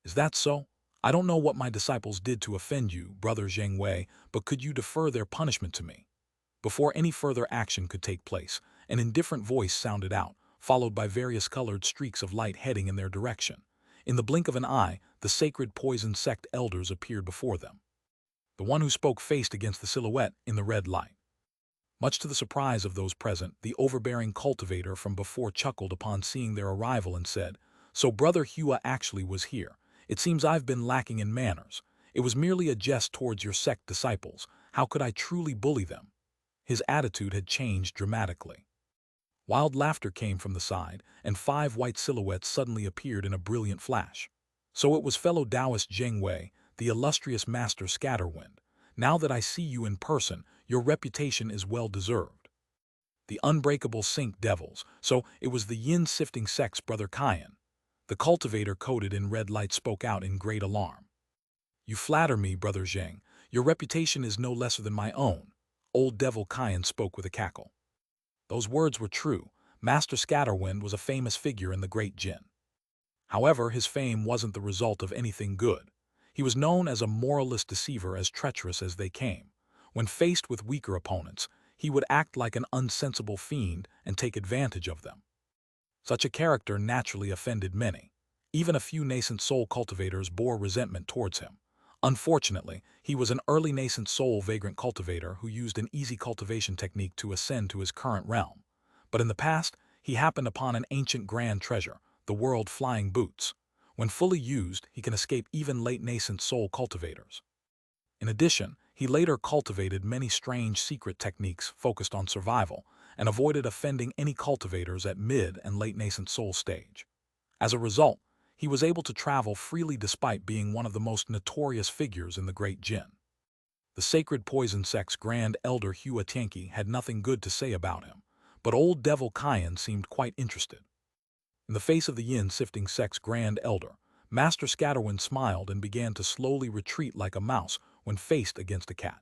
Is that so? I don't know what my disciples did to offend you, Brother Zheng, but could you defer their punishment to me? Before any further action could take place, an indifferent voice sounded out, followed by various colored streaks of light heading in their direction. In the blink of an eye, the sacred poison sect elders appeared before them. The one who spoke faced against the silhouette in the red light. Much to the surprise of those present, the overbearing cultivator from before chuckled upon seeing their arrival and said, "So Brother Hua actually was here. It seems I've been lacking in manners. It was merely a jest towards your sect disciples. How could I truly bully them?" His attitude had changed dramatically. Wild laughter came from the side, and 5 white silhouettes suddenly appeared in a brilliant flash. So it was fellow Taoist Zheng Wei, the illustrious Master Scatterwind. Now that I see you in person, your reputation is well deserved. The unbreakable Sink Devils, so it was the yin-sifting sect's Brother Qian. The cultivator coated in red light spoke out in great alarm. You flatter me, Brother Zheng. Your reputation is no lesser than my own. Old Devil Qian spoke with a cackle. Those words were true. Master Scatterwind was a famous figure in the Great Jin. However, his fame wasn't the result of anything good. He was known as a moralist deceiver, as treacherous as they came. When faced with weaker opponents, he would act like an unsensible fiend and take advantage of them. Such a character naturally offended many. Even a few nascent soul cultivators bore resentment towards him. Unfortunately, he was an early nascent soul vagrant cultivator who used an easy cultivation technique to ascend to his current realm. But in the past, he happened upon an ancient grand treasure, the world flying boots. When fully used, he can escape even late nascent soul cultivators. In addition, he later cultivated many strange secret techniques focused on survival and avoided offending any cultivators at mid and late nascent soul stage. As a result, he was able to travel freely despite being one of the most notorious figures in the Great Jin. The sacred poison sect's Grand Elder Hua Tianqi had nothing good to say about him, but old Devil Qian seemed quite interested. In the face of the yin-sifting sect's Grand Elder, Master Scatterwind smiled and began to slowly retreat like a mouse when faced against a cat.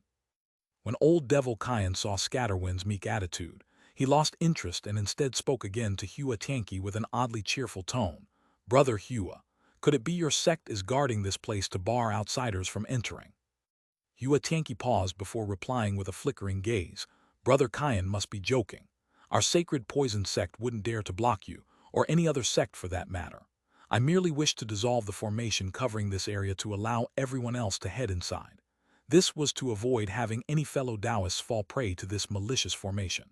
When old Devil Qian saw Scatterwind's meek attitude, he lost interest and instead spoke again to Hua Tianqi with an oddly cheerful tone. Brother Hua, could it be your sect is guarding this place to bar outsiders from entering? Hua Tianqi paused before replying with a flickering gaze. Brother Qian must be joking. Our sacred poison sect wouldn't dare to block you, or any other sect for that matter. I merely wish to dissolve the formation covering this area to allow everyone else to head inside. This was to avoid having any fellow Taoists fall prey to this malicious formation.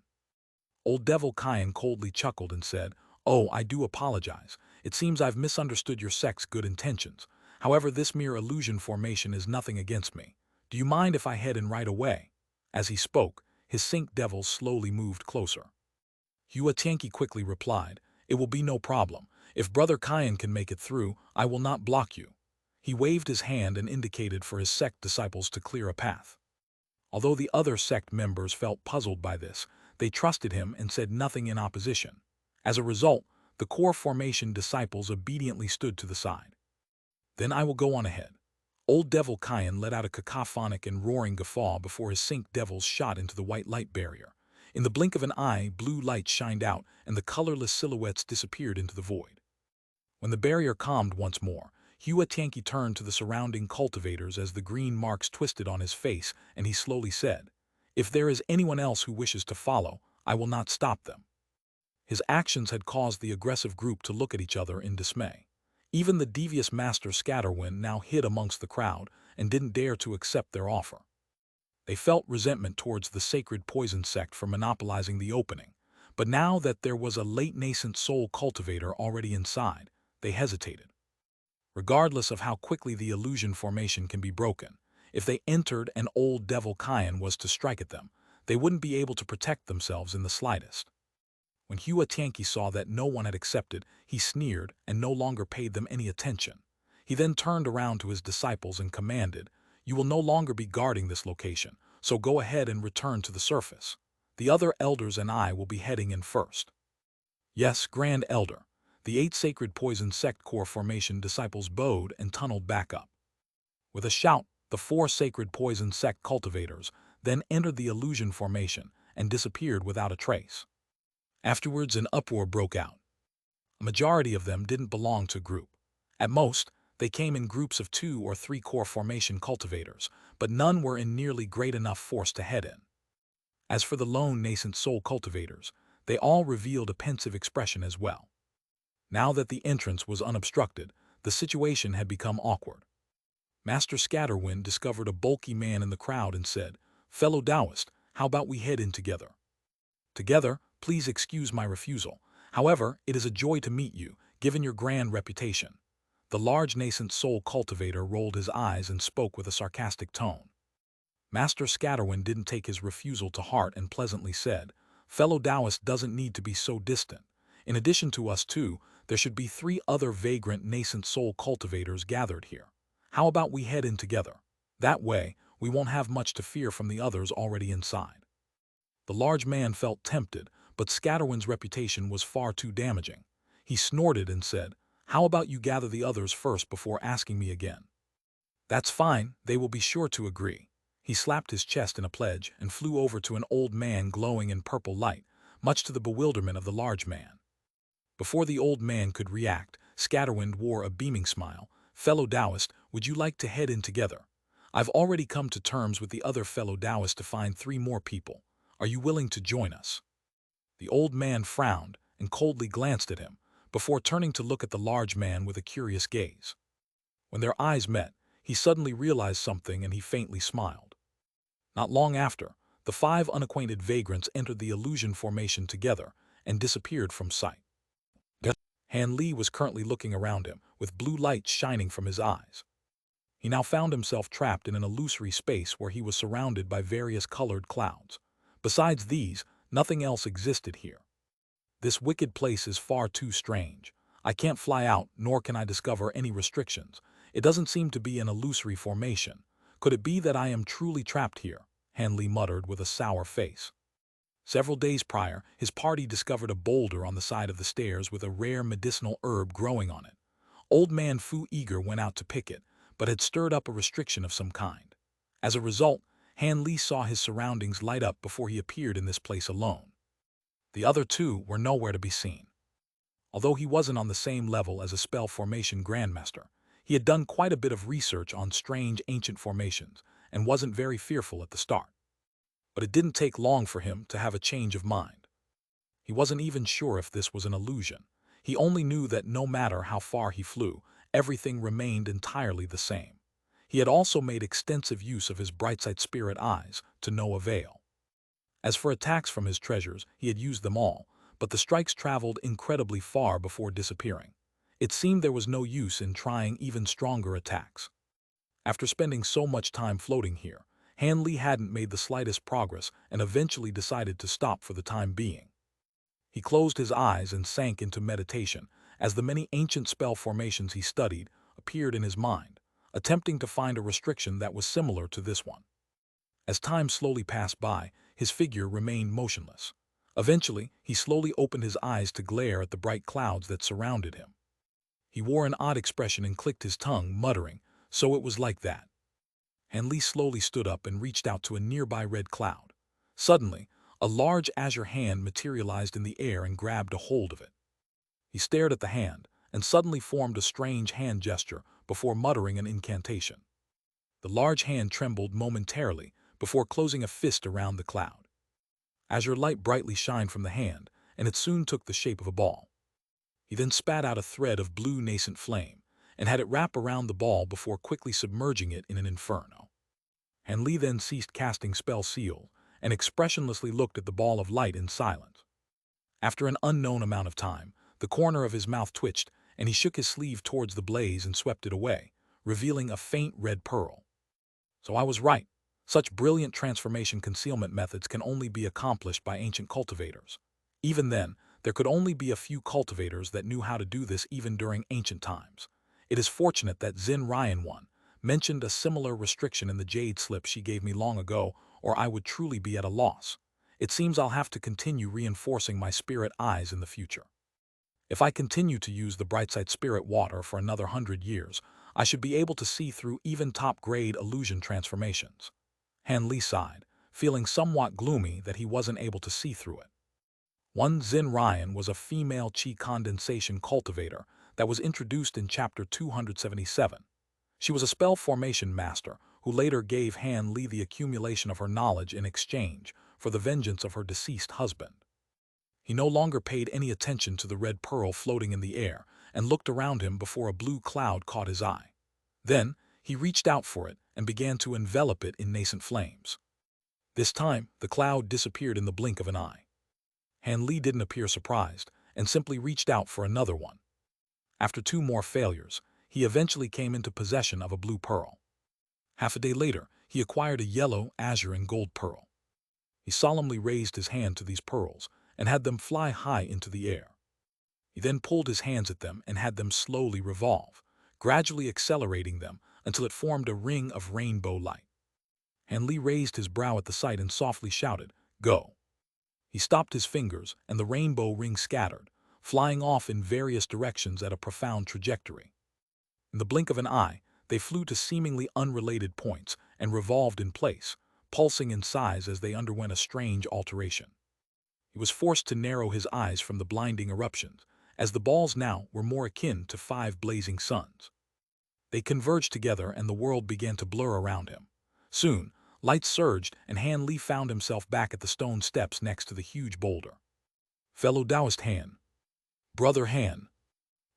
Old Devil Qian coldly chuckled and said, "Oh, I do apologize. It seems I've misunderstood your sect's good intentions. However, this mere illusion formation is nothing against me. Do you mind if I head in right away?" As he spoke, his Sink Devils slowly moved closer. Hua Tianqi quickly replied, "It will be no problem. If Brother Qian can make it through, I will not block you." He waved his hand and indicated for his sect disciples to clear a path. Although the other sect members felt puzzled by this, they trusted him and said nothing in opposition. As a result, the core formation disciples obediently stood to the side. Then I will go on ahead. Old Devil Qian let out a cacophonic and roaring guffaw before his Sink Devils shot into the white light barrier. In the blink of an eye, blue light shined out and the colorless silhouettes disappeared into the void. When the barrier calmed once more, Hua Tianqi turned to the surrounding cultivators as the green marks twisted on his face, and he slowly said, "If there is anyone else who wishes to follow, I will not stop them." His actions had caused the aggressive group to look at each other in dismay. Even the devious Master Scatterwind now hid amongst the crowd and didn't dare to accept their offer. They felt resentment towards the sacred poison sect for monopolizing the opening, but now that there was a late nascent soul cultivator already inside, they hesitated. Regardless of how quickly the illusion formation can be broken, if they entered and old Devil Qian was to strike at them, they wouldn't be able to protect themselves in the slightest. When Hua Tianqi saw that no one had accepted, he sneered and no longer paid them any attention. He then turned around to his disciples and commanded, "You will no longer be guarding this location, so go ahead and return to the surface. The other elders and I will be heading in first." "Yes, Grand Elder." The 8 sacred poison sect core formation disciples bowed and tunneled back up. With a shout, the 4 sacred poison sect cultivators then entered the illusion formation and disappeared without a trace. Afterwards, an uproar broke out. A majority of them didn't belong to a group. At most, They came in groups of 2 or 3 core formation cultivators, but none were in nearly great enough force to head in. As for the lone nascent soul cultivators, they all revealed a pensive expression as well. Now that the entrance was unobstructed, the situation had become awkward. Master Scatterwind discovered a bulky man in the crowd and said, "Fellow Taoist, how about we head in together?" "Together, please excuse my refusal. However, it is a joy to meet you, given your grand reputation." The large nascent soul cultivator rolled his eyes and spoke with a sarcastic tone. Master Scatterwind didn't take his refusal to heart and pleasantly said, "Fellow Taoist doesn't need to be so distant. In addition to us two, there should be 3 other vagrant nascent soul cultivators gathered here. How about we head in together? That way, we won't have much to fear from the others already inside." The large man felt tempted, but Scatterwind's reputation was far too damaging. He snorted and said, "How about you gather the others first before asking me again?" "That's fine, they will be sure to agree." He slapped his chest in a pledge and flew over to an old man glowing in purple light, much to the bewilderment of the large man. Before the old man could react, Scatterwind wore a beaming smile. "Fellow Taoist, would you like to head in together? I've already come to terms with the other fellow Taoists to find 3 more people. Are you willing to join us?" The old man frowned and coldly glanced at him, before turning to look at the large man with a curious gaze. When their eyes met, he suddenly realized something and he faintly smiled. Not long after, the 5 unacquainted vagrants entered the illusion formation together and disappeared from sight. Han Li was currently looking around him, with blue light shining from his eyes. He now found himself trapped in an illusory space where he was surrounded by various colored clouds. Besides these, nothing else existed here. "This wicked place is far too strange. I can't fly out, nor can I discover any restrictions. It doesn't seem to be an illusory formation. Could it be that I am truly trapped here?" Han Li muttered with a sour face. Several days prior, his party discovered a boulder on the side of the stairs with a rare medicinal herb growing on it. Old man Fu Eager went out to pick it, but had stirred up a restriction of some kind. As a result, Han Li saw his surroundings light up before he appeared in this place alone. The other 2 were nowhere to be seen. Although he wasn't on the same level as a spell formation grandmaster, he had done quite a bit of research on strange ancient formations and wasn't very fearful at the start. But it didn't take long for him to have a change of mind. He wasn't even sure if this was an illusion. He only knew that no matter how far he flew, everything remained entirely the same. He had also made extensive use of his brightside spirit eyes, to no avail. As for attacks from his treasures, he had used them all, but the strikes traveled incredibly far before disappearing. It seemed there was no use in trying even stronger attacks. After spending so much time floating here, Han Li hadn't made the slightest progress and eventually decided to stop for the time being. He closed his eyes and sank into meditation as the many ancient spell formations he studied appeared in his mind, attempting to find a restriction that was similar to this one. As time slowly passed by, his figure remained motionless. Eventually, he slowly opened his eyes to glare at the bright clouds that surrounded him. He wore an odd expression and clicked his tongue, muttering, "So it was like that." Han Li slowly stood up and reached out to a nearby red cloud. Suddenly, a large azure hand materialized in the air and grabbed a hold of it. He stared at the hand and suddenly formed a strange hand gesture before muttering an incantation. The large hand trembled momentarily before closing a fist around the cloud. Azure light brightly shined from the hand, and it soon took the shape of a ball. He then spat out a thread of blue nascent flame and had it wrap around the ball before quickly submerging it in an inferno. Han Li then ceased casting spell seal and expressionlessly looked at the ball of light in silence. After an unknown amount of time, the corner of his mouth twitched and he shook his sleeve towards the blaze and swept it away, revealing a faint red pearl. So I was right. Such brilliant transformation concealment methods can only be accomplished by ancient cultivators. Even then, there could only be a few cultivators that knew how to do this even during ancient times. It is fortunate that Xin Ryan mentioned a similar restriction in the Jade slip she gave me long ago, or I would truly be at a loss. It seems I'll have to continue reinforcing my spirit eyes in the future. If I continue to use the brightside spirit water for another 100 years, I should be able to see through even top-grade illusion transformations. Han Li sighed, feeling somewhat gloomy that he wasn't able to see through it. One Xin Ryan was a female chi condensation cultivator that was introduced in Chapter 277. She was a spell formation master who later gave Han Li the accumulation of her knowledge in exchange for the vengeance of her deceased husband. He no longer paid any attention to the red pearl floating in the air and looked around him before a blue cloud caught his eye. Then, he reached out for it and began to envelop it in nascent flames. This time, the cloud disappeared in the blink of an eye. Han Li didn't appear surprised and simply reached out for another one. After 2 more failures, he eventually came into possession of a blue pearl. Half a day later, he acquired a yellow, azure, and gold pearl. He solemnly raised his hand to these pearls and had them fly high into the air. He then pulled his hands at them and had them slowly revolve, gradually accelerating them until it formed a ring of rainbow light. Han Li raised his brow at the sight and softly shouted, "Go!" He stopped his fingers and the rainbow ring scattered, flying off in various directions at a profound trajectory. In the blink of an eye, they flew to seemingly unrelated points and revolved in place, pulsing in size as they underwent a strange alteration. He was forced to narrow his eyes from the blinding eruptions, as the balls now were more akin to 5 blazing suns. They converged together and the world began to blur around him. Soon, lights surged and Han Li found himself back at the stone steps next to the huge boulder. "Fellow Taoist Han, Brother Han!"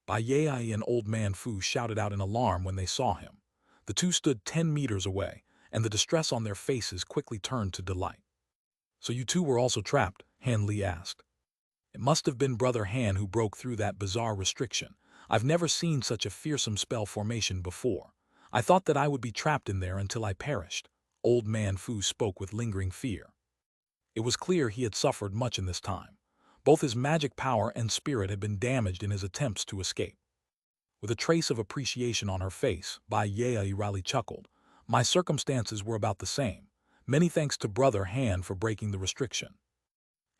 Bai Yai and Old Man Fu shouted out in alarm when they saw him. The two stood 10 meters away, and the distress on their faces quickly turned to delight. "So you two were also trapped?" Han Li asked. "It must have been Brother Han who broke through that bizarre restriction. I've never seen such a fearsome spell formation before. I thought that I would be trapped in there until I perished." Old Man Fu spoke with lingering fear. It was clear he had suffered much in this time. Both his magic power and spirit had been damaged in his attempts to escape. With a trace of appreciation on her face, Bai Yai Raleigh chuckled. "My circumstances were about the same. Many thanks to Brother Han for breaking the restriction."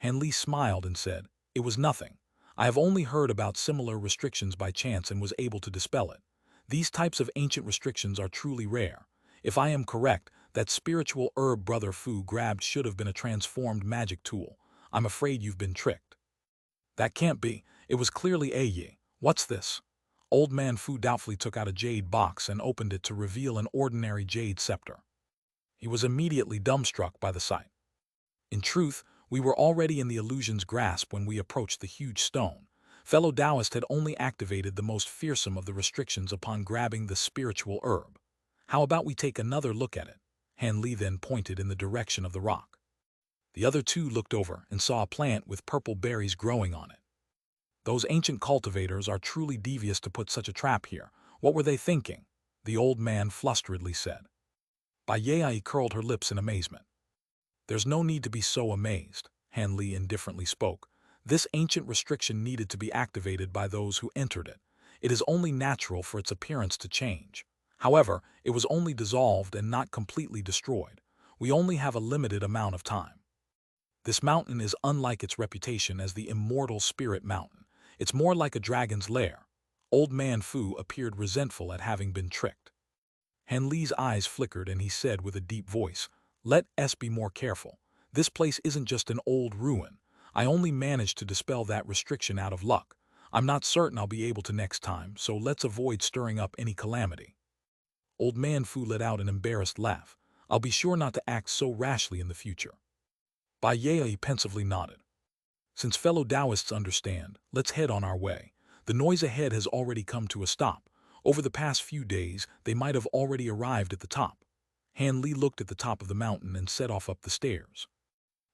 Han Li smiled and said, "It was nothing. I have only heard about similar restrictions by chance and was able to dispel it. These types of ancient restrictions are truly rare. If I am correct, that spiritual herb Brother Fu grabbed should have been a transformed magic tool. I'm afraid you've been tricked." "That can't be. It was clearly a Yi. What's this?" Old Man Fu doubtfully took out a jade box and opened it to reveal an ordinary jade scepter. He was immediately dumbstruck by the sight. In truth, we were already in the illusion's grasp when we approached the huge stone. Fellow Taoist had only activated the most fearsome of the restrictions upon grabbing the spiritual herb. "How about we take another look at it?" Han Li then pointed in the direction of the rock. The other two looked over and saw a plant with purple berries growing on it. "Those ancient cultivators are truly devious to put such a trap here. What were they thinking?" the old man flusteredly said. Bai Yai curled her lips in amazement. "There's no need to be so amazed," Han Li indifferently spoke. "This ancient restriction needed to be activated by those who entered it. It is only natural for its appearance to change. However, it was only dissolved and not completely destroyed. We only have a limited amount of time. This mountain is unlike its reputation as the immortal spirit mountain. It's more like a dragon's lair." Old Man Fu appeared resentful at having been tricked. Han Li's eyes flickered and he said with a deep voice, "Let us be more careful. This place isn't just an old ruin. I only managed to dispel that restriction out of luck. I'm not certain I'll be able to next time, so let's avoid stirring up any calamity." Old Man Fu let out an embarrassed laugh. "I'll be sure not to act so rashly in the future." Bai Yai pensively nodded. "Since fellow Taoists understand, let's head on our way. The noise ahead has already come to a stop. Over the past few days, they might have already arrived at the top." Han Li looked at the top of the mountain and set off up the stairs.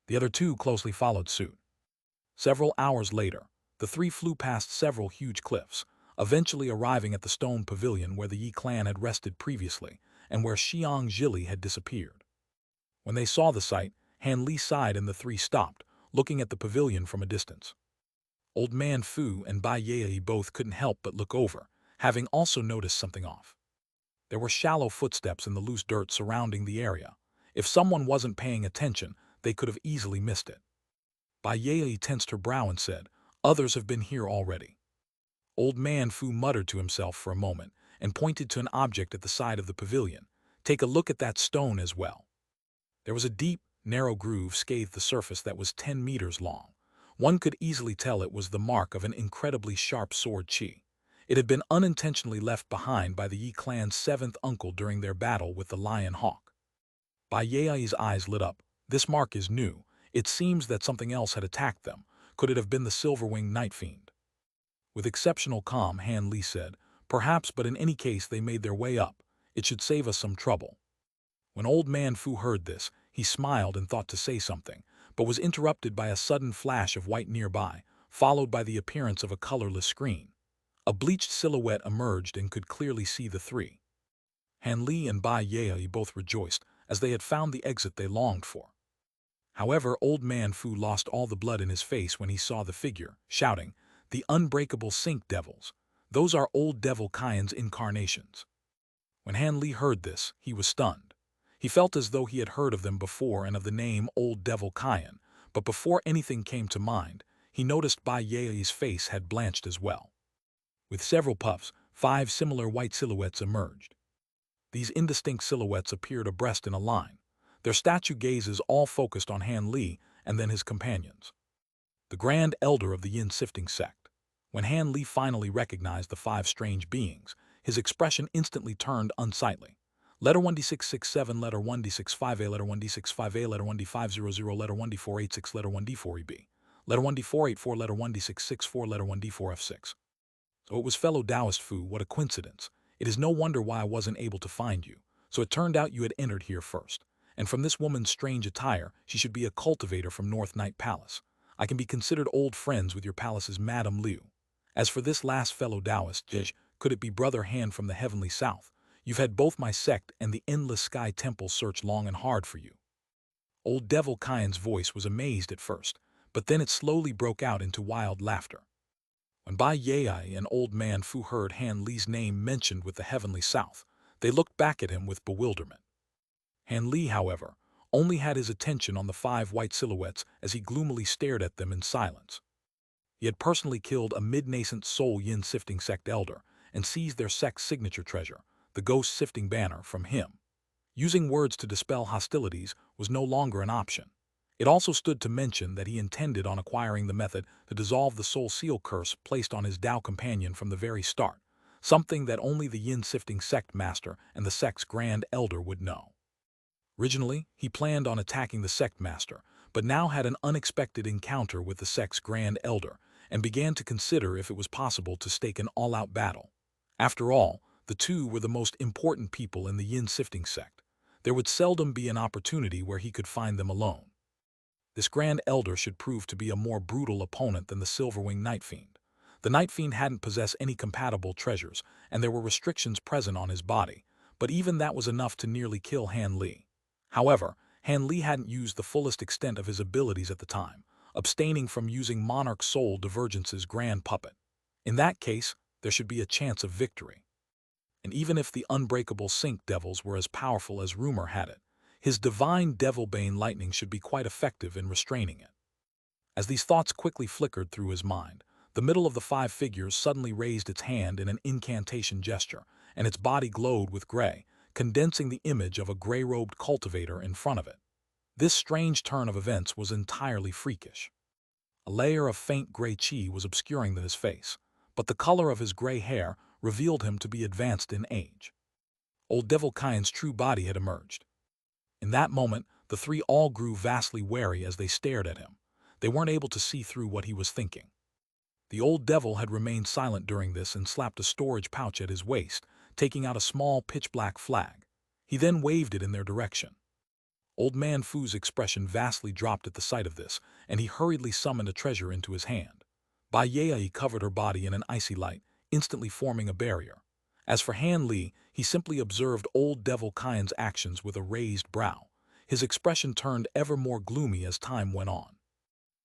The other two closely followed suit. Several hours later, the three flew past several huge cliffs, eventually arriving at the stone pavilion where the Yi clan had rested previously and where Xianxia had disappeared. When they saw the sight, Han Li sighed and the three stopped, looking at the pavilion from a distance. Old Man Fu and Bai Yai both couldn't help but look over, having also noticed something off. There were shallow footsteps in the loose dirt surrounding the area. If someone wasn't paying attention, they could have easily missed it. Bai Yai tensed her brow and said, "Others have been here already." Old Man Fu muttered to himself for a moment and pointed to an object at the side of the pavilion. "Take a look at that stone as well." There was a deep, narrow groove scathed the surface that was 10 meters long. One could easily tell it was the mark of an incredibly sharp sword chi. It had been unintentionally left behind by the Yi clan's seventh uncle during their battle with the Lion Hawk. Bai Yeai's eyes lit up. This mark is new. It seems that something else had attacked them. Could it have been the silver-winged night fiend? With exceptional calm, Han Li said, "Perhaps, but in any case they made their way up. It should save us some trouble." When Old Man Fu heard this, he smiled and thought to say something, but was interrupted by a sudden flash of white nearby, followed by the appearance of a colorless screen. A bleached silhouette emerged and could clearly see the three. Han Li and Bai Yei both rejoiced, as they had found the exit they longed for. However, Old Man Fu lost all the blood in his face when he saw the figure, shouting, "The unbreakable Sink Devils! Those are old Devil Kaien's incarnations." When Han Li heard this, he was stunned. He felt as though he had heard of them before and of the name Old Devil Kaien, but before anything came to mind, he noticed Bai Yeai's face had blanched as well. With several puffs, 5 similar white silhouettes emerged. These indistinct silhouettes appeared abreast in a line, their statue gazes all focused on Han Li and then his companions. The Grand Elder of the Yin-Sifting Sect. When Han Li finally recognized the 5 strange beings, his expression instantly turned unsightly. Letter 1D667, letter 1D65A, letter 1D65A, letter 1D500, letter 1D486, letter 1D4EB, letter 1D484, letter 1D664, letter 1D4F6. So it was fellow Taoist Fu, what a coincidence. It is no wonder why I wasn't able to find you. So it turned out you had entered here first. And from this woman's strange attire, she should be a cultivator from North Night Palace. I can be considered old friends with your palace's Madame Liu. As for this last fellow Taoist, Jade, could it be Brother Han from the heavenly south? You've had both my sect and the Endless Sky Temple search long and hard for you. Old Devil Kaien's voice was amazed at first, but then it slowly broke out into wild laughter. When Bai Yei and Old Man Fu heard Han Li's name mentioned with the heavenly south, they looked back at him with bewilderment. Han Li, however, only had his attention on the 5 white silhouettes as he gloomily stared at them in silence. He had personally killed a mid-nascent Soul Yin-Sifting Sect elder and seized their sect's signature treasure, the ghost-sifting banner, from him. Using words to dispel hostilities was no longer an option. It also stood to mention that he intended on acquiring the method to dissolve the soul seal curse placed on his Tao companion from the very start, something that only the Yin-Sifting Sect Master and the sect's Grand Elder would know. Originally, he planned on attacking the Sect Master, but now had an unexpected encounter with the sect's Grand Elder and began to consider if it was possible to stake an all-out battle. After all, the two were the most important people in the Yin-Sifting Sect. There would seldom be an opportunity where he could find them alone. This Grand Elder should prove to be a more brutal opponent than the Silverwing Night Fiend. The Night Fiend hadn't possessed any compatible treasures, and there were restrictions present on his body, but even that was enough to nearly kill Han Li. However, Han Li hadn't used the fullest extent of his abilities at the time, abstaining from using Monarch Soul Divergence's Grand Puppet. In that case, there should be a chance of victory. And even if the unbreakable Sink Devils were as powerful as rumor had it, his divine Devilbane lightning should be quite effective in restraining it. As these thoughts quickly flickered through his mind, the middle of the 5 figures suddenly raised its hand in an incantation gesture, and its body glowed with gray, condensing the image of a gray-robed cultivator in front of it. This strange turn of events was entirely freakish. A layer of faint gray chi was obscuring his face, but the color of his gray hair revealed him to be advanced in age. Old Devil Kaien's true body had emerged. In that moment, the 3 all grew vastly wary as they stared at him. They weren't able to see through what he was thinking. The old devil had remained silent during this and slapped a storage pouch at his waist, taking out a small pitch-black flag. He then waved it in their direction. Old Man Fu's expression vastly dropped at the sight of this, and he hurriedly summoned a treasure into his hand. Bai Yei covered her body in an icy light, instantly forming a barrier. As for Han Li, he simply observed Old Devil Kaien's actions with a raised brow. His expression turned ever more gloomy as time went on.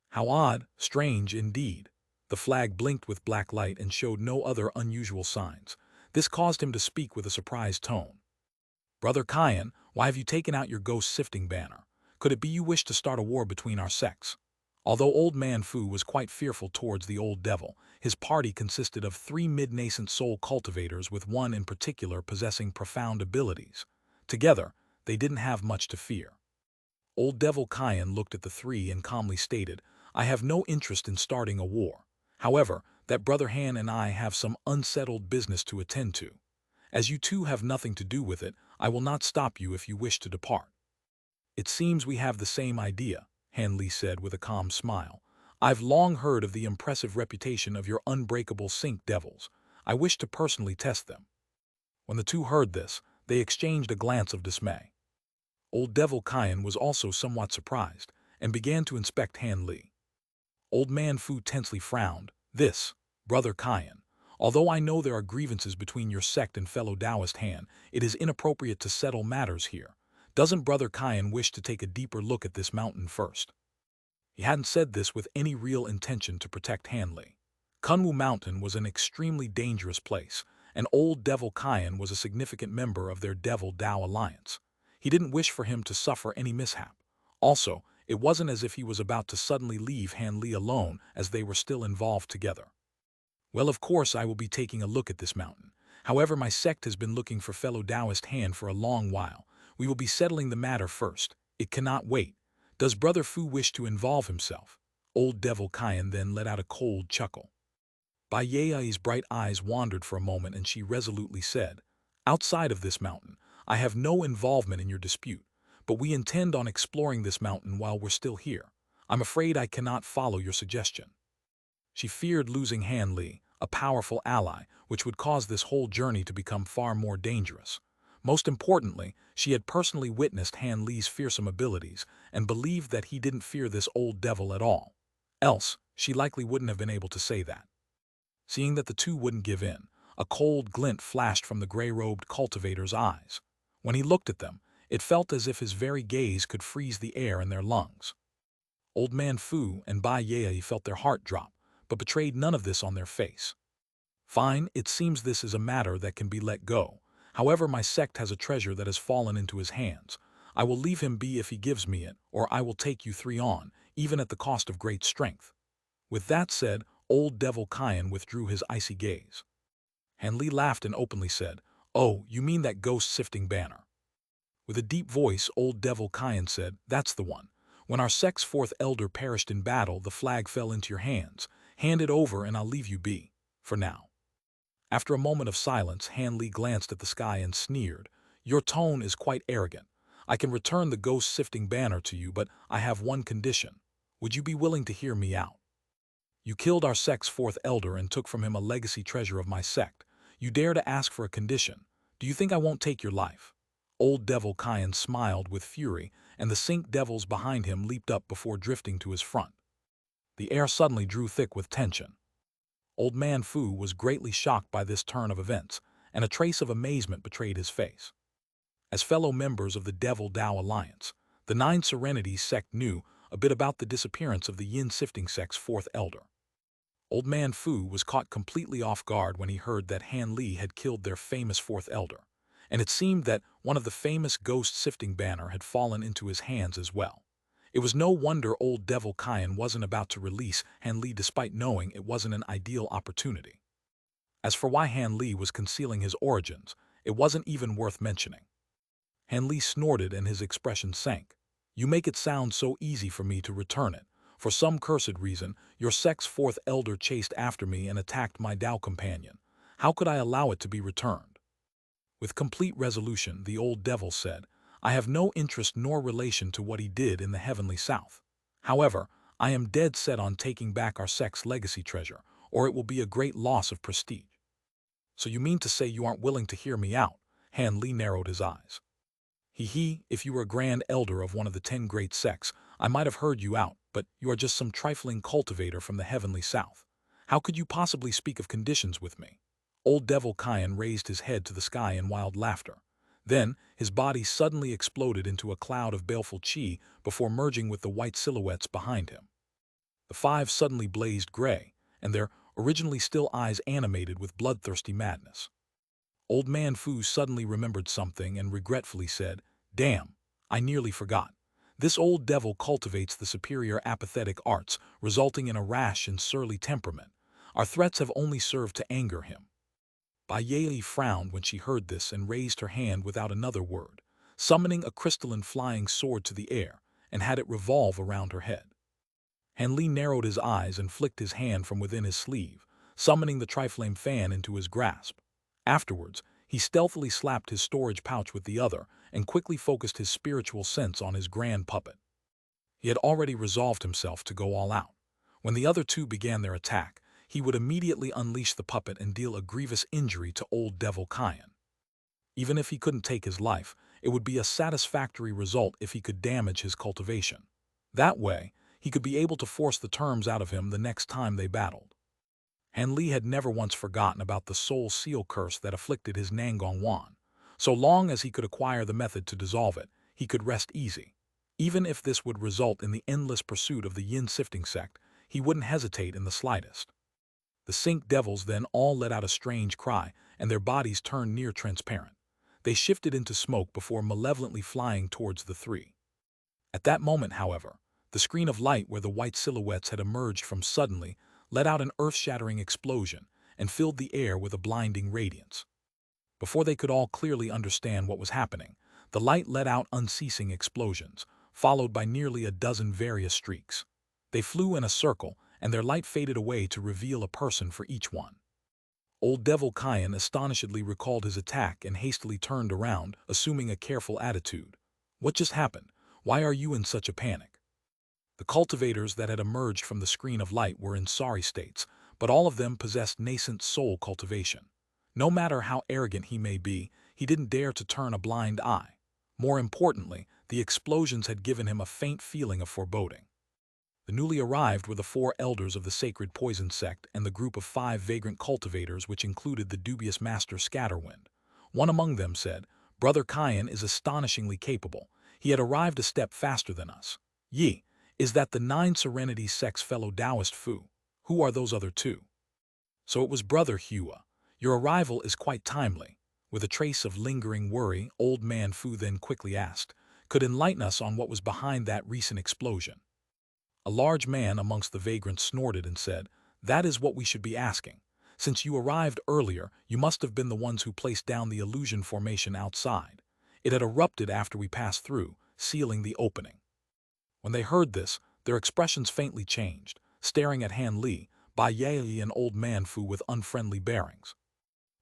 How odd, strange indeed. The flag blinked with black light and showed no other unusual signs. This caused him to speak with a surprised tone. "Brother Kaien, why have you taken out your ghost-sifting banner? Could it be you wish to start a war between our sects?" Although Old Man Fu was quite fearful towards the old devil, his party consisted of 3 mid-nascent soul cultivators with one in particular possessing profound abilities. Together, they didn't have much to fear. Old Devil Kaien looked at the 3 and calmly stated, "I have no interest in starting a war. However, that Brother Han and I have some unsettled business to attend to. As you two have nothing to do with it, I will not stop you if you wish to depart." "It seems we have the same idea," Han Li said with a calm smile. "I've long heard of the impressive reputation of your unbreakable sink devils. I wish to personally test them." When the two heard this, they exchanged a glance of dismay. Old Devil Kyan was also somewhat surprised, and began to inspect Han Li. Old Man Fu tensely frowned. "This, Brother Kyan, although I know there are grievances between your sect and fellow Taoist Han, it is inappropriate to settle matters here. Doesn't Brother Kyan wish to take a deeper look at this mountain first?" He hadn't said this with any real intention to protect Han Li. Kunwu Mountain was an extremely dangerous place, and Old Devil Kyan was a significant member of their Devil Dao alliance. He didn't wish for him to suffer any mishap. Also, it wasn't as if he was about to suddenly leave Han Li alone, as they were still involved together. "Well, of course I will be taking a look at this mountain. However, my sect has been looking for fellow Taoist Han for a long while. We will be settling the matter first. It cannot wait. Does Brother Fu wish to involve himself?" Old Devil Kyan then let out a cold chuckle. Bai Yai's bright eyes wandered for a moment, and she resolutely said, "Outside of this mountain, I have no involvement in your dispute, but we intend on exploring this mountain while we're still here. I'm afraid I cannot follow your suggestion." She feared losing Han Li, a powerful ally, which would cause this whole journey to become far more dangerous. Most importantly, she had personally witnessed Han Li's fearsome abilities and believed that he didn't fear this old devil at all. Else, she likely wouldn't have been able to say that. Seeing that the two wouldn't give in, a cold glint flashed from the gray-robed cultivator's eyes. When he looked at them, it felt as if his very gaze could freeze the air in their lungs. Old Man Fu and Bai Yai felt their heart drop, but betrayed none of this on their face. "Fine, it seems this is a matter that can be let go. However, my sect has a treasure that has fallen into his hands. I will leave him be if he gives me it, or I will take you three on, even at the cost of great strength." With that said, Old Devil Kyan withdrew his icy gaze. Han Li laughed and openly said, "Oh, you mean that ghost-sifting banner?" With a deep voice, Old Devil Kyan said, "That's the one. When our sect's fourth elder perished in battle, the flag fell into your hands. Hand it over and I'll leave you be, for now." After a moment of silence, Han Li glanced at the sky and sneered, "Your tone is quite arrogant. I can return the ghost-sifting banner to you, but I have one condition. Would you be willing to hear me out? You killed our sect's fourth elder and took from him a legacy treasure of my sect. You dare to ask for a condition. Do you think I won't take your life?" Old Devil Kyan smiled with fury, and the sink devils behind him leaped up before drifting to his front. The air suddenly drew thick with tension. Old Man Fu was greatly shocked by this turn of events, and a trace of amazement betrayed his face. As fellow members of the Devil Dao Alliance, the Nine Serenities sect knew a bit about the disappearance of the Yin Sifting sect's fourth elder. Old Man Fu was caught completely off guard when he heard that Han Li had killed their famous fourth elder, and it seemed that one of the famous ghost-sifting banner had fallen into his hands as well. It was no wonder Old Devil Kyan wasn't about to release Han Li despite knowing it wasn't an ideal opportunity. As for why Han Li was concealing his origins, it wasn't even worth mentioning. Han Li snorted and his expression sank. "You make it sound so easy for me to return it. For some cursed reason, your sect's fourth elder chased after me and attacked my Dao companion. How could I allow it to be returned?" With complete resolution, the old devil said, "I have no interest nor relation to what he did in the heavenly south. However, I am dead set on taking back our sect's legacy treasure, or it will be a great loss of prestige." "So you mean to say you aren't willing to hear me out?" Han Li narrowed his eyes. If you were a grand elder of one of the 10 great sects, I might have heard you out, but you are just some trifling cultivator from the heavenly south. How could you possibly speak of conditions with me?" Old Devil Kyan raised his head to the sky in wild laughter. Then, his body suddenly exploded into a cloud of baleful chi before merging with the white silhouettes behind him. The five suddenly blazed gray, and their originally still eyes animated with bloodthirsty madness. Old Man Fu suddenly remembered something and regretfully said, "Damn, I nearly forgot. This old devil cultivates the superior apathetic arts, resulting in a rash and surly temperament. Our threats have only served to anger him." Bai Yai frowned when she heard this and raised her hand without another word, summoning a crystalline flying sword to the air, and had it revolve around her head. Han Li narrowed his eyes and flicked his hand from within his sleeve, summoning the triflame fan into his grasp. Afterwards, he stealthily slapped his storage pouch with the other and quickly focused his spiritual sense on his grand puppet. He had already resolved himself to go all out. When the other two began their attack, he would immediately unleash the puppet and deal a grievous injury to old Devil Cayenne. Even if he couldn't take his life, it would be a satisfactory result if he could damage his cultivation. That way, he could be able to force the terms out of him the next time they battled. Han Li had never once forgotten about the soul seal curse that afflicted his Nangong Wan. So long as he could acquire the method to dissolve it, he could rest easy. Even if this would result in the endless pursuit of the yin-sifting sect, he wouldn't hesitate in the slightest. The Sink Devils then all let out a strange cry, and their bodies turned near transparent. They shifted into smoke before malevolently flying towards the three. At that moment, however, the screen of light where the white silhouettes had emerged from suddenly let out an earth-shattering explosion and filled the air with a blinding radiance. Before they could all clearly understand what was happening, the light let out unceasing explosions, followed by nearly a dozen various streaks. They flew in a circle, and their light faded away to reveal a person for each one. Old Devil Cayenne astonishedly recalled his attack and hastily turned around, assuming a careful attitude. "What just happened? Why are you in such a panic?" The cultivators that had emerged from the screen of light were in sorry states, but all of them possessed nascent soul cultivation. No matter how arrogant he may be, he didn't dare to turn a blind eye. More importantly, the explosions had given him a faint feeling of foreboding. The newly arrived were the 4 elders of the sacred poison sect and the group of 5 vagrant cultivators, which included the dubious Master Scatterwind. One among them said, "Brother Cayenne is astonishingly capable. He had arrived a step faster than us. Yi, is that the 9 Serenities Sect's fellow Taoist Fu? Who are those other 2? So it was Brother Hua. Your arrival is quite timely." With a trace of lingering worry, Old Man Fu then quickly asked, "Could enlighten us on what was behind that recent explosion?" A large man amongst the vagrants snorted and said, "That is what we should be asking. Since you arrived earlier, you must have been the ones who placed down the illusion formation outside. It had erupted after we passed through, sealing the opening." When they heard this, their expressions faintly changed, staring at Han Li, Bai Yi and Old Man Fu with unfriendly bearings.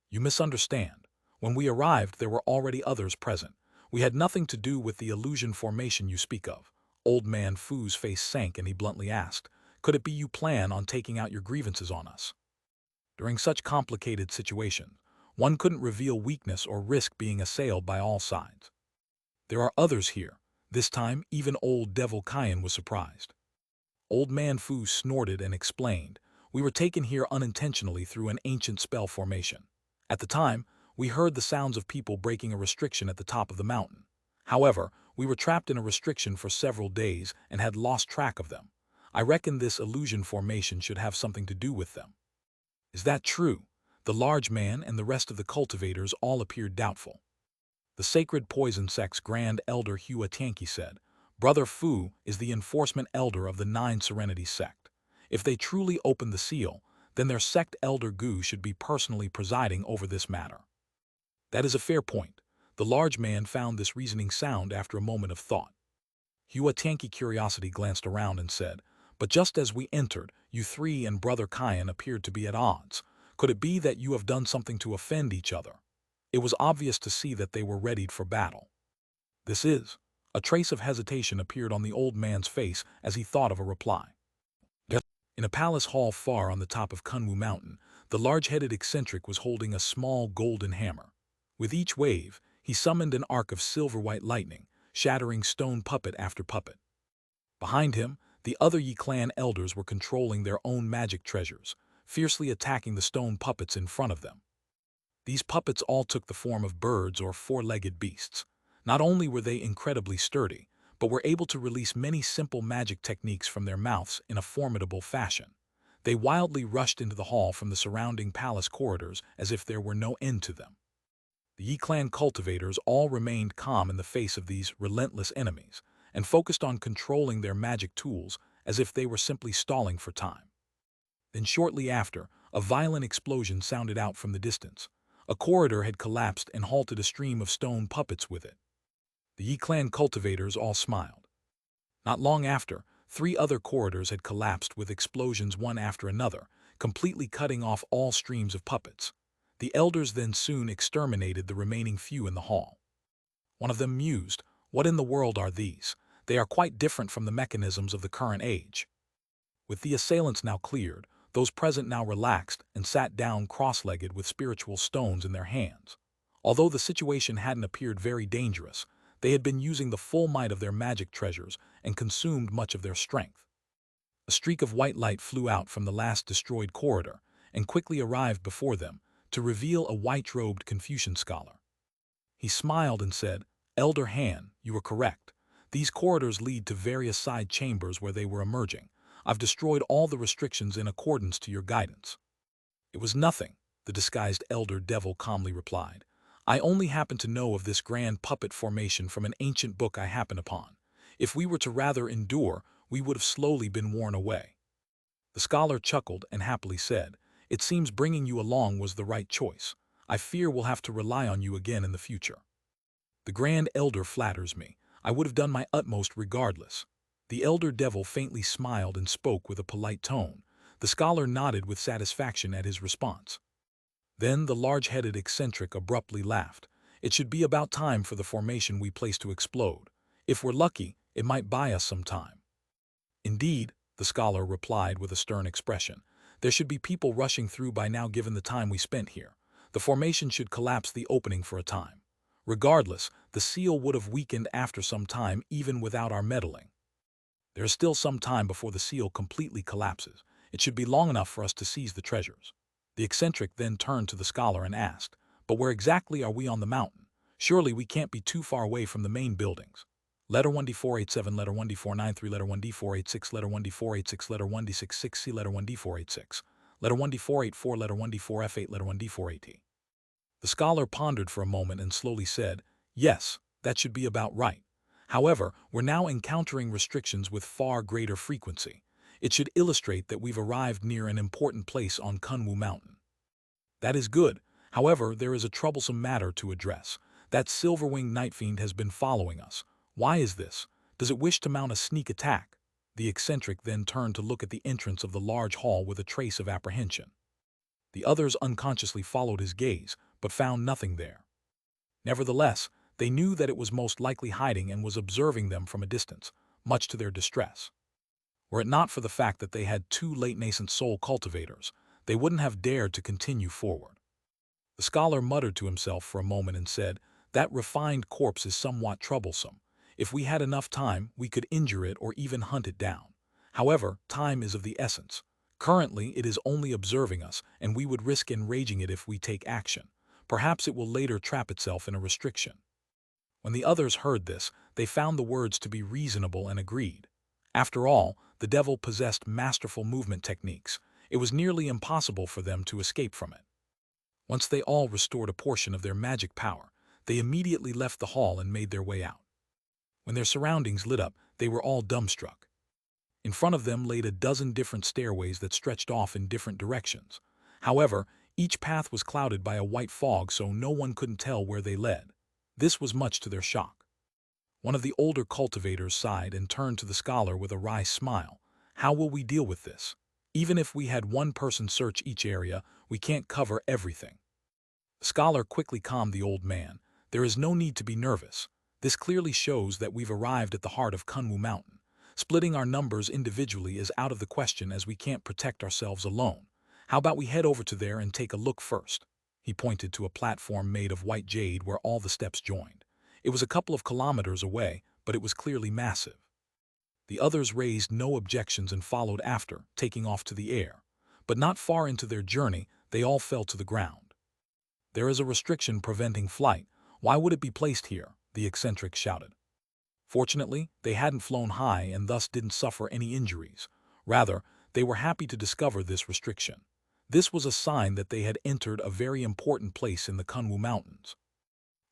"You misunderstand. When we arrived, there were already others present. We had nothing to do with the illusion formation you speak of." Old Man Fu's face sank and he bluntly asked, "Could it be you plan on taking out your grievances on us?" During such complicated situations, one couldn't reveal weakness or risk being assailed by all sides. "There are others here." This time, even Old Devil Cayenne was surprised. Old Man Fu snorted and explained, "We were taken here unintentionally through an ancient spell formation. At the time, we heard the sounds of people breaking a restriction at the top of the mountain. However, we were trapped in a restriction for several days and had lost track of them. I reckon this illusion formation should have something to do with them." "Is that true?" The large man and the rest of the cultivators all appeared doubtful. The sacred poison sect's Grand Elder Hua Tianqi said, "Brother Fu is the enforcement elder of the 9 Serenities Sect. If they truly opened the seal, then their sect elder Gu should be personally presiding over this matter." "That is a fair point." The large man found this reasoning sound after a moment of thought. Hua Tianqi curiosity glanced around and said, "But just as we entered, you 3 and Brother Cayenne appeared to be at odds. Could it be that you have done something to offend each other?" It was obvious to see that they were readied for battle. "This is." A trace of hesitation appeared on the old man's face as he thought of a reply. In a palace hall far on the top of Kunwu Mountain, the large-headed eccentric was holding a small golden hammer. With each wave, he summoned an arc of silver-white lightning, shattering stone puppet after puppet. Behind him, the other Yi clan elders were controlling their own magic treasures, fiercely attacking the stone puppets in front of them. These puppets all took the form of birds or 4-legged beasts. Not only were they incredibly sturdy, but were able to release many simple magic techniques from their mouths in a formidable fashion. They wildly rushed into the hall from the surrounding palace corridors as if there were no end to them. The Yi clan cultivators all remained calm in the face of these relentless enemies, and focused on controlling their magic tools as if they were simply stalling for time. Then shortly after, a violent explosion sounded out from the distance. A corridor had collapsed and halted a stream of stone puppets with it. The Yi clan cultivators all smiled. Not long after, 3 other corridors had collapsed with explosions one after another, completely cutting off all streams of puppets. The elders then soon exterminated the remaining few in the hall. One of them mused, "What in the world are these? They are quite different from the mechanisms of the current age." With the assailants now cleared, those present now relaxed and sat down cross-legged with spiritual stones in their hands. Although the situation hadn't appeared very dangerous, they had been using the full might of their magic treasures and consumed much of their strength. A streak of white light flew out from the last destroyed corridor and quickly arrived before them to reveal a white-robed Confucian scholar. He smiled and said, "Elder Han, you were correct. These corridors lead to various side chambers where they were emerging. I've destroyed all the restrictions in accordance to your guidance." "It was nothing," the disguised elder devil calmly replied. "I only happen to know of this grand puppet formation from an ancient book I happen upon. If we were to rather endure, we would have slowly been worn away." The scholar chuckled and happily said, "It seems bringing you along was the right choice. I fear we'll have to rely on you again in the future." "The Grand Elder flatters me. I would have done my utmost regardless." The elder devil faintly smiled and spoke with a polite tone. The scholar nodded with satisfaction at his response. Then the large-headed eccentric abruptly laughed. "It should be about time for the formation we place to explode. If we're lucky, it might buy us some time." "Indeed," the scholar replied with a stern expression. "There should be people rushing through by now given the time we spent here. The formation should collapse the opening for a time. Regardless, the seal would have weakened after some time even without our meddling. There is still some time before the seal completely collapses. It should be long enough for us to seize the treasures." The eccentric then turned to the scholar and asked, "But where exactly are we on the mountain? Surely we can't be too far away from the main buildings." Letter 1D487, letter 1D493, letter 1D486, letter 1D486, letter 1D66C, letter 1D486, letter 1D484, letter 1D4F8, letter 1D4AT. The scholar pondered for a moment and slowly said, "Yes, that should be about right. However, we're now encountering restrictions with far greater frequency. It should illustrate that we've arrived near an important place on Kunwu Mountain." "That is good. However, there is a troublesome matter to address. That silver-winged night fiend has been following us. Why is this? Does it wish to mount a sneak attack?" The eccentric then turned to look at the entrance of the large hall with a trace of apprehension. The others unconsciously followed his gaze, but found nothing there. Nevertheless, they knew that it was most likely hiding and was observing them from a distance, much to their distress. Were it not for the fact that they had two late-nascent soul cultivators, they wouldn't have dared to continue forward. The scholar muttered to himself for a moment and said, "That refined corpse is somewhat troublesome. If we had enough time, we could injure it or even hunt it down. However, time is of the essence. Currently, it is only observing us, and we would risk enraging it if we take action. Perhaps it will later trap itself in a restriction." When the others heard this, they found the words to be reasonable and agreed. After all, the devil possessed masterful movement techniques. It was nearly impossible for them to escape from it. Once they all restored a portion of their magic power, they immediately left the hall and made their way out. When their surroundings lit up, they were all dumbstruck. In front of them laid a dozen different stairways that stretched off in different directions. However, each path was clouded by a white fog, so no one couldn't tell where they led. This was much to their shock. One of the older cultivators sighed and turned to the scholar with a wry smile. "How will we deal with this? Even if we had one person search each area, we can't cover everything." The scholar quickly calmed the old man. "There is no need to be nervous. This clearly shows that we've arrived at the heart of Kunwu Mountain. Splitting our numbers individually is out of the question as we can't protect ourselves alone. How about we head over to there and take a look first?" He pointed to a platform made of white jade where all the steps joined. It was a couple of kilometers away, but it was clearly massive. The others raised no objections and followed after, taking off to the air. But not far into their journey, they all fell to the ground. "There is a restriction preventing flight. Why would it be placed here?" the eccentric shouted. Fortunately, they hadn't flown high and thus didn't suffer any injuries. Rather, they were happy to discover this restriction. This was a sign that they had entered a very important place in the Kunwu Mountains.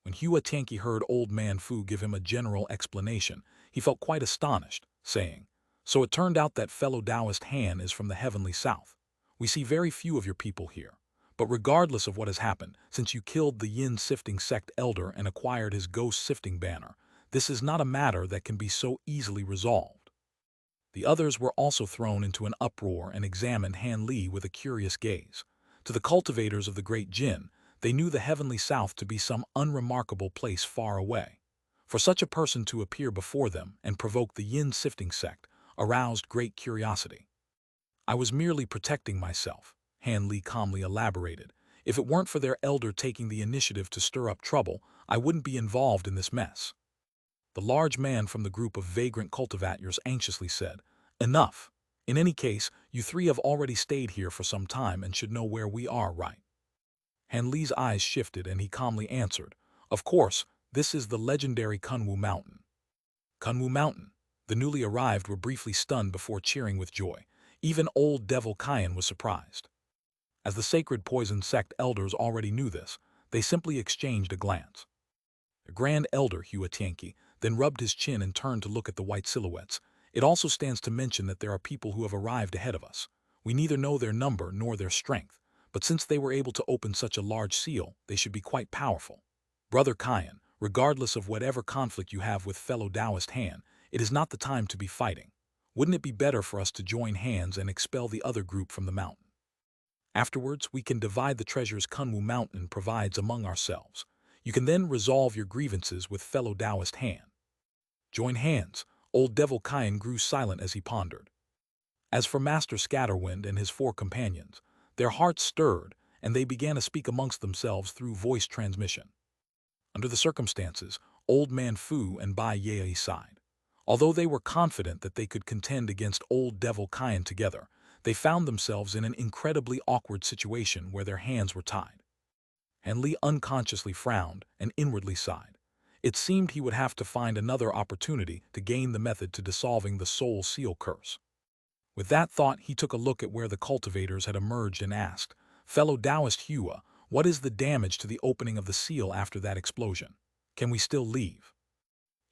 When Hua Tianqi heard Old Man Fu give him a general explanation, he felt quite astonished, saying, "So it turned out that fellow Taoist Han is from the heavenly south. We see very few of your people here. But regardless of what has happened, since you killed the Yin-sifting sect elder and acquired his ghost-sifting banner, this is not a matter that can be so easily resolved." The others were also thrown into an uproar and examined Han Li with a curious gaze. To the cultivators of the Great Jin, they knew the heavenly south to be some unremarkable place far away. For such a person to appear before them and provoke the Yin sifting sect aroused great curiosity. I was merely protecting myself, Han Li calmly elaborated. If it weren't for their elder taking the initiative to stir up trouble, I wouldn't be involved in this mess. The large man from the group of vagrant cultivators anxiously said, "Enough. In any case, you three have already stayed here for some time and should know where we are, right?" Han Li's eyes shifted and he calmly answered, "Of course, this is the legendary Kunwu Mountain." Kunwu Mountain. The newly arrived were briefly stunned before cheering with joy. Even old Devil Kyan was surprised. As the sacred poison sect elders already knew this, they simply exchanged a glance. The Grand Elder Xianxia then rubbed his chin and turned to look at the white silhouettes. "It also stands to mention that there are people who have arrived ahead of us. We neither know their number nor their strength, but since they were able to open such a large seal, they should be quite powerful. Brother Kyan, regardless of whatever conflict you have with fellow Taoist Han, it is not the time to be fighting. Wouldn't it be better for us to join hands and expel the other group from the mountain? Afterwards, we can divide the treasures Kunwu Mountain provides among ourselves. You can then resolve your grievances with fellow Taoist Han." Join hands. Old Devil Kyan grew silent as he pondered. As for Master Scatterwind and his 4 companions, their hearts stirred, and they began to speak amongst themselves through voice transmission. Under the circumstances, Old Man Fu and Bai Yai sighed. Although they were confident that they could contend against Old Devil Kyan together, they found themselves in an incredibly awkward situation where their hands were tied. Han Li unconsciously frowned and inwardly sighed. It seemed he would have to find another opportunity to gain the method to dissolving the soul seal curse. With that thought, he took a look at where the cultivators had emerged and asked, "Fellow Taoist Hua, what is the damage to the opening of the seal after that explosion? Can we still leave?"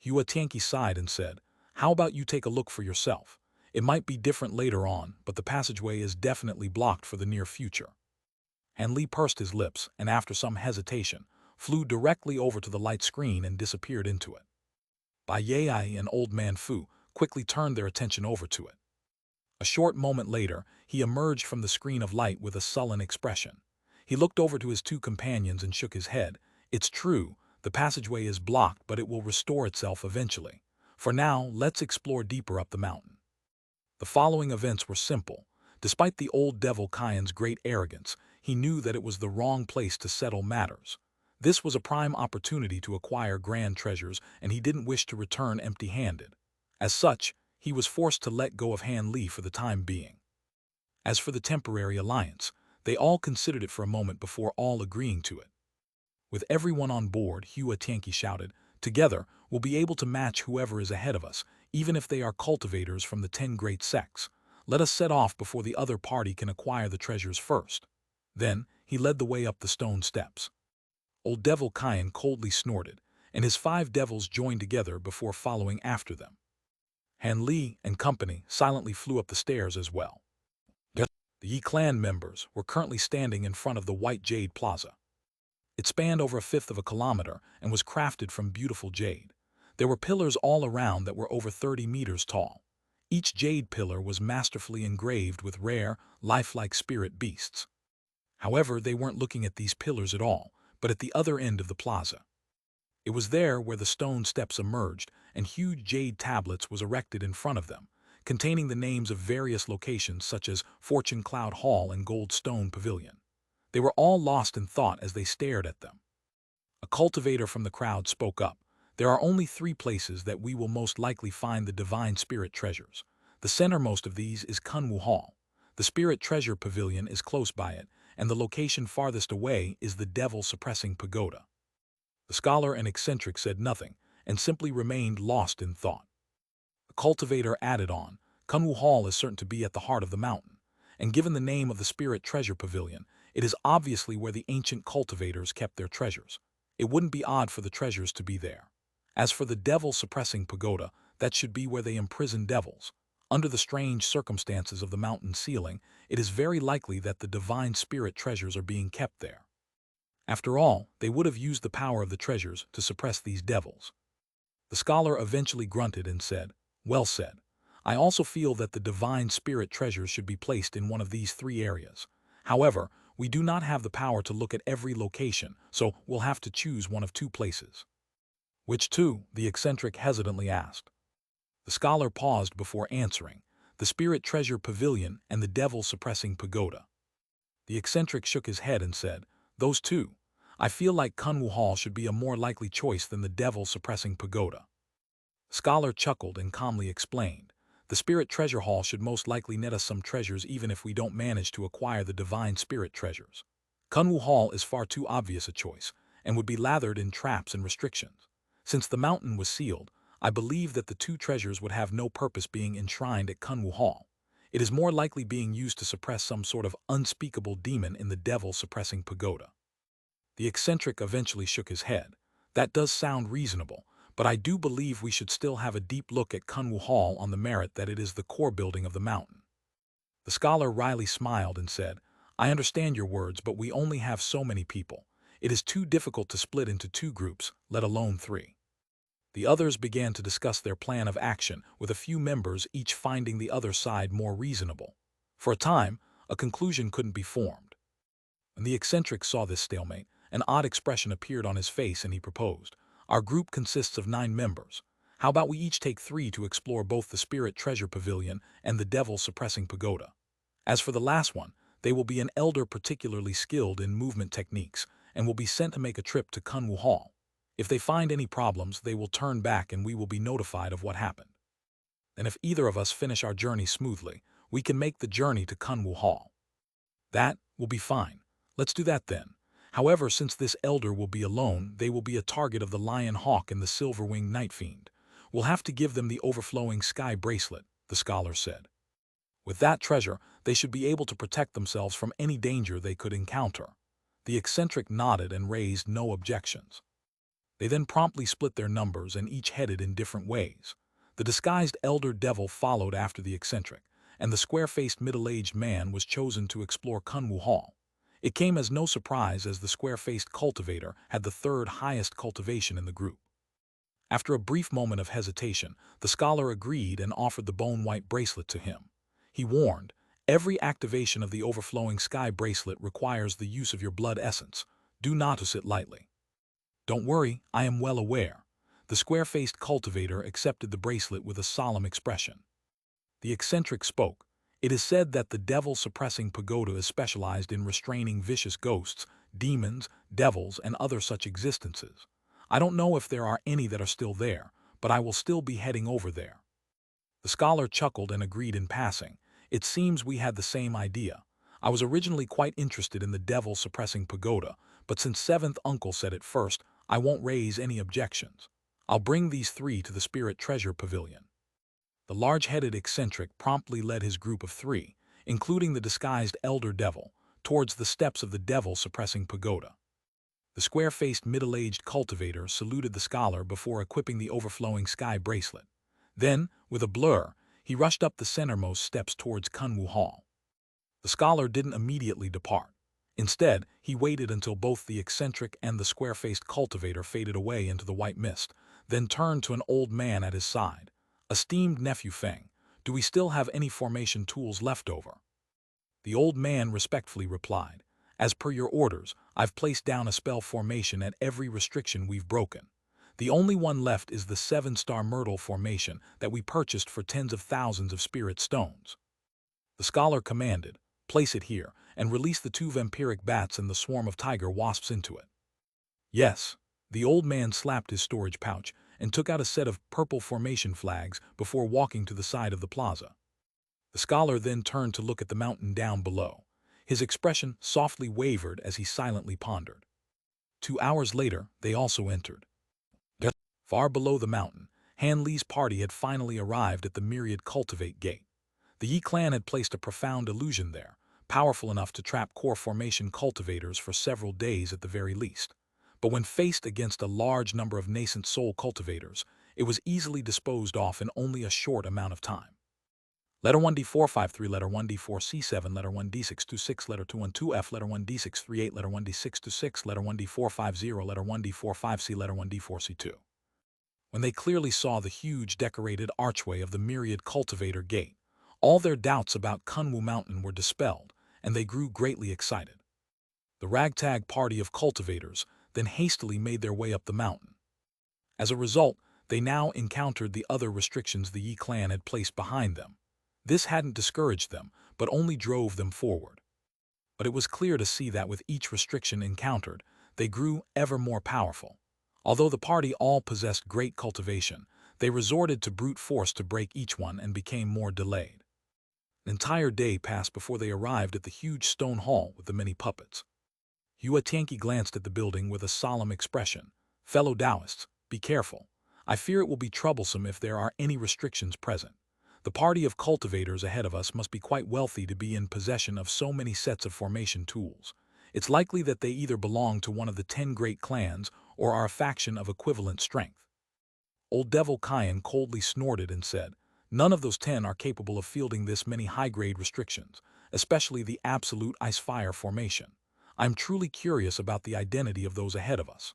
Xianxia sighed and said, "How about you take a look for yourself? It might be different later on, but the passageway is definitely blocked for the near future." Han Li pursed his lips and, after some hesitation, flew directly over to the light screen and disappeared into it. Bai Yai and Old Man Fu quickly turned their attention over to it. A short moment later, he emerged from the screen of light with a sullen expression. He looked over to his 2 companions and shook his head. "It's true, the passageway is blocked, but it will restore itself eventually. For now, let's explore deeper up the mountain." The following events were simple. Despite the old Devil Kyan's great arrogance, he knew that it was the wrong place to settle matters. This was a prime opportunity to acquire grand treasures, and he didn't wish to return empty-handed. As such, he was forced to let go of Han Li for the time being. As for the temporary alliance, they all considered it for a moment before all agreeing to it. With everyone on board, Xianxia shouted, "Together, we'll be able to match whoever is ahead of us, even if they are cultivators from the 10 great sects. Let us set off before the other party can acquire the treasures first." Then, he led the way up the stone steps. Old Devil Kyan coldly snorted, and his 5 devils joined together before following after them. Han Li and company silently flew up the stairs as well. The Yi clan members were currently standing in front of the White Jade Plaza. It spanned over 1/5 of a kilometer and was crafted from beautiful jade. There were pillars all around that were over 30 meters tall. Each jade pillar was masterfully engraved with rare, lifelike spirit beasts. However, they weren't looking at these pillars at all, but at the other end of the plaza. It was there where the stone steps emerged, and huge jade tablets was erected in front of them, containing the names of various locations such as Fortune Cloud Hall and Gold Stone Pavilion. They were all lost in thought as they stared at them. A cultivator from the crowd spoke up. "There are only 3 places that we will most likely find the divine spirit treasures. The centermost of these is Kunwu Hall. The Spirit Treasure Pavilion is close by it, and the location farthest away is the Devil-Suppressing Pagoda." The scholar and eccentric said nothing, and simply remained lost in thought. The cultivator added on, "Kunwu Hall is certain to be at the heart of the mountain, and given the name of the Spirit Treasure Pavilion, it is obviously where the ancient cultivators kept their treasures. It wouldn't be odd for the treasures to be there. As for the Devil-Suppressing Pagoda, that should be where they imprison devils. Under the strange circumstances of the mountain ceiling, it is very likely that the divine spirit treasures are being kept there. After all, they would have used the power of the treasures to suppress these devils." The scholar eventually grunted and said, "Well said. I also feel that the divine spirit treasures should be placed in one of these three areas. However, we do not have the power to look at every location, so we'll have to choose one of two places. Which two? The eccentric hesitantly asked. The scholar paused before answering. The spirit treasure pavilion and the devil-suppressing pagoda. The eccentric shook his head and said, "Those two. I feel like Kunwu Hall should be a more likely choice than the devil-suppressing pagoda." The scholar chuckled and calmly explained, "The spirit treasure hall should most likely net us some treasures even if we don't manage to acquire the divine spirit treasures. Kunwu Hall is far too obvious a choice, and would be lathered in traps and restrictions. Since the mountain was sealed, I believe that the two treasures would have no purpose being enshrined at Kunwu Hall. It is more likely being used to suppress some sort of unspeakable demon in the devil-suppressing pagoda." The eccentric eventually shook his head. "That does sound reasonable, but I do believe we should still have a deep look at Kunwu Hall on the merit that it is the core building of the mountain." The scholar wryly smiled and said, "I understand your words, but we only have so many people. It is too difficult to split into two groups, let alone three." The others began to discuss their plan of action, with a few members each finding the other side more reasonable. For a time, a conclusion couldn't be formed. When the eccentric saw this stalemate, an odd expression appeared on his face and he proposed, "Our group consists of 9 members. How about we each take 3 to explore both the Spirit Treasure Pavilion and the Devil-Suppressing Pagoda? As for the last one, they will be an elder particularly skilled in movement techniques and will be sent to make a trip to Kunwu Hall. If they find any problems, they will turn back and we will be notified of what happened. And if either of us finish our journey smoothly, we can make the journey to Kunwu Hall." "That will be fine. Let's do that then. However, since this elder will be alone, they will be a target of the Lion Hawk and the Silver-Winged Night Fiend. We'll have to give them the overflowing sky bracelet," the scholar said. "With that treasure, they should be able to protect themselves from any danger they could encounter." The eccentric nodded and raised no objections. They then promptly split their numbers and each headed in different ways. The disguised elder devil followed after the eccentric, and the square-faced middle-aged man was chosen to explore Kunwu Hall. It came as no surprise as the square-faced cultivator had the third highest cultivation in the group. After a brief moment of hesitation, the scholar agreed and offered the bone-white bracelet to him. He warned, "Every activation of the overflowing sky bracelet requires the use of your blood essence. Do not use it lightly." "Don't worry, I am well aware." The square-faced cultivator accepted the bracelet with a solemn expression. The eccentric spoke, "It is said that the devil-suppressing pagoda is specialized in restraining vicious ghosts, demons, devils, and other such existences. I don't know if there are any that are still there, but I will still be heading over there." The scholar chuckled and agreed in passing. "It seems we had the same idea. I was originally quite interested in the devil-suppressing pagoda, but since Seventh Uncle said it first, I won't raise any objections. I'll bring these 3 to the Spirit Treasure Pavilion." The large-headed eccentric promptly led his group of 3, including the disguised elder devil, towards the steps of the devil-suppressing pagoda. The square-faced middle-aged cultivator saluted the scholar before equipping the overflowing sky bracelet. Then, with a blur, he rushed up the centermost steps towards Kunwu Hall. The scholar didn't immediately depart. Instead, he waited until both the eccentric and the square-faced cultivator faded away into the white mist, then turned to an old man at his side. "Esteemed nephew Feng, do we still have any formation tools left over?" The old man respectfully replied, "As per your orders, I've placed down a spell formation at every restriction we've broken. The only one left is the 7-star Myrtle formation that we purchased for tens of thousands of spirit stones." The scholar commanded, "Place it here, and release the 2 vampiric bats and the swarm of tiger wasps into it." "Yes." The old man slapped his storage pouch and took out a set of purple formation flags before walking to the side of the plaza. The scholar then turned to look at the mountain down below. His expression softly wavered as he silently pondered. 2 hours later, they also entered. Far below the mountain, Han Li's party had finally arrived at the myriad cultivate gate. The Yi clan had placed a profound illusion there, powerful enough to trap core formation cultivators for several days at the very least. But when faced against a large number of nascent soul cultivators, it was easily disposed off in only a short amount of time. Letter 1D453, letter 1D4C7, letter 1D626, letter 212F, letter 1D638, letter 1D626, letter 1D450, letter 1D45C, letter 1D4C2. when they clearly saw the huge decorated archway of the myriad cultivator gate. All their doubts about Kunwu Mountain were dispelled, and they grew greatly excited. The ragtag party of cultivators then hastily made their way up the mountain. As a result, they now encountered the other restrictions the Yi clan had placed behind them. This hadn't discouraged them, but only drove them forward. But it was clear to see that with each restriction encountered, they grew ever more powerful. Although the party all possessed great cultivation, they resorted to brute force to break each one and became more delayed. An entire day passed before they arrived at the huge stone hall with the many puppets. Xianxia glanced at the building with a solemn expression. "Fellow Taoists, be careful. I fear it will be troublesome if there are any restrictions present. The party of cultivators ahead of us must be quite wealthy to be in possession of so many sets of formation tools. It's likely that they either belong to one of the 10 great clans or are a faction of equivalent strength." Old Devil Kyan coldly snorted and said, "None of those 10 are capable of fielding this many high-grade restrictions, especially the absolute ice-fire formation. I'm truly curious about the identity of those ahead of us."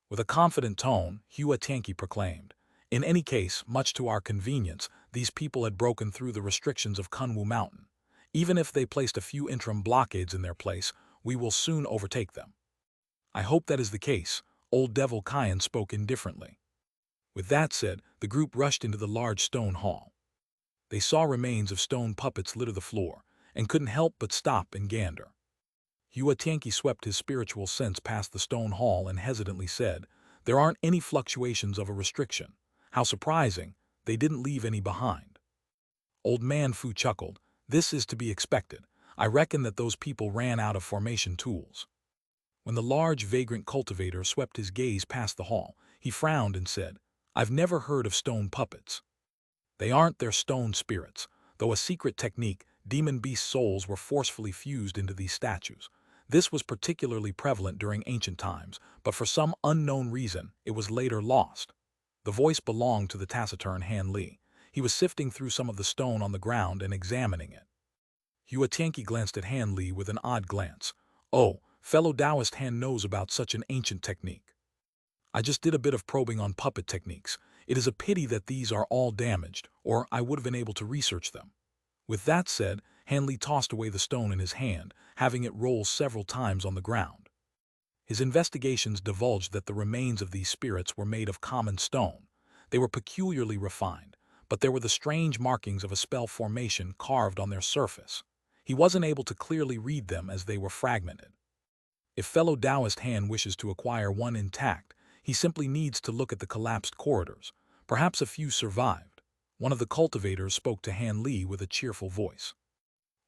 With a confident tone, Xianxia proclaimed, "In any case, much to our convenience, these people had broken through the restrictions of Kunwu Mountain. Even if they placed a few interim blockades in their place, we will soon overtake them." "I hope that is the case," Old Devil Kyan spoke indifferently. With that said, the group rushed into the large stone hall. They saw remains of stone puppets litter the floor, and couldn't help but stop and gander. Xianxia swept his spiritual sense past the stone hall and hesitantly said, "There aren't any fluctuations of a restriction. How surprising, they didn't leave any behind." Old Man Fu chuckled, "This is to be expected. I reckon that those people ran out of formation tools." When the large, vagrant cultivator swept his gaze past the hall, he frowned and said, "I've never heard of stone puppets." "They aren't their stone spirits, though a secret technique, demon beast souls were forcefully fused into these statues. This was particularly prevalent during ancient times, but for some unknown reason, it was later lost." The voice belonged to the taciturn Han Li. He was sifting through some of the stone on the ground and examining it. Xianxia glanced at Han Li with an odd glance. "Oh, fellow Taoist Han knows about such an ancient technique. I just did a bit of probing on puppet techniques. It is a pity that these are all damaged, or I would have been able to research them." With that said, Han Li tossed away the stone in his hand, having it roll several times on the ground. His investigations divulged that the remains of these spirits were made of common stone. They were peculiarly refined, but there were the strange markings of a spell formation carved on their surface. He wasn't able to clearly read them as they were fragmented. If fellow Taoist Han wishes to acquire one intact, he simply needs to look at the collapsed corridors. Perhaps a few survived. One of the cultivators spoke to Han Li with a cheerful voice.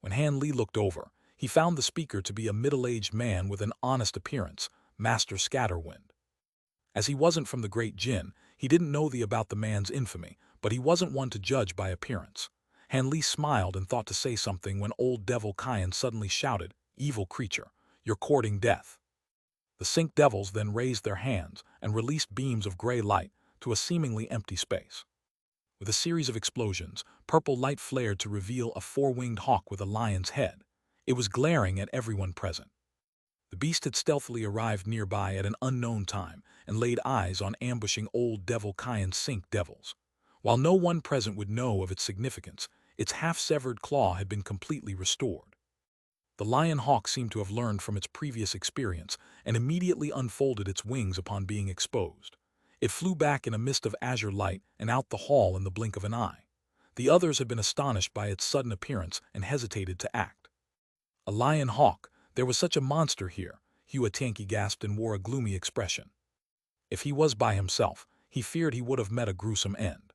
When Han Li looked over, he found the speaker to be a middle-aged man with an honest appearance, Master Scatterwind. As he wasn't from the Great Jin, he didn't know about the man's infamy, but he wasn't one to judge by appearance. Han Li smiled and thought to say something when Old Devil Kyan suddenly shouted, "Evil creature, you're courting death." The Sink Devils then raised their hands and released beams of gray light to a seemingly empty space. With a series of explosions, purple light flared to reveal a four-winged hawk with a lion's head. It was glaring at everyone present. The beast had stealthily arrived nearby at an unknown time and laid eyes on ambushing Old Devil Kyan's Sink Devils. While no one present would know of its significance, its half-severed claw had been completely restored. The lion hawk seemed to have learned from its previous experience and immediately unfolded its wings upon being exposed. It flew back in a mist of azure light and out the hall in the blink of an eye. The others had been astonished by its sudden appearance and hesitated to act. A lion hawk, there was such a monster here, Xianxia gasped and wore a gloomy expression. If he was by himself, he feared he would have met a gruesome end.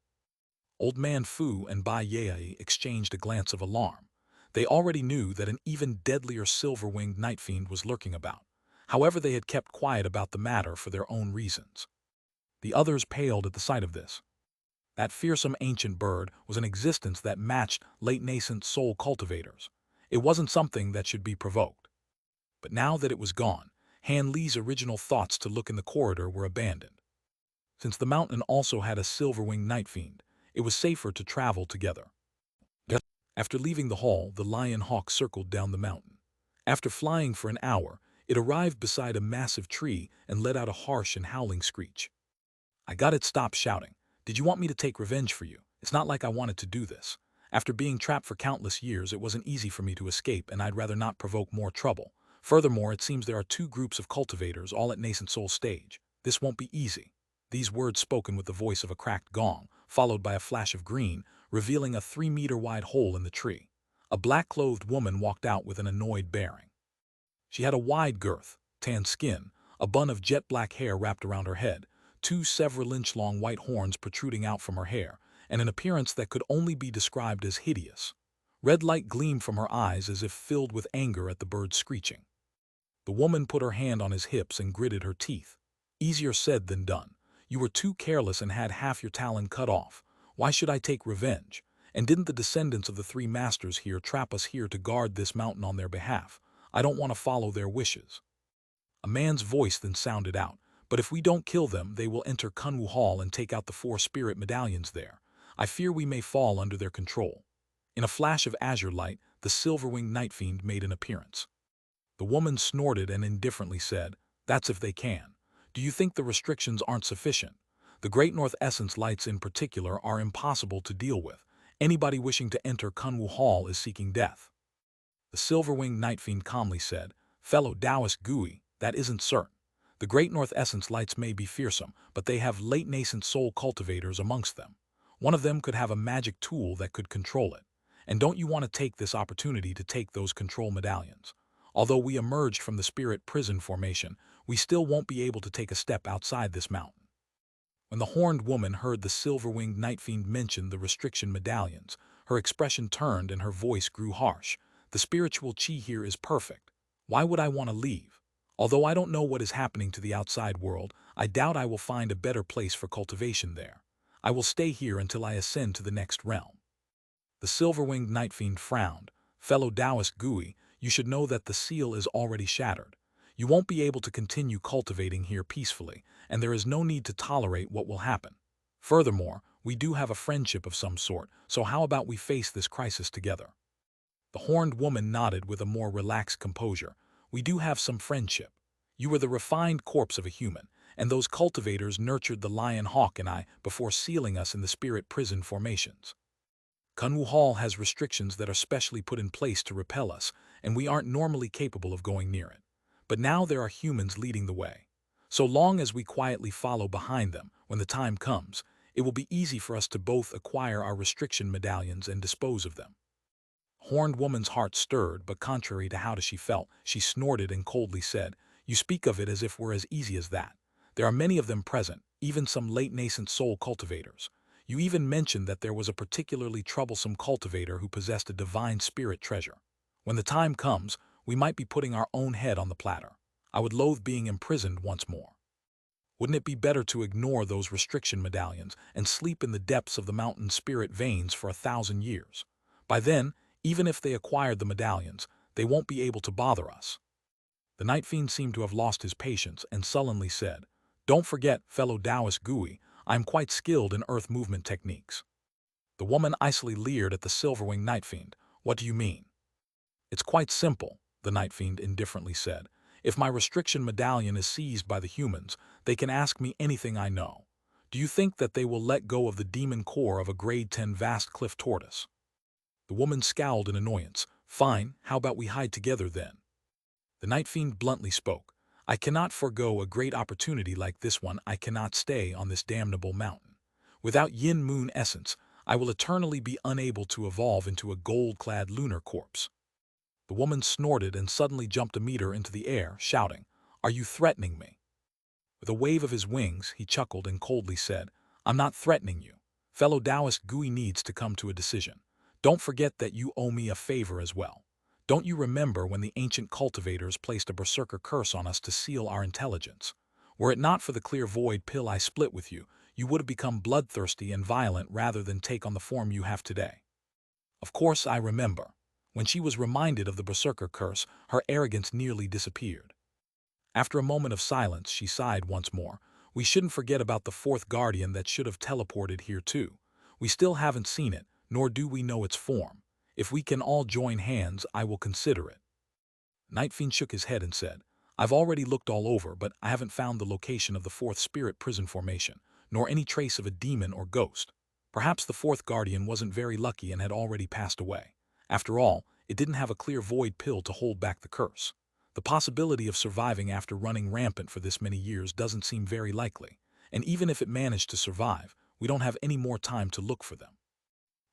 Old Man Fu and Bai Yai exchanged a glance of alarm. They already knew that an even deadlier silver-winged night fiend was lurking about. However, they had kept quiet about the matter for their own reasons. The others paled at the sight of this. That fearsome ancient bird was an existence that matched late-nascent soul cultivators. It wasn't something that should be provoked. But now that it was gone, Han Li's original thoughts to look in the corridor were abandoned. Since the mountain also had a silver-winged night fiend, it was safer to travel together. After leaving the hall, the lion hawk circled down the mountain. After flying for an hour, it arrived beside a massive tree and let out a harsh and howling screech. I got it, stop shouting. Did you want me to take revenge for you? It's not like I wanted to do this. After being trapped for countless years, it wasn't easy for me to escape, and I'd rather not provoke more trouble. Furthermore, it seems there are two groups of cultivators, all at nascent soul stage. This won't be easy. These words spoken with the voice of a cracked gong, followed by a flash of green, revealing a 3-meter-wide hole in the tree. A black-clothed woman walked out with an annoyed bearing. She had a wide girth, tan skin, a bun of jet-black hair wrapped around her head, 2 several-inch-long white horns protruding out from her hair, and an appearance that could only be described as hideous. Red light gleamed from her eyes as if filled with anger at the bird's screeching. The woman put her hand on his hips and gritted her teeth. Easier said than done. You were too careless and had half your talon cut off. Why should I take revenge? And didn't the descendants of the 3 masters here trap us here to guard this mountain on their behalf? I don't want to follow their wishes. A man's voice then sounded out. But if we don't kill them, they will enter Kunwu Hall and take out the 4 spirit medallions there. I fear we may fall under their control. In a flash of azure light, the silver-winged night fiend made an appearance. The woman snorted and indifferently said, "That's if they can. Do you think the restrictions aren't sufficient? The Great North Essence lights in particular are impossible to deal with. Anybody wishing to enter Kunwu Hall is seeking death." The silver-winged night fiend calmly said, "Fellow Taoist Gui, that isn't certain. The Great North Essence lights may be fearsome, but they have late nascent soul cultivators amongst them. One of them could have a magic tool that could control it. And don't you want to take this opportunity to take those control medallions? Although we emerged from the spirit prison formation, we still won't be able to take a step outside this mountain." When the horned woman heard the silver-winged night fiend mention the restriction medallions, her expression turned and her voice grew harsh. "The spiritual chi here is perfect. Why would I want to leave? Although I don't know what is happening to the outside world, I doubt I will find a better place for cultivation there. I will stay here until I ascend to the next realm." The silver-winged night fiend frowned. "Fellow Taoist Gui, you should know that the seal is already shattered. You won't be able to continue cultivating here peacefully, and there is no need to tolerate what will happen. Furthermore, we do have a friendship of some sort, so how about we face this crisis together?" The horned woman nodded with a more relaxed composure. "We do have some friendship. You were the refined corpse of a human, and those cultivators nurtured the lion hawk and I before sealing us in the spirit prison formations. Kunwu Hall has restrictions that are specially put in place to repel us, and we aren't normally capable of going near it. But now there are humans leading the way. So long as we quietly follow behind them, when the time comes, it will be easy for us to both acquire our restriction medallions and dispose of them." Horned woman's heart stirred, but contrary to how she felt, she snorted and coldly said, "You speak of it as if we're as easy as that. There are many of them present, even some late nascent soul cultivators. You even mentioned that there was a particularly troublesome cultivator who possessed a divine spirit treasure. When the time comes, we might be putting our own head on the platter. I would loathe being imprisoned once more. Wouldn't it be better to ignore those restriction medallions and sleep in the depths of the mountain spirit veins for 1,000 years? By then, even if they acquired the medallions, they won't be able to bother us." The night fiend seemed to have lost his patience and sullenly said, "Don't forget, fellow Taoist Gui, I am quite skilled in earth movement techniques." The woman icily leered at the silver-winged night fiend. "What do you mean?" "It's quite simple," the night fiend indifferently said. "If my restriction medallion is seized by the humans, they can ask me anything I know. Do you think that they will let go of the demon core of a grade 10 vast cliff tortoise?" The woman scowled in annoyance. "Fine, how about we hide together then?" The night fiend bluntly spoke. "I cannot forego a great opportunity like this one. I cannot stay on this damnable mountain. Without yin moon essence, I will eternally be unable to evolve into a gold-clad lunar corpse." The woman snorted and suddenly jumped a meter into the air, shouting, "Are you threatening me?" With a wave of his wings, he chuckled and coldly said, "I'm not threatening you. Fellow Taoist Gui needs to come to a decision. Don't forget that you owe me a favor as well. Don't you remember when the ancient cultivators placed a berserker curse on us to seal our intelligence? Were it not for the clear void pill I split with you, you would have become bloodthirsty and violent rather than take on the form you have today." Of course I remember. When she was reminded of the berserker curse, her arrogance nearly disappeared. After a moment of silence, she sighed once more. "We shouldn't forget about the 4th guardian that should have teleported here too. We still haven't seen it, nor do we know its form. If we can all join hands, I will consider it." Night Fiend shook his head and said, "I've already looked all over, but I haven't found the location of the 4th spirit prison formation, nor any trace of a demon or ghost. Perhaps the fourth guardian wasn't very lucky and had already passed away. After all, it didn't have a clear void pill to hold back the curse. The possibility of surviving after running rampant for this many years doesn't seem very likely, and even if it managed to survive, we don't have any more time to look for them.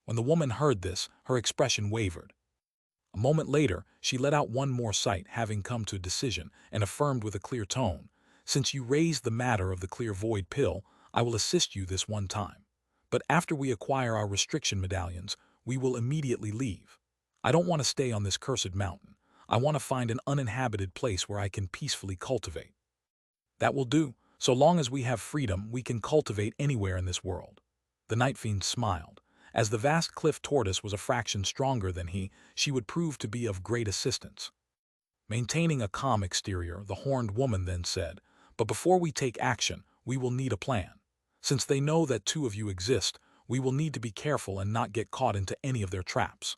When the woman heard this, her expression wavered. A moment later, she let out one more sight, having come to a decision, and affirmed with a clear tone, "Since you raised the matter of the clear void pill, I will assist you this one time. But after we acquire our restriction medallions, we will immediately leave. I don't want to stay on this cursed mountain. I want to find an uninhabited place where I can peacefully cultivate." "That will do. So long as we have freedom, we can cultivate anywhere in this world." The Night Fiend smiled. As the vast cliff tortoise was a fraction stronger than he, she would prove to be of great assistance. Maintaining a calm exterior, the horned woman then said, "But before we take action, we will need a plan. Since they know that two of you exist, we will need to be careful and not get caught into any of their traps."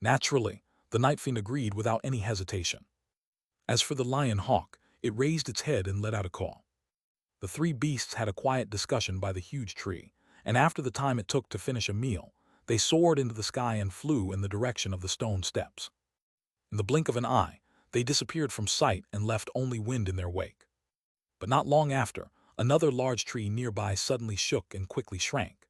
Naturally, the Night Fiend agreed without any hesitation. As for the lion hawk, it raised its head and let out a call. The three beasts had a quiet discussion by the huge tree, and after the time it took to finish a meal, they soared into the sky and flew in the direction of the stone steps. In the blink of an eye, they disappeared from sight and left only wind in their wake. But not long after, another large tree nearby suddenly shook and quickly shrank.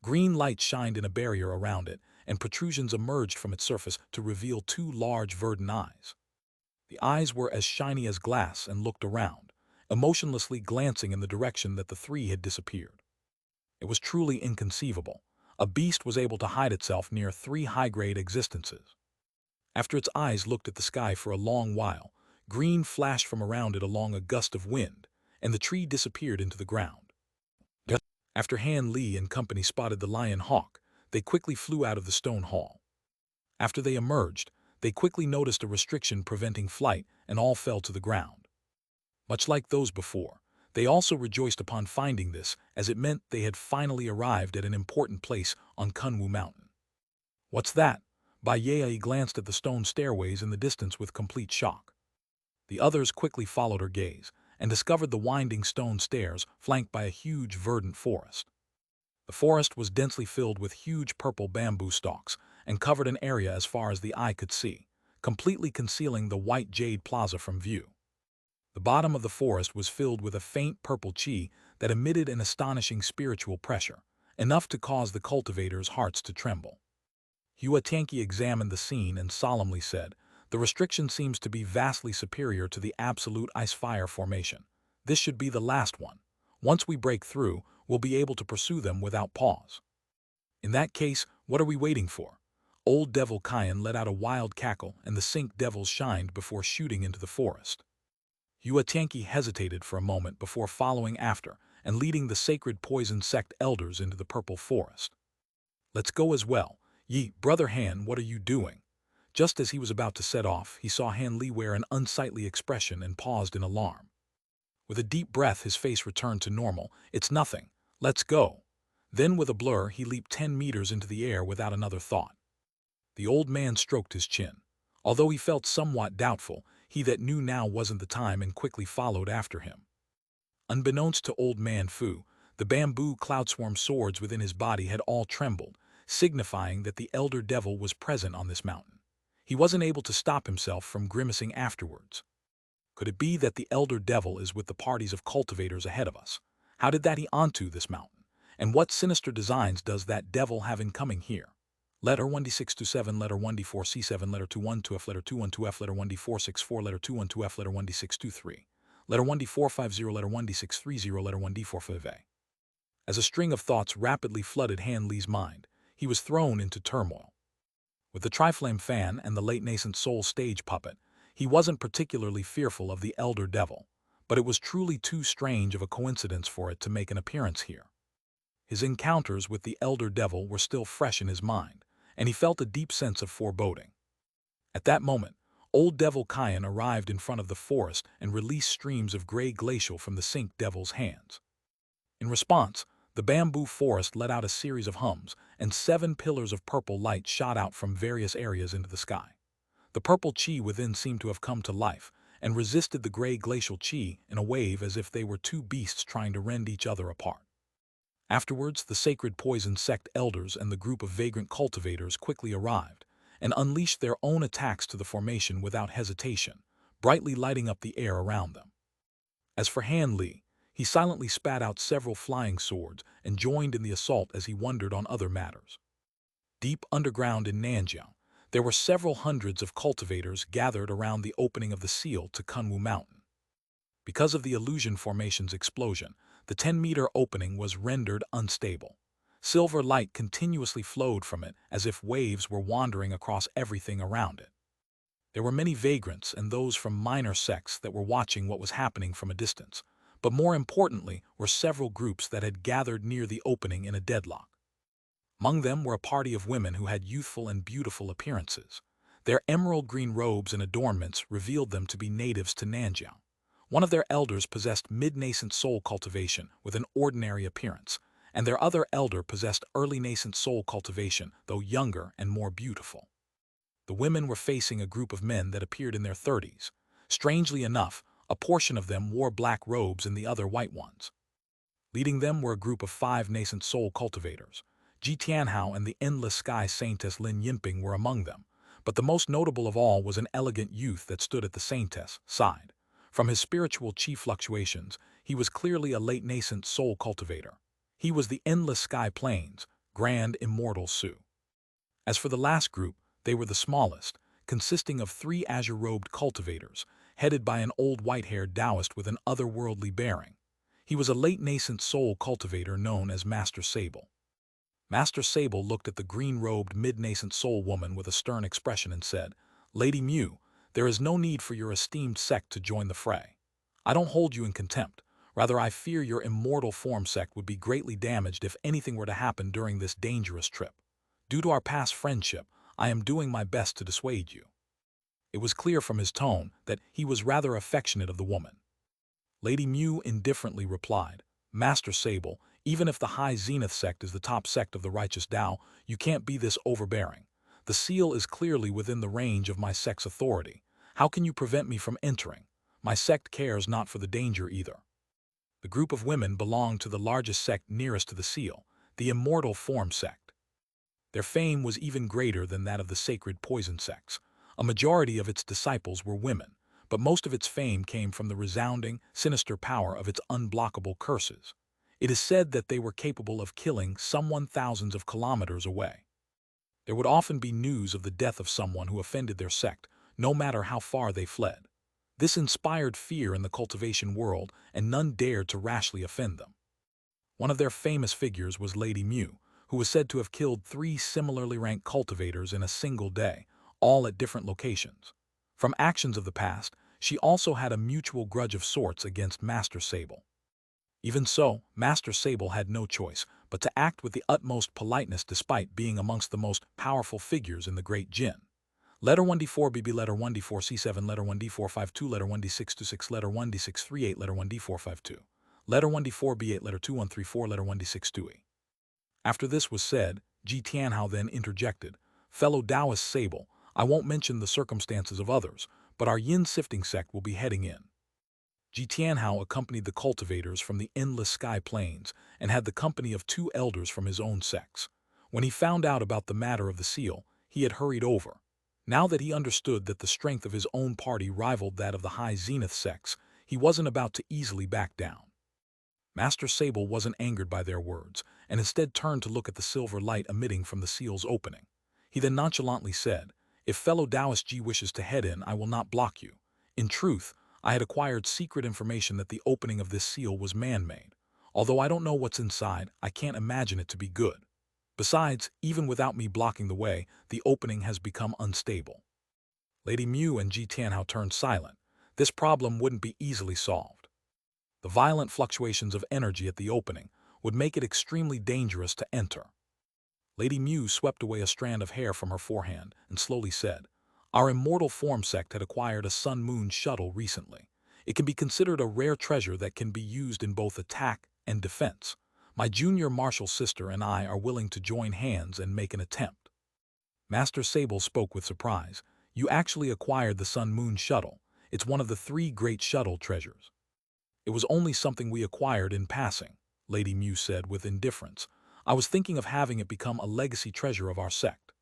Green light shined in a barrier around it, and protrusions emerged from its surface to reveal two large verdant eyes. The eyes were as shiny as glass and looked around, emotionlessly glancing in the direction that the three had disappeared. It was truly inconceivable. A beast was able to hide itself near three high-grade existences. After its eyes looked at the sky for a long while, green flashed from around it along a gust of wind, and the tree disappeared into the ground. After Han Li and company spotted the lion hawk, they quickly flew out of the stone hall. After they emerged, they quickly noticed a restriction preventing flight, and all fell to the ground. Much like those before, they also rejoiced upon finding this, as it meant they had finally arrived at an important place on Kunwu Mountain. "What's that?" Bai Yai glanced at the stone stairways in the distance with complete shock. The others quickly followed her gaze, and discovered the winding stone stairs flanked by a huge verdant forest. The forest was densely filled with huge purple bamboo stalks, and covered an area as far as the eye could see, completely concealing the white jade plaza from view. The bottom of the forest was filled with a faint purple chi that emitted an astonishing spiritual pressure, enough to cause the cultivators' hearts to tremble. Xianxia examined the scene and solemnly said, "The restriction seems to be vastly superior to the absolute ice-fire formation. This should be the last one. Once we break through, we'll be able to pursue them without pause." "In that case, what are we waiting for?" Old Devil Kyan let out a wild cackle, and the Sink Devils shined before shooting into the forest. Xianxia hesitated for a moment before following after and leading the sacred poison sect elders into the purple forest. "Let's go as well. Yi, Brother Han, what are you doing?" Just as he was about to set off, he saw Han Li wear an unsightly expression and paused in alarm. With a deep breath, his face returned to normal. "It's nothing. Let's go." Then with a blur, he leaped 10 meters into the air without another thought. The old man stroked his chin. Although he felt somewhat doubtful, he that knew now wasn't the time and quickly followed after him. Unbeknownst to old man Fu, the bamboo cloudswarm swords within his body had all trembled, signifying that the elder devil was present on this mountain. He wasn't able to stop himself from grimacing afterwards. Could it be that the elder devil is with the parties of cultivators ahead of us? How did that he onto this mountain? And what sinister designs does that devil have in coming here? Letter 1D627, letter 1D4C7, letter 21-2F, letter 212F, letter 1D464, letter 212F, letter 1D623, letter 1D450, letter 1D630, letter 1D45A. As a string of thoughts rapidly flooded Han Li's mind, he was thrown into turmoil. With the Triflame fan and the late nascent soul stage puppet, he wasn't particularly fearful of the elder devil, but it was truly too strange of a coincidence for it to make an appearance here. His encounters with the elder devil were still fresh in his mind, and he felt a deep sense of foreboding. At that moment, old Devil Kyan arrived in front of the forest and released streams of gray glacial from the Sink Devil's hands. In response, the bamboo forest let out a series of hums, and 7 pillars of purple light shot out from various areas into the sky. The purple chi within seemed to have come to life, and resisted the gray glacial chi in a wave as if they were two beasts trying to rend each other apart. Afterwards, the sacred poison sect elders and the group of vagrant cultivators quickly arrived and unleashed their own attacks to the formation without hesitation, brightly lighting up the air around them. As for Han Li, he silently spat out several flying swords and joined in the assault as he wondered on other matters. Deep underground in Nanjiao, there were several hundreds of cultivators gathered around the opening of the seal to Kunwu Mountain. Because of the illusion formation's explosion, the 10-meter opening was rendered unstable. Silver light continuously flowed from it as if waves were wandering across everything around it. There were many vagrants and those from minor sects that were watching what was happening from a distance, but more importantly were several groups that had gathered near the opening in a deadlock. Among them were a party of women who had youthful and beautiful appearances. Their emerald green robes and adornments revealed them to be natives to Nanjiao. One of their elders possessed mid-nascent soul cultivation with an ordinary appearance, and their other elder possessed early nascent soul cultivation, though younger and more beautiful. The women were facing a group of men that appeared in their 30s. Strangely enough, a portion of them wore black robes and the other white ones. Leading them were a group of 5 nascent soul cultivators. Ji Tianhao and the endless sky saintess Lin Yinping were among them, but the most notable of all was an elegant youth that stood at the saintess' side. From his spiritual chi fluctuations, he was clearly a late nascent soul cultivator. He was the endless sky plains, grand immortal Su. As for the last group, they were the smallest, consisting of 3 azure-robed cultivators, headed by an old white-haired Taoist with an otherworldly bearing. He was a late nascent soul cultivator known as Master Sable. Master Sable looked at the green-robed mid-nascent soul woman with a stern expression and said, "Lady Mu, there is no need for your esteemed sect to join the fray. I don't hold you in contempt. Rather, I fear your immortal form sect would be greatly damaged if anything were to happen during this dangerous trip. Due to our past friendship, I am doing my best to dissuade you." It was clear from his tone that he was rather affectionate of the woman. Lady Mu indifferently replied, "Master Sable, even if the High Zenith sect is the top sect of the righteous Tao, you can't be this overbearing. The seal is clearly within the range of my sect's authority. How can you prevent me from entering? My sect cares not for the danger either." The group of women belonged to the largest sect nearest to the seal, the Immortal Form Sect. Their fame was even greater than that of the sacred poison sects. A majority of its disciples were women, but most of its fame came from the resounding, sinister power of its unblockable curses. It is said that they were capable of killing someone thousands of kilometers away. There would often be news of the death of someone who offended their sect, no matter how far they fled. This inspired fear in the cultivation world, and none dared to rashly offend them. One of their famous figures was Lady Mu, who was said to have killed 3 similarly ranked cultivators in a single day, all at different locations. From actions of the past, she also had a mutual grudge of sorts against Master Sable. Even so, Master Sable had no choice but to act with the utmost politeness despite being amongst the most powerful figures in the Great Jin. Letter 1D4BB, letter 1D4C7, letter 1D452, letter 1D626, letter 1D638, letter 1D452, letter 1D4B8, letter 2134, letter 1D628. After this was said, Ji Tianhao then interjected, "Fellow Taoist Sable, I won't mention the circumstances of others, but our yin sifting sect will be heading in." Ji Tianhao accompanied the cultivators from the endless sky plains and had the company of 2 elders from his own sects. When he found out about the matter of the seal, he had hurried over. Now that he understood that the strength of his own party rivaled that of the High Zenith sects, he wasn't about to easily back down. Master Sable wasn't angered by their words, and instead turned to look at the silver light emitting from the seal's opening. He then nonchalantly said, "If fellow Taoist Ji wishes to head in, I will not block you. In truth, I had acquired secret information that the opening of this seal was man-made. Although I don't know what's inside, I can't imagine it to be good. Besides, even without me blocking the way, the opening has become unstable." Lady Mu and Ji Tianhao turned silent. This problem wouldn't be easily solved. The violent fluctuations of energy at the opening would make it extremely dangerous to enter. Lady Mu swept away a strand of hair from her forehead and slowly said, "Our immortal form sect had acquired a sun-moon shuttle recently. It can be considered a rare treasure that can be used in both attack and defense. My junior martial sister and I are willing to join hands and make an attempt." Master Sable spoke with surprise. "You actually acquired the sun-moon shuttle. It's one of the 3 great shuttle treasures." "It was only something we acquired in passing. Lady Mew said with indifference. I was thinking of having it become a legacy treasure of our sect.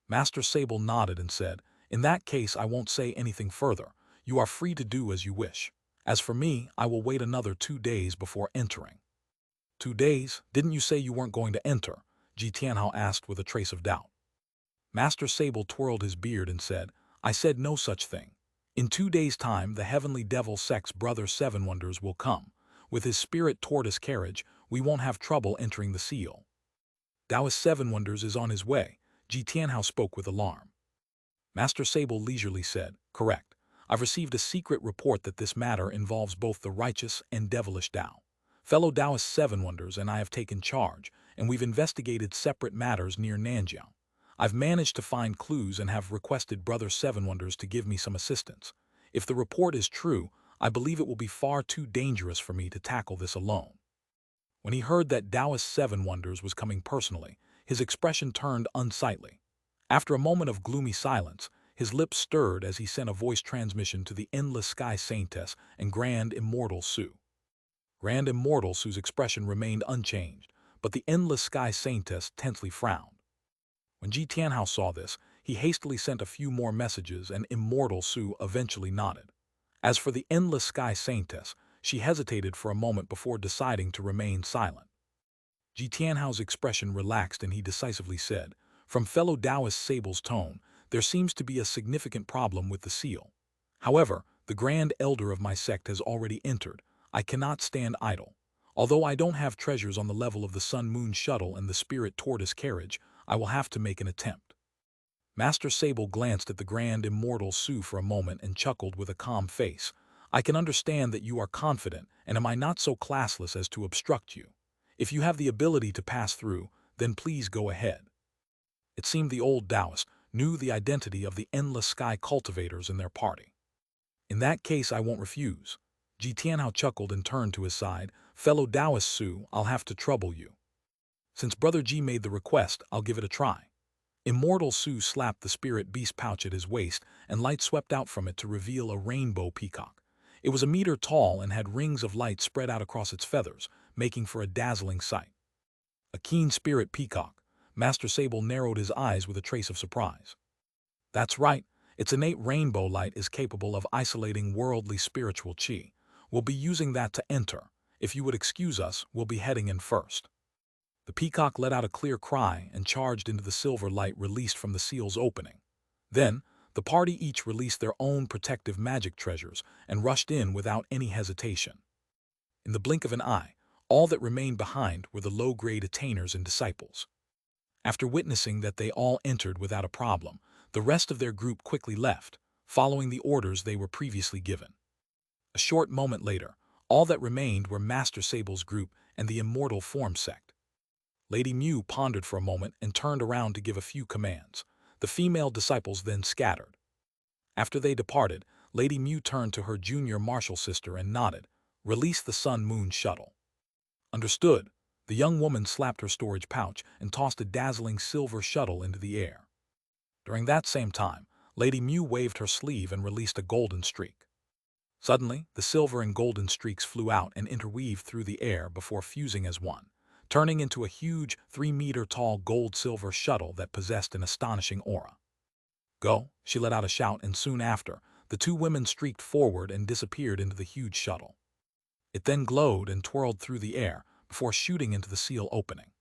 Master Sable nodded and said, in that case I won't say anything further. You are free to do as you wish. As for me, I will wait another 2 days before entering. 2 days? Didn't you say you weren't going to enter? Ji Tianhao asked with a trace of doubt. Master Sable twirled his beard and said, I said no such thing. In 2 days' time, the Heavenly Devil Sect's brother Seven Wonders will come. With his spirit tortoise carriage, we won't have trouble entering the seal. Taoist Seven Wonders is on his way, Ji Tianhao spoke with alarm. Master Sable leisurely said, correct. I've received a secret report that this matter involves both the righteous and devilish Tao. Fellow Taoist Seven Wonders and I have taken charge, and we've investigated separate matters near Nanjiao. I've managed to find clues and have requested Brother Seven Wonders to give me some assistance. If the report is true, I believe it will be far too dangerous for me to tackle this alone. When he heard that Taoist Seven Wonders was coming personally, his expression turned unsightly. After a moment of gloomy silence, his lips stirred as he sent a voice transmission to the Endless Sky Saintess and Grand Immortal Su. Grand Immortal Su's expression remained unchanged, but the Endless Sky Saintess tensely frowned. When Ji Tianhao saw this, he hastily sent a few more messages and Immortal Su eventually nodded. As for the Endless Sky Saintess, she hesitated for a moment before deciding to remain silent. Ji Tianhao's expression relaxed and he decisively said, from fellow Taoist Sable's tone, there seems to be a significant problem with the seal. However, the Grand Elder of my sect has already entered. I cannot stand idle. Although I don't have treasures on the level of the Sun-Moon Shuttle and the Spirit Tortoise Carriage, I will have to make an attempt. Master Sable glanced at the Grand Immortal Su for a moment and chuckled with a calm face. I can understand that you are confident, and am I not so classless as to obstruct you? If you have the ability to pass through, then please go ahead. It seemed the old Taoist knew the identity of the Endless Sky cultivators in their party. In that case, I won't refuse. Ji Tianhao chuckled and turned to his side. Fellow Taoist Su, I'll have to trouble you. Since Brother Ji made the request, I'll give it a try. Immortal Su slapped the spirit beast pouch at his waist, and light swept out from it to reveal a rainbow peacock. It was a meter tall and had rings of light spread out across its feathers, making for a dazzling sight. A keen spirit peacock. Master Sable narrowed his eyes with a trace of surprise. That's right, its innate rainbow light is capable of isolating worldly spiritual qi. We'll be using that to enter. If you would excuse us, we'll be heading in first. The peacock let out a clear cry and charged into the silver light released from the seal's opening. Then, the party each released their own protective magic treasures and rushed in without any hesitation. In the blink of an eye, all that remained behind were the low-grade attainers and disciples. After witnessing that they all entered without a problem, the rest of their group quickly left, following the orders they were previously given. A short moment later, all that remained were Master Sable's group and the Immortal Form Sect. Lady Mew pondered for a moment and turned around to give a few commands. The female disciples then scattered. After they departed, Lady Mew turned to her junior martial sister and nodded, "Release the Sun-Moon Shuttle." Understood. The young woman slapped her storage pouch and tossed a dazzling silver shuttle into the air. During that same time, Lady Mew waved her sleeve and released a golden streak. Suddenly, the silver and golden streaks flew out and interweaved through the air before fusing as one, turning into a huge 3-meter-tall gold-silver shuttle that possessed an astonishing aura. Go, she let out a shout, and soon after, the two women streaked forward and disappeared into the huge shuttle. It then glowed and twirled through the air before shooting into the seal opening.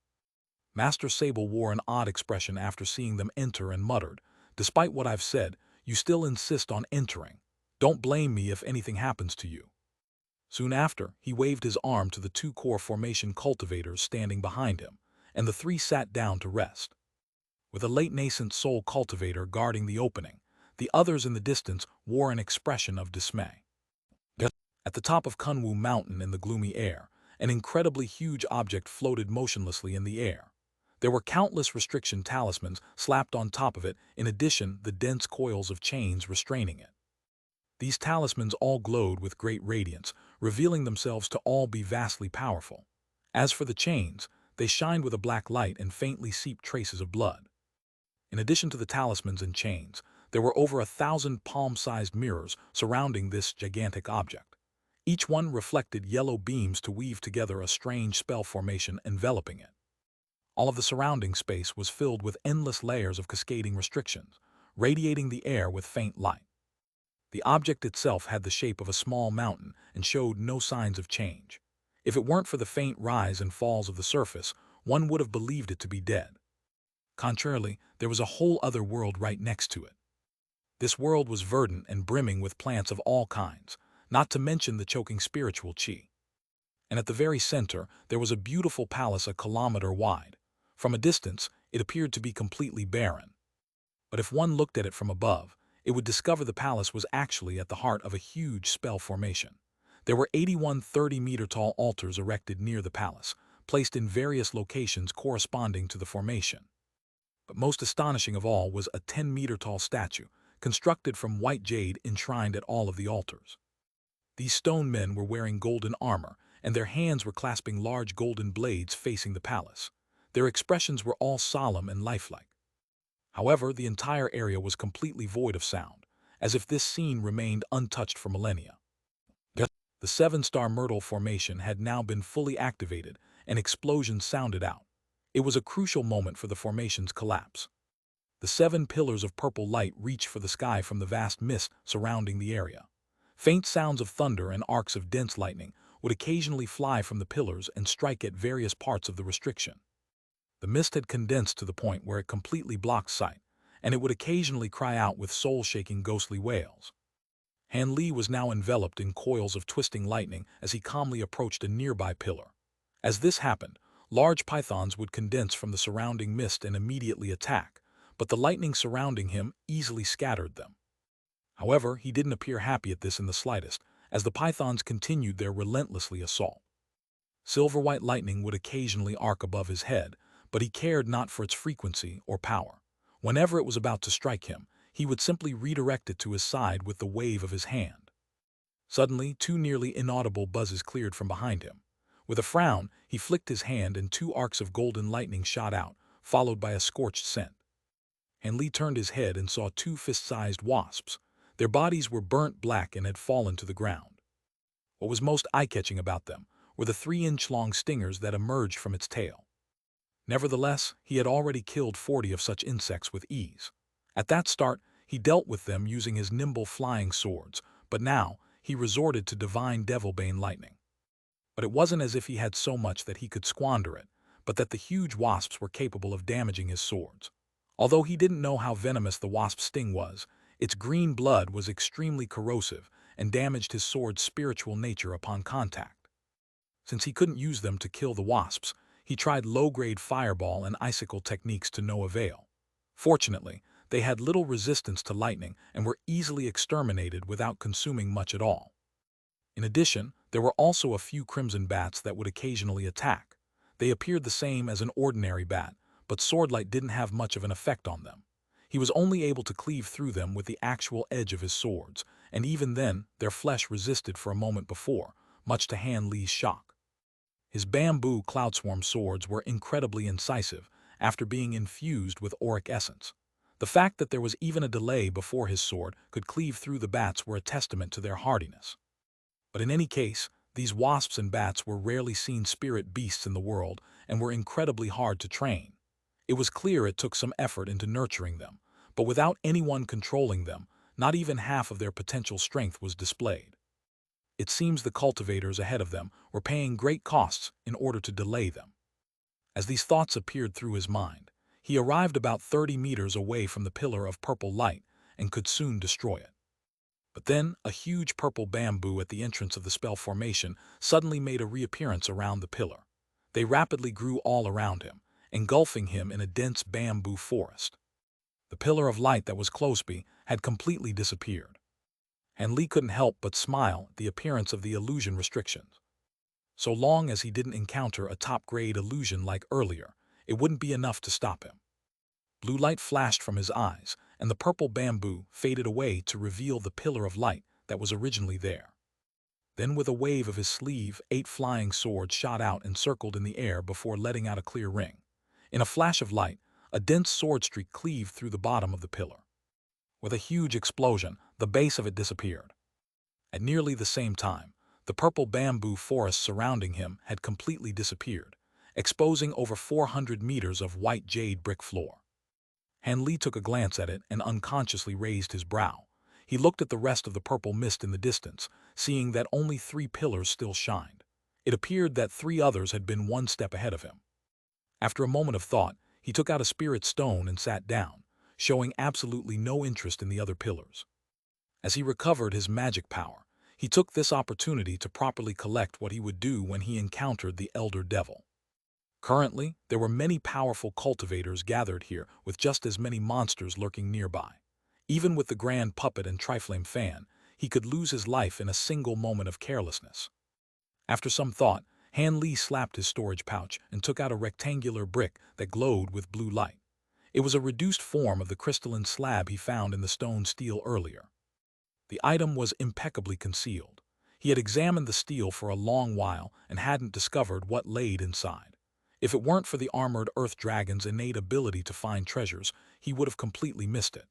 Master Sable wore an odd expression after seeing them enter and muttered, "Despite what I've said, you still insist on entering. Don't blame me if anything happens to you." Soon after, he waved his arm to the two core formation cultivators standing behind him, and the three sat down to rest. With a late nascent soul cultivator guarding the opening, the others in the distance wore an expression of dismay. At the top of Kunwu Mountain in the gloomy air, an incredibly huge object floated motionlessly in the air. There were countless restriction talismans slapped on top of it, in addition the dense coils of chains restraining it. These talismans all glowed with great radiance, revealing themselves to all be vastly powerful. As for the chains, they shined with a black light and faintly seeped traces of blood. In addition to the talismans and chains, there were over 1,000 palm-sized mirrors surrounding this gigantic object. Each one reflected yellow beams to weave together a strange spell formation enveloping it. All of the surrounding space was filled with endless layers of cascading restrictions, radiating the air with faint light. The object itself had the shape of a small mountain and showed no signs of change. If it weren't for the faint rise and falls of the surface, one would have believed it to be dead. Contrarily, there was a whole other world right next to it. This world was verdant and brimming with plants of all kinds, not to mention the choking spiritual chi. And at the very center, there was a beautiful palace a kilometer wide. From a distance, it appeared to be completely barren. But if one looked at it from above, it would discover the palace was actually at the heart of a huge spell formation. There were 81 30-meter-tall altars erected near the palace, placed in various locations corresponding to the formation. But most astonishing of all was a 10-meter-tall statue, constructed from white jade enshrined at all of the altars. These stone men were wearing golden armor, and their hands were clasping large golden blades facing the palace. Their expressions were all solemn and lifelike. However, the entire area was completely void of sound, as if this scene remained untouched for millennia. The seven-star Myrtle formation had now been fully activated, and explosions sounded out. It was a crucial moment for the formation's collapse. The 7 pillars of purple light reached for the sky from the vast mist surrounding the area. Faint sounds of thunder and arcs of dense lightning would occasionally fly from the pillars and strike at various parts of the restriction. The mist had condensed to the point where it completely blocked sight, and it would occasionally cry out with soul-shaking ghostly wails. Han Li was now enveloped in coils of twisting lightning as he calmly approached a nearby pillar. As this happened, large pythons would condense from the surrounding mist and immediately attack, but the lightning surrounding him easily scattered them. However, he didn't appear happy at this in the slightest, as the pythons continued their relentlessly assault. Silver-white lightning would occasionally arc above his head, but he cared not for its frequency or power. Whenever it was about to strike him, he would simply redirect it to his side with the wave of his hand. Suddenly, 2 nearly inaudible buzzes cleared from behind him. With a frown, he flicked his hand and 2 arcs of golden lightning shot out, followed by a scorched scent. Han Li turned his head and saw 2 fist-sized wasps. Their bodies were burnt black and had fallen to the ground. What was most eye-catching about them were the 3-inch-long stingers that emerged from its tail. Nevertheless, he had already killed 40 of such insects with ease. At that start, he dealt with them using his nimble flying swords, but now he resorted to divine devilbane lightning. But it wasn't as if he had so much that he could squander it, but that the huge wasps were capable of damaging his swords. Although he didn't know how venomous the wasp's sting was, its green blood was extremely corrosive and damaged his sword's spiritual nature upon contact. Since he couldn't use them to kill the wasps, he tried low-grade fireball and icicle techniques to no avail. Fortunately, they had little resistance to lightning and were easily exterminated without consuming much at all. In addition, there were also a few crimson bats that would occasionally attack. They appeared the same as an ordinary bat, but swordlight didn't have much of an effect on them. He was only able to cleave through them with the actual edge of his swords, and even then, their flesh resisted for a moment before, much to Han Li's shock. His bamboo cloudswarm swords were incredibly incisive after being infused with auric essence. The fact that there was even a delay before his sword could cleave through the bats were a testament to their hardiness. But in any case, these wasps and bats were rarely seen spirit beasts in the world and were incredibly hard to train. It was clear it took some effort into nurturing them, but without anyone controlling them, not even half of their potential strength was displayed. It seems the cultivators ahead of them were paying great costs in order to delay them. As these thoughts appeared through his mind, he arrived about 30 meters away from the pillar of purple light and could soon destroy it. But then, a huge purple bamboo at the entrance of the spell formation suddenly made a reappearance around the pillar. They rapidly grew all around him, engulfing him in a dense bamboo forest. The pillar of light that was close by had completely disappeared. Han Li couldn't help but smile at the appearance of the illusion restrictions. So long as he didn't encounter a top-grade illusion like earlier, it wouldn't be enough to stop him. Blue light flashed from his eyes, and the purple bamboo faded away to reveal the pillar of light that was originally there. Then with a wave of his sleeve, 8 flying swords shot out and circled in the air before letting out a clear ring. In a flash of light, a dense sword streak cleaved through the bottom of the pillar. With a huge explosion, the base of it disappeared. At nearly the same time, The purple bamboo forest surrounding him had completely disappeared, exposing over 400 meters of white jade brick floor. Han Li took a glance at it and unconsciously raised his brow. He looked at the rest of the purple mist in the distance, seeing that only 3 pillars still shined. It appeared that 3 others had been one step ahead of him. After a moment of thought, he took out a spirit stone and sat down, showing absolutely no interest in the other pillars. As he recovered his magic power, he took this opportunity to properly collect what he would do when he encountered the Elder Devil. Currently, there were many powerful cultivators gathered here with just as many monsters lurking nearby. Even with the Grand Puppet and Triflame Fan, he could lose his life in a single moment of carelessness. After some thought, Han Li slapped his storage pouch and took out a rectangular brick that glowed with blue light. It was a reduced form of the crystalline slab he found in the stone steel earlier. The item was impeccably concealed. He had examined the steel for a long while and hadn't discovered what laid inside. If it weren't for the armored earth dragon's innate ability to find treasures, he would have completely missed it.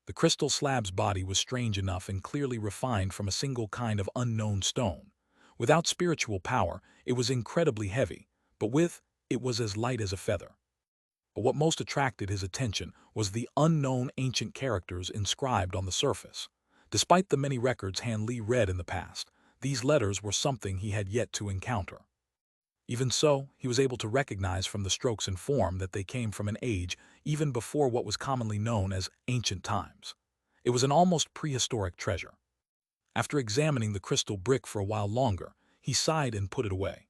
The crystal slab's body was strange enough and clearly refined from a single kind of unknown stone. Without spiritual power, it was incredibly heavy, but with it was as light as a feather. But what most attracted his attention was the unknown ancient characters inscribed on the surface. Despite the many records Han Li read in the past, these letters were something he had yet to encounter. Even so, he was able to recognize from the strokes and form that they came from an age even before what was commonly known as ancient times. It was an almost prehistoric treasure. After examining the crystal brick for a while longer, he sighed and put it away.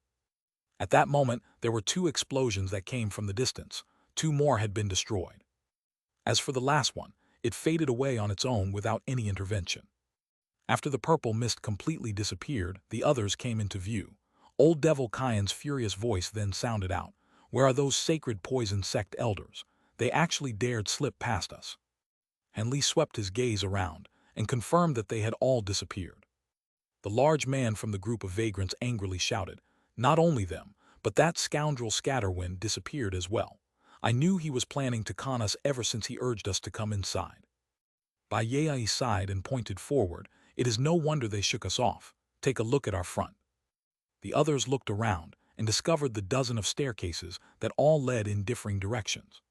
At that moment, there were 2 explosions that came from the distance. 2 more had been destroyed. As for the last one, it faded away on its own without any intervention. After the purple mist completely disappeared, the others came into view. Old Devil Kyan's furious voice then sounded out. "Where are those sacred poison sect elders? They actually dared slip past us." Han Li swept his gaze around and confirmed that they had all disappeared. The large man from the group of vagrants angrily shouted, "Not only them, but that scoundrel Scatterwind disappeared as well. I knew he was planning to con us ever since he urged us to come inside." Bai Yai sighed and pointed forward. "It is no wonder they shook us off. Take a look at our front." The others looked around and discovered the dozen of staircases that all led in differing directions.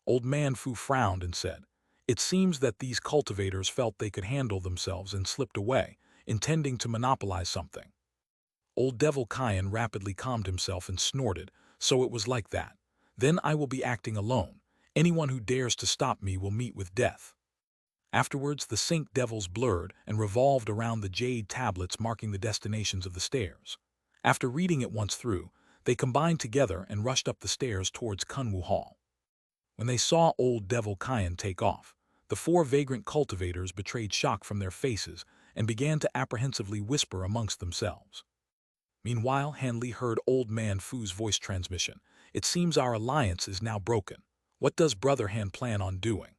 Old Man Fu frowned and said, "It seems that these cultivators felt they could handle themselves and slipped away, intending to monopolize something." Old Devil Kyan rapidly calmed himself and snorted, "So it was like that. Then I will be acting alone. Anyone who dares to stop me will meet with death." Afterwards, the Sink Devils blurred and revolved around the jade tablets marking the destinations of the stairs. After reading it once through, they combined together and rushed up the stairs towards Kunwu Hall. When they saw Old Devil Kyan take off, the 4 vagrant cultivators betrayed shock from their faces and began to apprehensively whisper amongst themselves. Meanwhile, Han Li heard Old Man Fu's voice transmission. "It seems our alliance is now broken. What does Brother Han plan on doing?"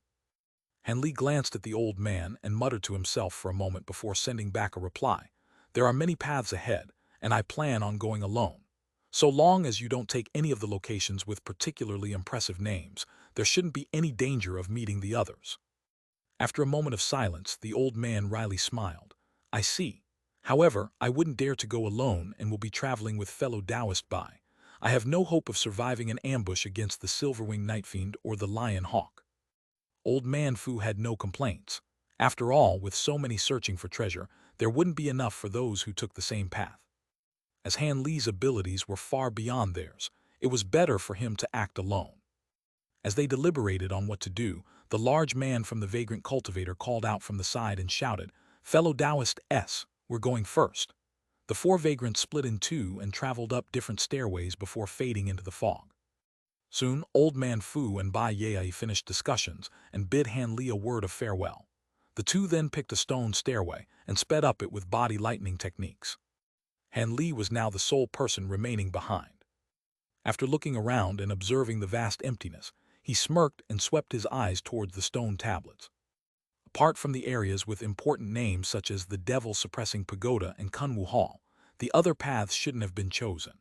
Han Li glanced at the old man and muttered to himself for a moment before sending back a reply. "There are many paths ahead, and I plan on going alone. So long as you don't take any of the locations with particularly impressive names, there shouldn't be any danger of meeting the others." After a moment of silence, the old man wryly smiled. "I see. However, I wouldn't dare to go alone and will be traveling with fellow Taoist Bai. I have no hope of surviving an ambush against the Silverwing Nightfiend or the Lion Hawk." Old Man Fu had no complaints. After all, with so many searching for treasure, there wouldn't be enough for those who took the same path. As Han Li's abilities were far beyond theirs, it was better for him to act alone. As they deliberated on what to do, the large man from the vagrant cultivator called out from the side and shouted, "Fellow Taoists, we're going first." The 4 vagrants split in 2 and traveled up different stairways before fading into the fog. Soon, Old Man Fu and Bai Yai finished discussions and bid Han Li a word of farewell. The 2 then picked a stone stairway and sped up it with body lightning techniques. Han Li was now the sole person remaining behind. After looking around and observing the vast emptiness, he smirked and swept his eyes towards the stone tablets. Apart from the areas with important names such as the Devil-Suppressing Pagoda and Kunwu Hall, the other paths shouldn't have been chosen.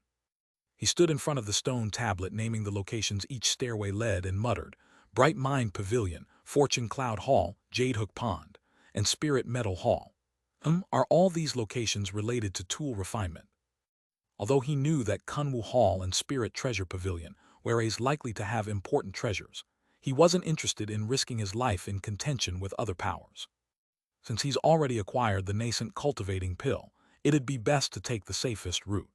He stood in front of the stone tablet naming the locations each stairway led and muttered, "Bright Mind Pavilion, Fortune Cloud Hall, Jade Hook Pond, and Spirit Metal Hall." Are all these locations related to tool refinement? Although he knew that Kunwu Hall and Spirit Treasure Pavilion were likely to have important treasures, he wasn't interested in risking his life in contention with other powers. Since he's already acquired the nascent cultivating pill, it'd be best to take the safest route.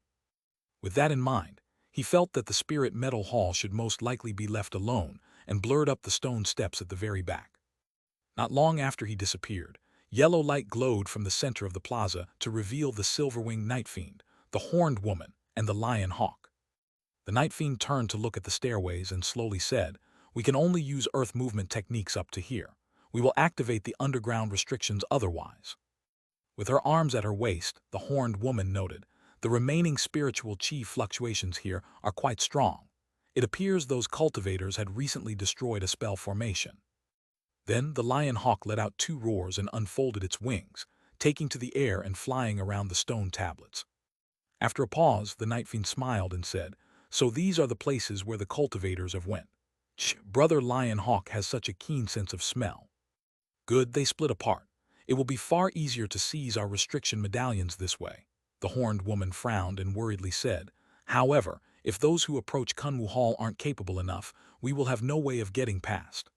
With that in mind, he felt that the Spirit Metal Hall should most likely be left alone and blurred up the stone steps at the very back. Not long after he disappeared, yellow light glowed from the center of the plaza to reveal the silver-winged Night Fiend, the Horned Woman, and the Lion Hawk. The Night Fiend turned to look at the stairways and slowly said, "We can only use earth movement techniques up to here. We will activate the underground restrictions otherwise." With her arms at her waist, the Horned Woman noted, "The remaining spiritual chi fluctuations here are quite strong. It appears those cultivators had recently destroyed a spell formation." Then the Lion Hawk let out two roars and unfolded its wings, taking to the air and flying around the stone tablets. After a pause, the Night Fiend smiled and said, "So these are the places where the cultivators have went. Brother Lion Hawk has such a keen sense of smell. Good, they split apart. It will be far easier to seize our restriction medallions this way." The Horned Woman frowned and worriedly said, "However, if those who approach Kunwu Hall aren't capable enough, we will have no way of getting past."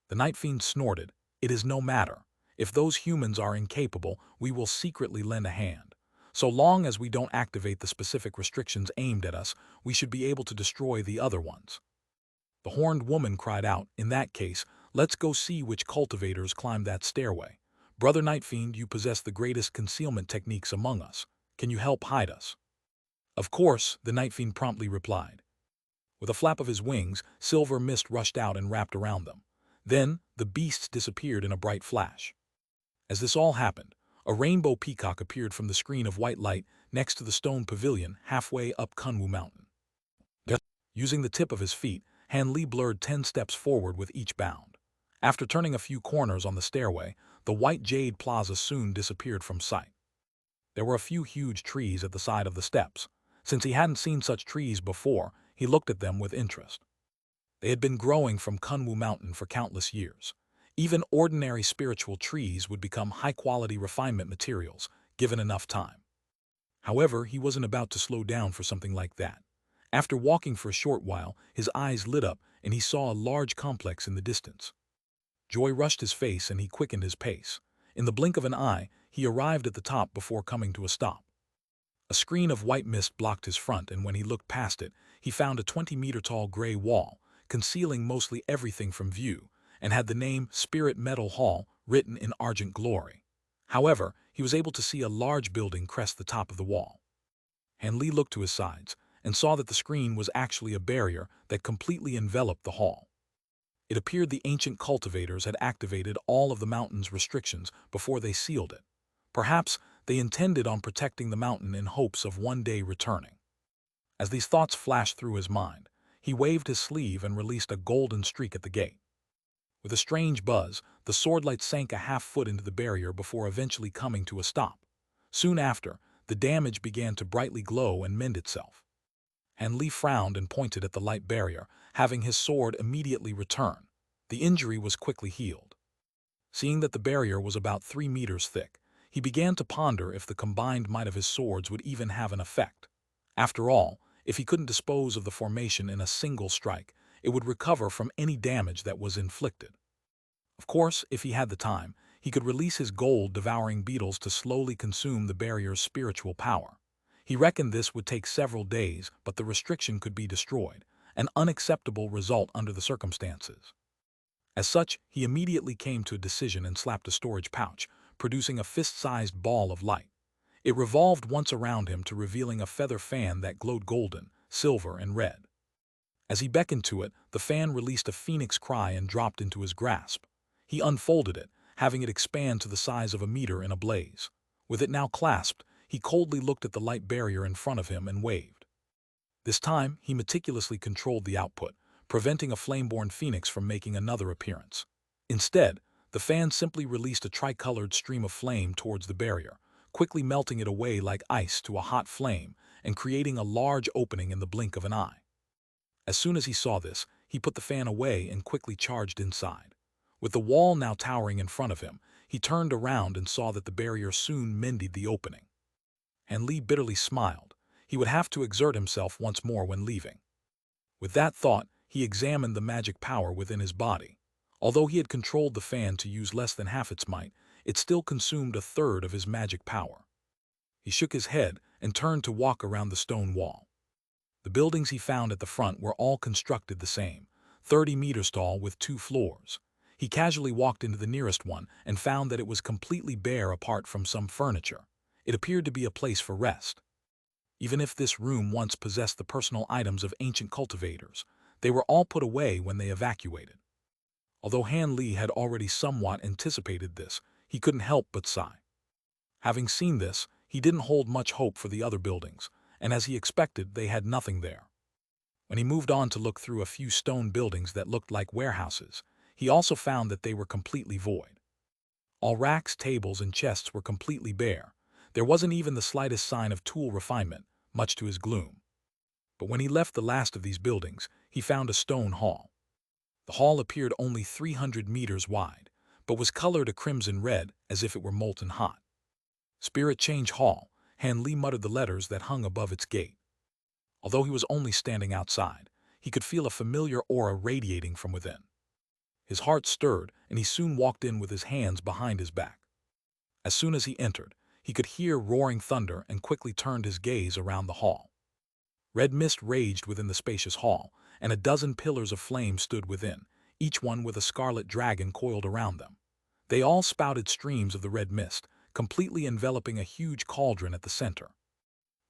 The Night Fiend snorted, "It is no matter. If those humans are incapable, we will secretly lend a hand. So long as we don't activate the specific restrictions aimed at us, we should be able to destroy the other ones." The Horned Woman cried out, "In that case, let's go see which cultivators climbed that stairway. Brother Night Fiend, you possess the greatest concealment techniques among us. Can you help hide us?" "Of course," the Night Fiend promptly replied. With a flap of his wings, silver mist rushed out and wrapped around them. Then, the beasts disappeared in a bright flash. As this all happened, a rainbow peacock appeared from the screen of white light next to the stone pavilion halfway up Kunwu Mountain. Using the tip of his feet, Han Li blurred 10 steps forward with each bound. After turning a few corners on the stairway, the white jade plaza soon disappeared from sight. There were a few huge trees at the side of the steps. Since he hadn't seen such trees before, he looked at them with interest. They had been growing from Kunwu Mountain for countless years. Even ordinary spiritual trees would become high-quality refinement materials, given enough time. However, he wasn't about to slow down for something like that. After walking for a short while, his eyes lit up and he saw a large complex in the distance. Joy rushed his face and he quickened his pace. In the blink of an eye, he arrived at the top before coming to a stop. A screen of white mist blocked his front, and when he looked past it, he found a 20-meter-tall gray wall, concealing mostly everything from view, and had the name Spirit Metal Hall written in argent glory. However, he was able to see a large building crest the top of the wall. Han Li looked to his sides and saw that the screen was actually a barrier that completely enveloped the hall. It appeared the ancient cultivators had activated all of the mountain's restrictions before they sealed it. Perhaps they intended on protecting the mountain in hopes of one day returning. As these thoughts flashed through his mind, he waved his sleeve and released a golden streak at the gate. With a strange buzz, the swordlight sank a half-foot into the barrier before eventually coming to a stop. Soon after, the damage began to brightly glow and mend itself. Han Li frowned and pointed at the light barrier, having his sword immediately return. The injury was quickly healed. Seeing that the barrier was about 3 meters thick, he began to ponder if the combined might of his swords would even have an effect. After all, if he couldn't dispose of the formation in a single strike, it would recover from any damage that was inflicted. Of course, if he had the time, he could release his gold-devouring beetles to slowly consume the barrier's spiritual power. He reckoned this would take several days, but the restriction could be destroyed, an unacceptable result under the circumstances. As such, he immediately came to a decision and slapped a storage pouch, producing a fist-sized ball of light. It revolved once around him to revealing a feather fan that glowed golden, silver, and red. As he beckoned to it, the fan released a phoenix cry and dropped into his grasp. He unfolded it, having it expand to the size of a meter in a blaze. With it now clasped, he coldly looked at the light barrier in front of him and waved. This time, he meticulously controlled the output, preventing a flame-born phoenix from making another appearance. Instead, the fan simply released a tricolored stream of flame towards the barrier, quickly melting it away like ice to a hot flame and creating a large opening in the blink of an eye. As soon as he saw this, he put the fan away and quickly charged inside. With the wall now towering in front of him, He turned around and saw that the barrier soon mended the opening. Han Li bitterly smiled. He would have to exert himself once more when leaving. With that thought, he examined the magic power within his body. Although he had controlled the fan to use less than half its might, it still consumed a third of his magic power. He shook his head and turned to walk around the stone wall. The buildings he found at the front were all constructed the same, 30 meters tall with 2 floors. He casually walked into the nearest one and found that it was completely bare apart from some furniture. It appeared to be a place for rest. Even if this room once possessed the personal items of ancient cultivators, they were all put away when they evacuated. Although Han Li had already somewhat anticipated this, he couldn't help but sigh. Having seen this, he didn't hold much hope for the other buildings, and as he expected, they had nothing there. When he moved on to look through a few stone buildings that looked like warehouses, he also found that they were completely void. All racks, tables, and chests were completely bare. There wasn't even the slightest sign of tool refinement, much to his gloom. But when he left the last of these buildings, he found a stone hall. The hall appeared only 300 meters wide, but was colored a crimson red as if it were molten hot. Spirit Change Hall, Han Li muttered the letters that hung above its gate. Although he was only standing outside, he could feel a familiar aura radiating from within. His heart stirred, and he soon walked in with his hands behind his back. As soon as he entered, he could hear roaring thunder and quickly turned his gaze around the hall. Red mist raged within the spacious hall, and a dozen pillars of flame stood within, each one with a scarlet dragon coiled around them. They all spouted streams of the red mist, completely enveloping a huge cauldron at the center.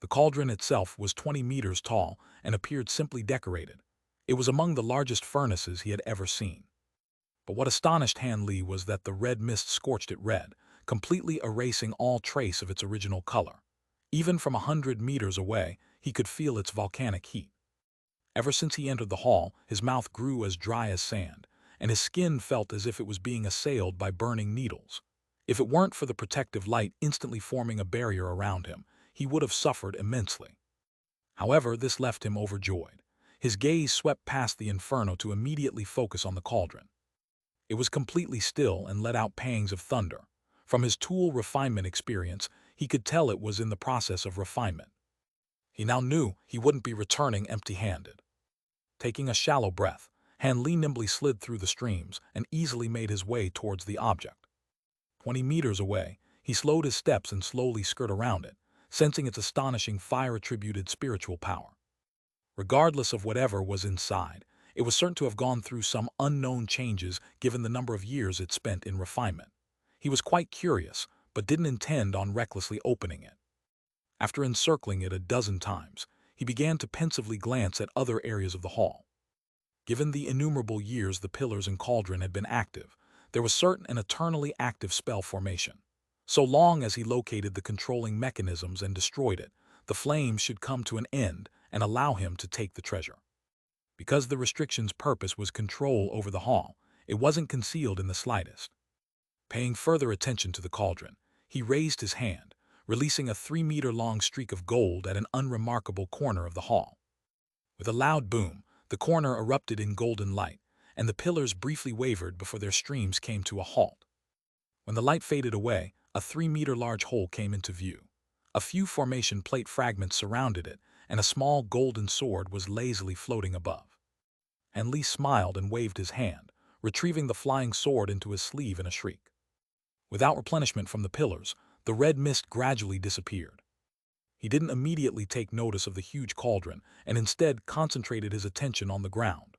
The cauldron itself was 20 meters tall and appeared simply decorated. It was among the largest furnaces he had ever seen. But what astonished Han Li was that the red mist scorched it red, completely erasing all trace of its original color. Even from 100 meters away, he could feel its volcanic heat. Ever since he entered the hall, his mouth grew as dry as sand, and his skin felt as if it was being assailed by burning needles. If it weren't for the protective light instantly forming a barrier around him, he would have suffered immensely. However, this left him overjoyed. His gaze swept past the inferno to immediately focus on the cauldron. It was completely still and let out pangs of thunder. From his tool refinement experience, he could tell it was in the process of refinement. He now knew he wouldn't be returning empty-handed. Taking a shallow breath, Han Li nimbly slid through the streams and easily made his way towards the object. 20 meters away, he slowed his steps and slowly skirted around it, sensing its astonishing fire-attributed spiritual power. Regardless of whatever was inside, it was certain to have gone through some unknown changes given the number of years it spent in refinement. He was quite curious, but didn't intend on recklessly opening it. After encircling it a dozen times, he began to pensively glance at other areas of the hall. Given the innumerable years the pillars and cauldron had been active, there was certain an eternally active spell formation. So long as he located the controlling mechanisms and destroyed it, the flames should come to an end and allow him to take the treasure. Because the restriction's purpose was control over the hall, it wasn't concealed in the slightest. Paying further attention to the cauldron, he raised his hand, releasing a 3-meter-long streak of gold at an unremarkable corner of the hall. With a loud boom, the corner erupted in golden light, and the pillars briefly wavered before their streams came to a halt. When the light faded away, a 3-meter-large hole came into view. A few formation plate fragments surrounded it, and a small golden sword was lazily floating above. Han Li smiled and waved his hand, retrieving the flying sword into his sleeve in a shriek. Without replenishment from the pillars, the red mist gradually disappeared. He didn't immediately take notice of the huge cauldron and instead concentrated his attention on the ground.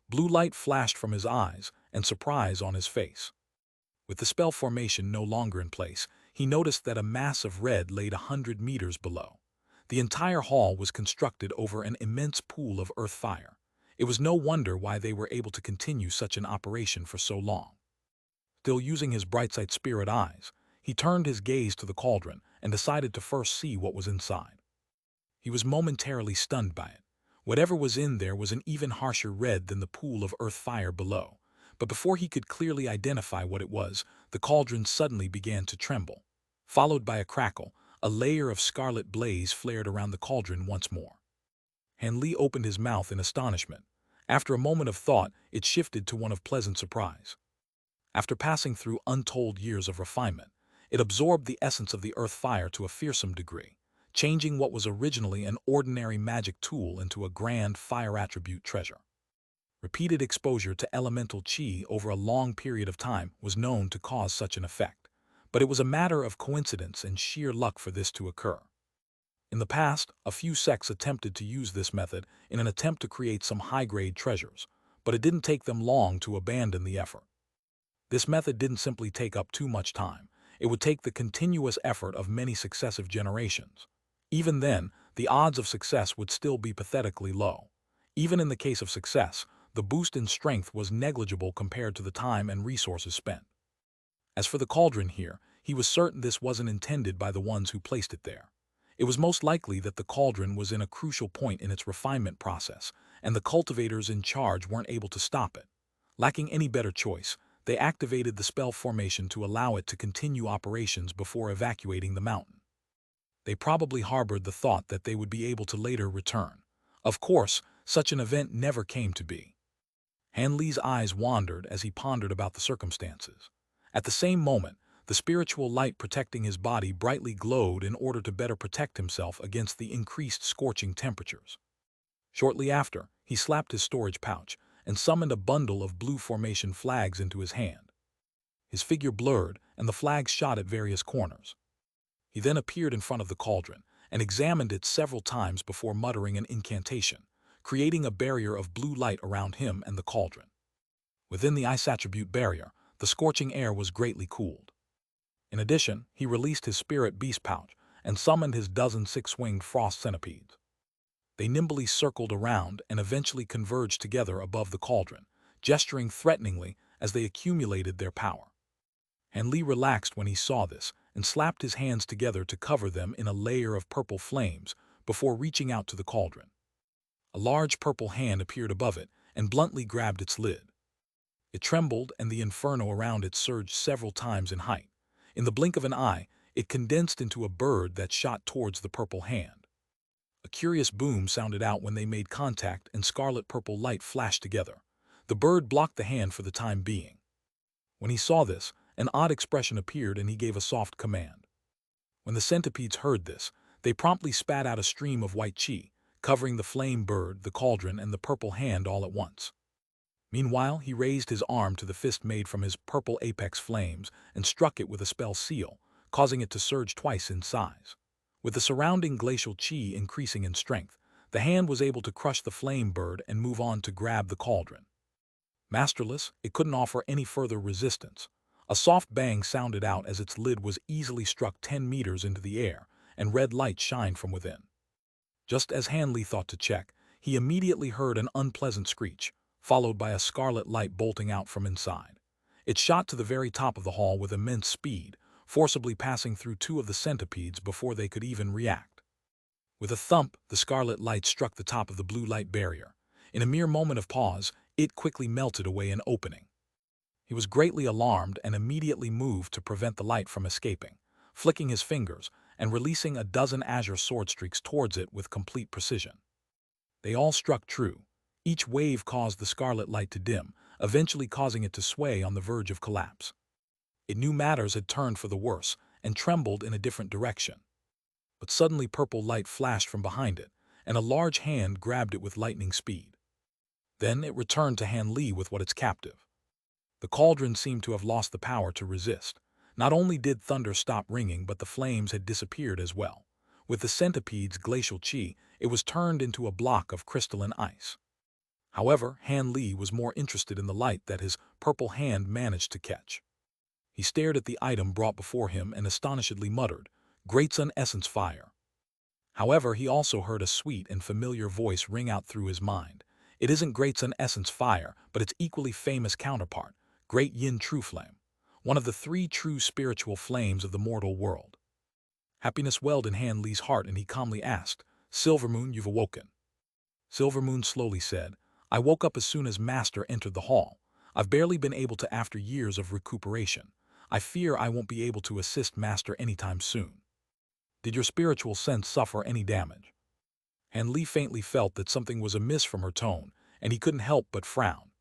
Blue light flashed from his eyes and surprise on his face. With the spell formation no longer in place, he noticed that a mass of red lay 100 meters below. The entire hall was constructed over an immense pool of earth fire. It was no wonder why they were able to continue such an operation for so long. Still using his bright-sight spirit eyes, he turned his gaze to the cauldron and decided to first see what was inside. He was momentarily stunned by it. Whatever was in there was an even harsher red than the pool of earth fire below. But before he could clearly identify what it was, the cauldron suddenly began to tremble. Followed by a crackle, a layer of scarlet blaze flared around the cauldron once more. Han Li opened his mouth in astonishment. After a moment of thought, it shifted to one of pleasant surprise. After passing through untold years of refinement, it absorbed the essence of the earth fire to a fearsome degree, changing what was originally an ordinary magic tool into a grand fire attribute treasure. Repeated exposure to elemental chi over a long period of time was known to cause such an effect, but it was a matter of coincidence and sheer luck for this to occur. In the past, a few sects attempted to use this method in an attempt to create some high-grade treasures, but it didn't take them long to abandon the effort. This method didn't simply take up too much time. It would take the continuous effort of many successive generations. Even then, the odds of success would still be pathetically low. Even in the case of success, the boost in strength was negligible compared to the time and resources spent. As for the cauldron here, he was certain this wasn't intended by the ones who placed it there. It was most likely that the cauldron was in a crucial point in its refinement process, and the cultivators in charge weren't able to stop it. Lacking any better choice, they activated the spell formation to allow it to continue operations before evacuating the mountain. They probably harbored the thought that they would be able to later return. Of course, such an event never came to be. Han Li's eyes wandered as he pondered about the circumstances. At the same moment, the spiritual light protecting his body brightly glowed in order to better protect himself against the increased scorching temperatures. Shortly after, he slapped his storage pouch and summoned a bundle of blue formation flags into his hand. His figure blurred, and the flags shot at various corners. He then appeared in front of the cauldron and examined it several times before muttering an incantation, creating a barrier of blue light around him and the cauldron. Within the ice attribute barrier, the scorching air was greatly cooled. In addition, he released his spirit beast pouch and summoned his dozen six-winged frost centipedes. They nimbly circled around and eventually converged together above the cauldron, gesturing threateningly as they accumulated their power. Han Li relaxed when he saw this and slapped his hands together to cover them in a layer of purple flames before reaching out to the cauldron. A large purple hand appeared above it and bluntly grabbed its lid. It trembled, and the inferno around it surged several times in height. In the blink of an eye, it condensed into a bird that shot towards the purple hand. A curious boom sounded out when they made contact, and scarlet-purple light flashed together. The bird blocked the hand for the time being. When he saw this, an odd expression appeared and he gave a soft command. When the centipedes heard this, they promptly spat out a stream of white chi, covering the flame bird, the cauldron, and the purple hand all at once. Meanwhile, he raised his arm to the fist made from his purple apex flames and struck it with a spell seal, causing it to surge twice in size. With the surrounding glacial chi increasing in strength, the hand was able to crush the flame bird and move on to grab the cauldron. Masterless, it couldn't offer any further resistance. A soft bang sounded out as its lid was easily struck 10 meters into the air, and red light shined from within. Just as Han Li thought to check, he immediately heard an unpleasant screech, followed by a scarlet light bolting out from inside. It shot to the very top of the hall with immense speed, forcibly passing through two of the centipedes before they could even react. With a thump, the scarlet light struck the top of the blue light barrier. In a mere moment of pause, it quickly melted away an opening. He was greatly alarmed and immediately moved to prevent the light from escaping, flicking his fingers and releasing a dozen azure sword streaks towards it with complete precision. They all struck true. Each wave caused the scarlet light to dim, eventually causing it to sway on the verge of collapse. It knew matters had turned for the worse and trembled in a different direction. But suddenly purple light flashed from behind it, and a large hand grabbed it with lightning speed. Then it returned to Han Li with what its captive. The cauldron seemed to have lost the power to resist. Not only did thunder stop ringing, but the flames had disappeared as well. With the centipede's glacial chi, it was turned into a block of crystalline ice. However, Han Li was more interested in the light that his purple hand managed to catch. He stared at the item brought before him and astonishedly muttered, "Great Sun Essence Fire." However, he also heard a sweet and familiar voice ring out through his mind. It isn't Great Sun Essence Fire, but its equally famous counterpart, Great Yin True Flame, one of the three true spiritual flames of the mortal world. Happiness welled in Han Li's heart, and he calmly asked, "Silvermoon, you've awoken." Silvermoon slowly said, "I woke up as soon as Master entered the hall. I've barely been able to after years of recuperation. I fear I won't be able to assist Master anytime soon." "Did your spiritual sense suffer any damage?" Han Li faintly felt that something was amiss from her tone, and he couldn't help but frown.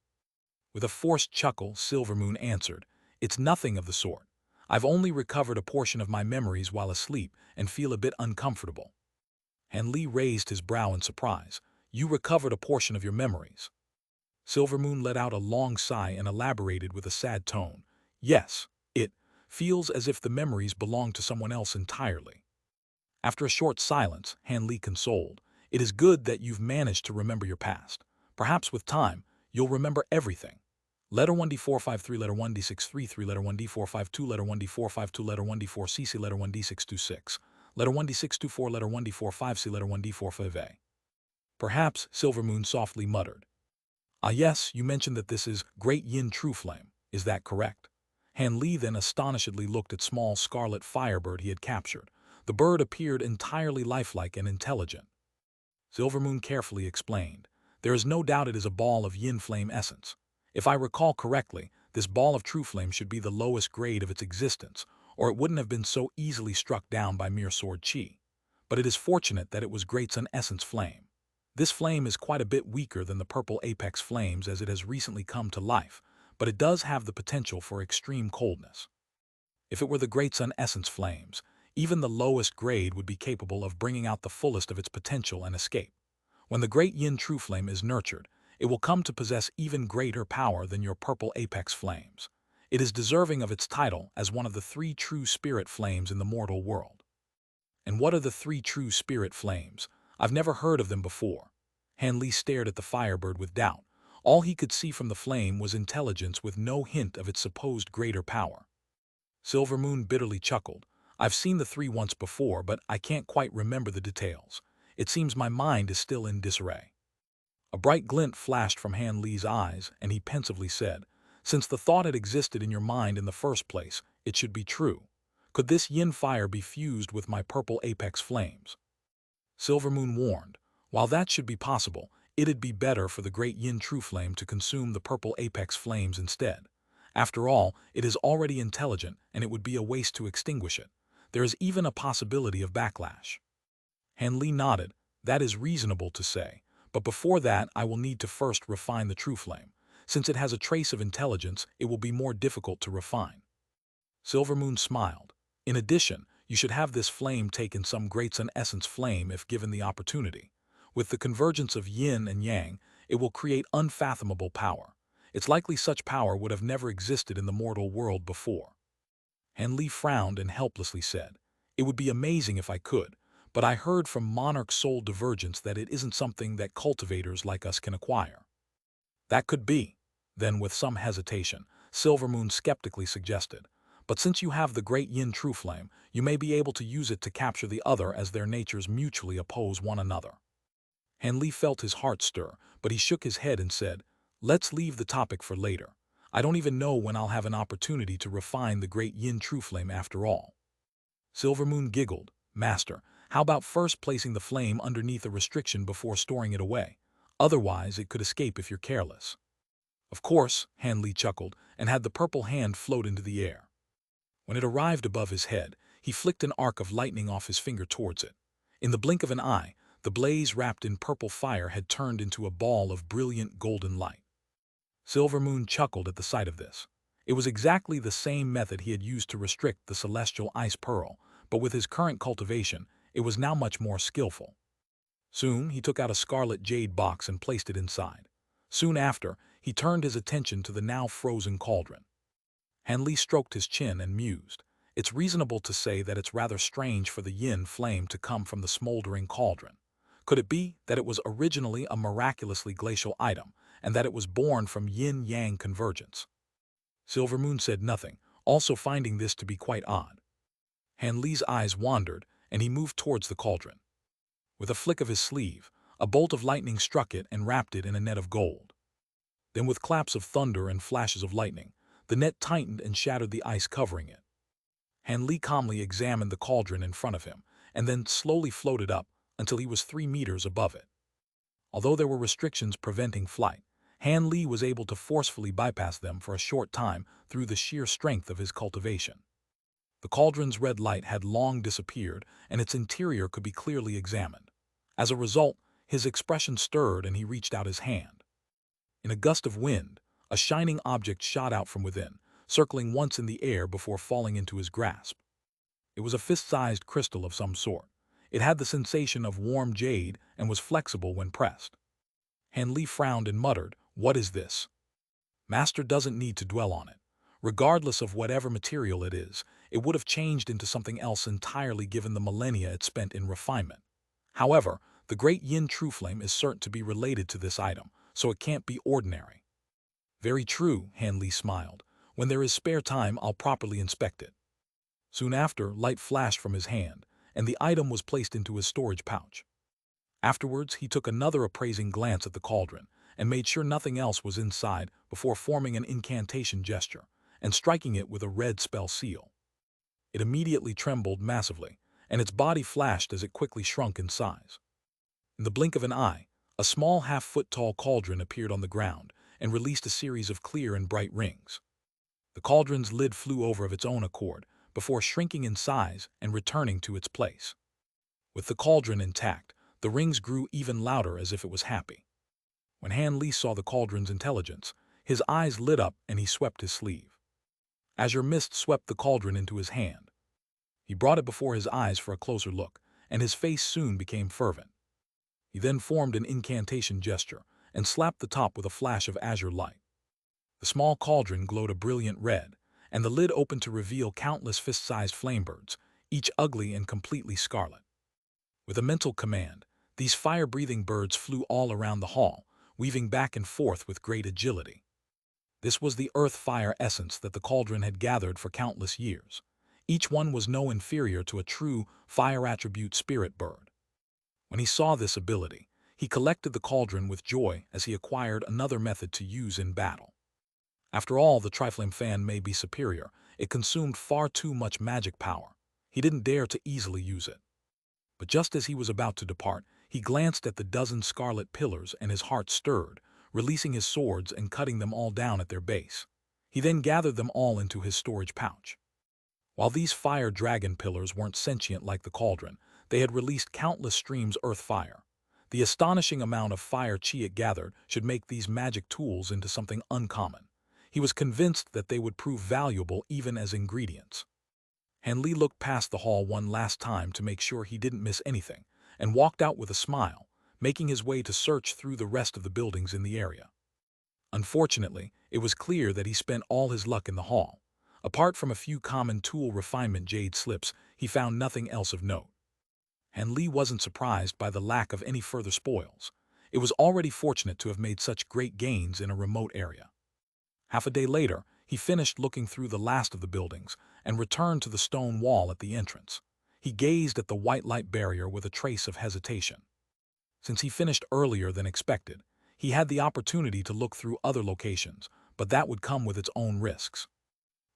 With a forced chuckle, Silvermoon answered, It's nothing of the sort. I've only recovered a portion of my memories while asleep and feel a bit uncomfortable. Han Li raised his brow in surprise. You recovered a portion of your memories. Silvermoon let out a long sigh and elaborated with a sad tone. Yes, it feels as if the memories belong to someone else entirely. After a short silence, Han Li consoled. It is good that you've managed to remember your past. Perhaps with time, you'll remember everything. Letter 1D453, letter 1D633, letter 1D452, letter 1D452, letter 1D4CC, letter 1D626, letter 1D624, letter 1D45C, letter 1D45A. Perhaps, Silvermoon softly muttered. Ah yes, you mentioned that this is Great Yin True Flame. Is that correct? Han Li then astonishedly looked at small scarlet firebird he had captured. The bird appeared entirely lifelike and intelligent. Silvermoon carefully explained. There is no doubt it is a ball of yin flame essence. If I recall correctly, this ball of true flame should be the lowest grade of its existence, or it wouldn't have been so easily struck down by mere sword chi. But it is fortunate that it was Great Sun Essence Flame. This flame is quite a bit weaker than the purple apex flames as it has recently come to life, but it does have the potential for extreme coldness. If it were the Great Sun Essence Flames, even the lowest grade would be capable of bringing out the fullest of its potential and escape. When the Great Yin True Flame is nurtured, it will come to possess even greater power than your purple apex flames. It is deserving of its title as one of the 3 true spirit flames in the mortal world. And what are the 3 true spirit flames? I've never heard of them before. Han Li stared at the firebird with doubt. All he could see from the flame was intelligence with no hint of its supposed greater power. Silvermoon bitterly chuckled. I've seen the 3 once before, but I can't quite remember the details. It seems my mind is still in disarray. A bright glint flashed from Han Li's eyes, and he pensively said, since the thought had existed in your mind in the first place, it should be true. Could this yin fire be fused with my purple apex flames? Silvermoon warned, while that should be possible, it'd be better for the great yin true flame to consume the purple apex flames instead. After all, it is already intelligent, and it would be a waste to extinguish it. There is even a possibility of backlash. Han Li nodded. That is reasonable to say, but before that I will need to first refine the true flame. Since it has a trace of intelligence, it will be more difficult to refine. Silvermoon smiled. In addition, you should have this flame take in some Great Sun Essence Flame if given the opportunity. With the convergence of yin and yang, it will create unfathomable power. It's likely such power would have never existed in the mortal world before. Han Li frowned and helplessly said, it would be amazing if I could, but I heard from Monarch Soul Divergence that it isn't something that cultivators like us can acquire. That could be. Then, with some hesitation, Silvermoon skeptically suggested, but since you have the Great Yin True Flame, you may be able to use it to capture the other as their natures mutually oppose one another. Han Li felt his heart stir, but he shook his head and said, let's leave the topic for later. I don't even know when I'll have an opportunity to refine the Great Yin True Flame after all. Silvermoon giggled. Master, how about first placing the flame underneath a restriction before storing it away? Otherwise, it could escape if you're careless. Of course, Han Li chuckled and had the purple hand float into the air. When it arrived above his head, he flicked an arc of lightning off his finger towards it. In the blink of an eye, the blaze wrapped in purple fire had turned into a ball of brilliant golden light. Silvermoon chuckled at the sight of this. It was exactly the same method he had used to restrict the celestial ice pearl, but with his current cultivation, it was now much more skillful. Soon, he took out a scarlet jade box and placed it inside. Soon after, he turned his attention to the now frozen cauldron. Han Li stroked his chin and mused. It's reasonable to say that it's rather strange for the yin flame to come from the smoldering cauldron. Could it be that it was originally a miraculously glacial item, and that it was born from yin-yang convergence? Silvermoon said nothing, also finding this to be quite odd. Han Li's eyes wandered, and he moved towards the cauldron. With a flick of his sleeve, a bolt of lightning struck it and wrapped it in a net of gold. Then with claps of thunder and flashes of lightning, the net tightened and shattered the ice covering it. Han Li calmly examined the cauldron in front of him, and then slowly floated up until he was 3 meters above it. Although there were restrictions preventing flight, Han Li was able to forcefully bypass them for a short time through the sheer strength of his cultivation. The cauldron's red light had long disappeared, and its interior could be clearly examined. As a result, his expression stirred and he reached out his hand. In a gust of wind, a shining object shot out from within, circling once in the air before falling into his grasp. It was a fist-sized crystal of some sort. It had the sensation of warm jade and was flexible when pressed. Han Li frowned and muttered, "What is this?" Master doesn't need to dwell on it. Regardless of whatever material it is, it would have changed into something else entirely given the millennia it spent in refinement. However, the great Yin True Flame is certain to be related to this item, so it can't be ordinary. Very true, Han Li smiled. When there is spare time, I'll properly inspect it. Soon after, light flashed from his hand, and the item was placed into his storage pouch. Afterwards, he took another appraising glance at the cauldron, and made sure nothing else was inside before forming an incantation gesture, and striking it with a red spell seal. It immediately trembled massively, and its body flashed as it quickly shrunk in size. In the blink of an eye, a small half-foot-tall cauldron appeared on the ground and released a series of clear and bright rings. The cauldron's lid flew over of its own accord, before shrinking in size and returning to its place. With the cauldron intact, the rings grew even louder as if it was happy. When Han Li saw the cauldron's intelligence, his eyes lit up and he swept his sleeve. Azure mist swept the cauldron into his hand. He brought it before his eyes for a closer look, and his face soon became fervent. He then formed an incantation gesture and slapped the top with a flash of azure light. The small cauldron glowed a brilliant red, and the lid opened to reveal countless fist-sized flamebirds, each ugly and completely scarlet. With a mental command, these fire-breathing birds flew all around the hall, weaving back and forth with great agility. This was the earth-fire essence that the cauldron had gathered for countless years. Each one was no inferior to a true fire-attribute spirit bird. When he saw this ability, he collected the cauldron with joy as he acquired another method to use in battle. After all, the Triflame fan may be superior. It consumed far too much magic power. He didn't dare to easily use it. But just as he was about to depart, he glanced at the dozen scarlet pillars and his heart stirred, releasing his swords and cutting them all down at their base. He then gathered them all into his storage pouch. While these fire dragon pillars weren't sentient like the cauldron, they had released countless streams earth fire. The astonishing amount of fire chi it gathered should make these magic tools into something uncommon. He was convinced that they would prove valuable even as ingredients. Han Li looked past the hall one last time to make sure he didn't miss anything, and walked out with a smile, making his way to search through the rest of the buildings in the area. Unfortunately, it was clear that he spent all his luck in the hall. Apart from a few common tool refinement jade slips, he found nothing else of note. Han Li wasn't surprised by the lack of any further spoils. It was already fortunate to have made such great gains in a remote area. Half a day later, he finished looking through the last of the buildings and returned to the stone wall at the entrance. He gazed at the white light barrier with a trace of hesitation. Since he finished earlier than expected, he had the opportunity to look through other locations, but that would come with its own risks.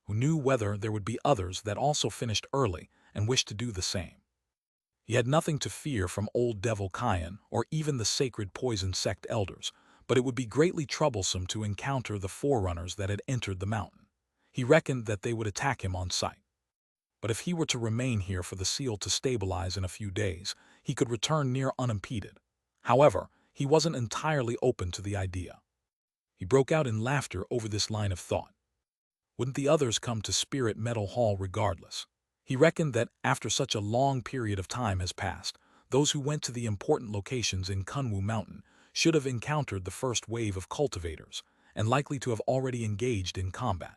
Who knew whether there would be others that also finished early and wished to do the same? He had nothing to fear from Old Devil Cayenne or even the sacred poison sect elders, but it would be greatly troublesome to encounter the forerunners that had entered the mountain. He reckoned that they would attack him on sight. But if he were to remain here for the seal to stabilize in a few days, he could return near unimpeded. However, he wasn't entirely open to the idea. He broke out in laughter over this line of thought. Wouldn't the others come to Spirit Metal Hall regardless? He reckoned that after such a long period of time has passed, those who went to the important locations in Kunwu Mountain should have encountered the first wave of cultivators, and likely to have already engaged in combat.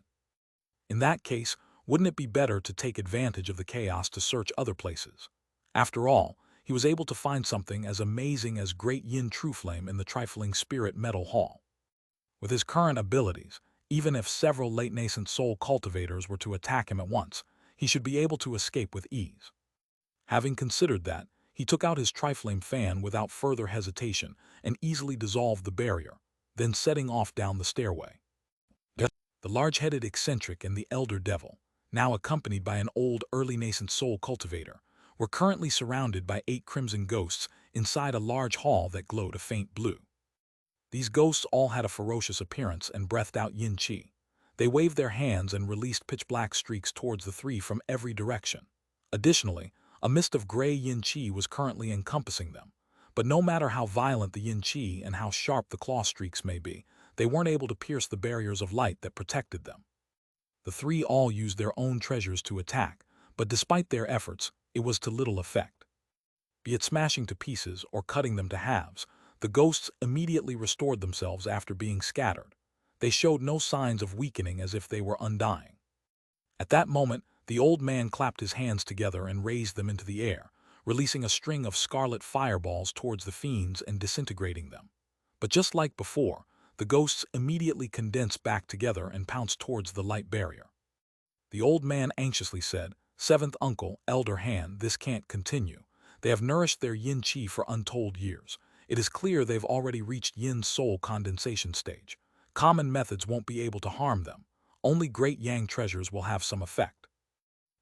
In that case, wouldn't it be better to take advantage of the chaos to search other places? After all, he was able to find something as amazing as Great Yin True Flame in the trifling Spirit Metal Hall. With his current abilities, even if several late nascent soul cultivators were to attack him at once, he should be able to escape with ease. Having considered that, he took out his Triflame fan without further hesitation and easily dissolved the barrier, then setting off down the stairway. The large-headed eccentric and the elder devil, now accompanied by an old early nascent soul cultivator, were currently surrounded by 8 crimson ghosts inside a large hall that glowed a faint blue. These ghosts all had a ferocious appearance and breathed out yin qi. They waved their hands and released pitch-black streaks towards the 3 from every direction. Additionally, a mist of gray yin qi was currently encompassing them, but no matter how violent the yin qi and how sharp the claw streaks may be, they weren't able to pierce the barriers of light that protected them. The three all used their own treasures to attack, but despite their efforts, it was to little effect. Be it smashing to pieces or cutting them to halves, the ghosts immediately restored themselves after being scattered. They showed no signs of weakening as if they were undying. At that moment, the old man clapped his hands together and raised them into the air, releasing a string of scarlet fireballs towards the fiends and disintegrating them. But just like before, the ghosts immediately condensed back together and pounced towards the light barrier. The old man anxiously said, "Seventh uncle, elder hand, this can't continue. They have nourished their yin qi for untold years. It is clear they've already reached yin soul condensation stage. Common methods won't be able to harm them. Only great yang treasures will have some effect."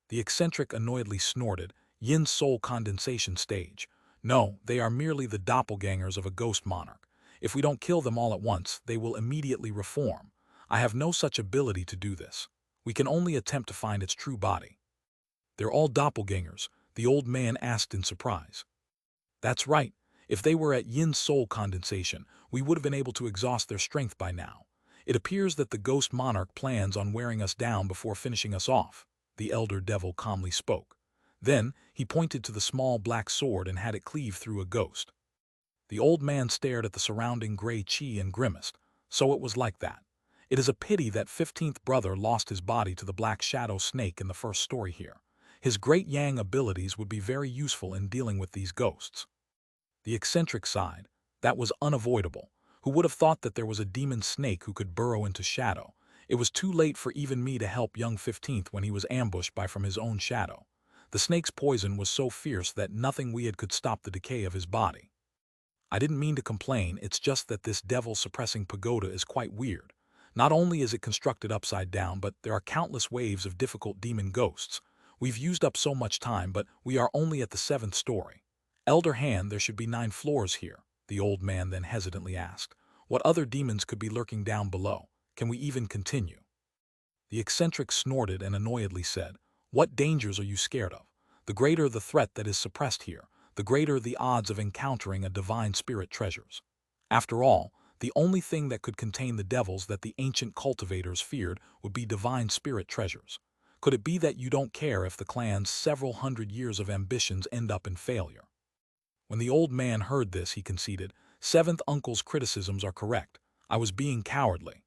The eccentric annoyedly snorted, "Yin soul condensation stage. No, they are merely the doppelgangers of a ghost monarch. If we don't kill them all at once, they will immediately reform. I have no such ability to do this. We can only attempt to find its true body." "They're all doppelgangers?" the old man asked in surprise. "That's right. If they were at yin soul condensation, we would have been able to exhaust their strength by now. It appears that the ghost monarch plans on wearing us down before finishing us off," the elder devil calmly spoke. Then, he pointed to the small black sword and had it cleave through a ghost. The old man stared at the surrounding gray chi and grimaced. So it was like that. It is a pity that 15th brother lost his body to the black shadow snake in the first story here. His great yang abilities would be very useful in dealing with these ghosts. The eccentric sighed. That was unavoidable. Who would have thought that there was a demon snake who could burrow into shadow? It was too late for even me to help young 15th when he was ambushed by from his own shadow. The snake's poison was so fierce that nothing we had could stop the decay of his body. I didn't mean to complain, it's just that this devil-suppressing pagoda is quite weird. Not only is it constructed upside down, but there are countless waves of difficult demon ghosts. We've used up so much time, but we are only at the 7th story. Elder hand, there should be 9 floors here, the old man then hesitantly asked. What other demons could be lurking down below? Can we even continue? The eccentric snorted and annoyedly said, "What dangers are you scared of? The greater the threat that is suppressed here, the greater the odds of encountering a divine spirit treasures. After all, the only thing that could contain the devils that the ancient cultivators feared would be divine spirit treasures. Could it be that you don't care if the clan's several hundred years of ambitions end up in failure?" When the old man heard this, he conceded, "Seventh uncle's criticisms are correct. I was being cowardly."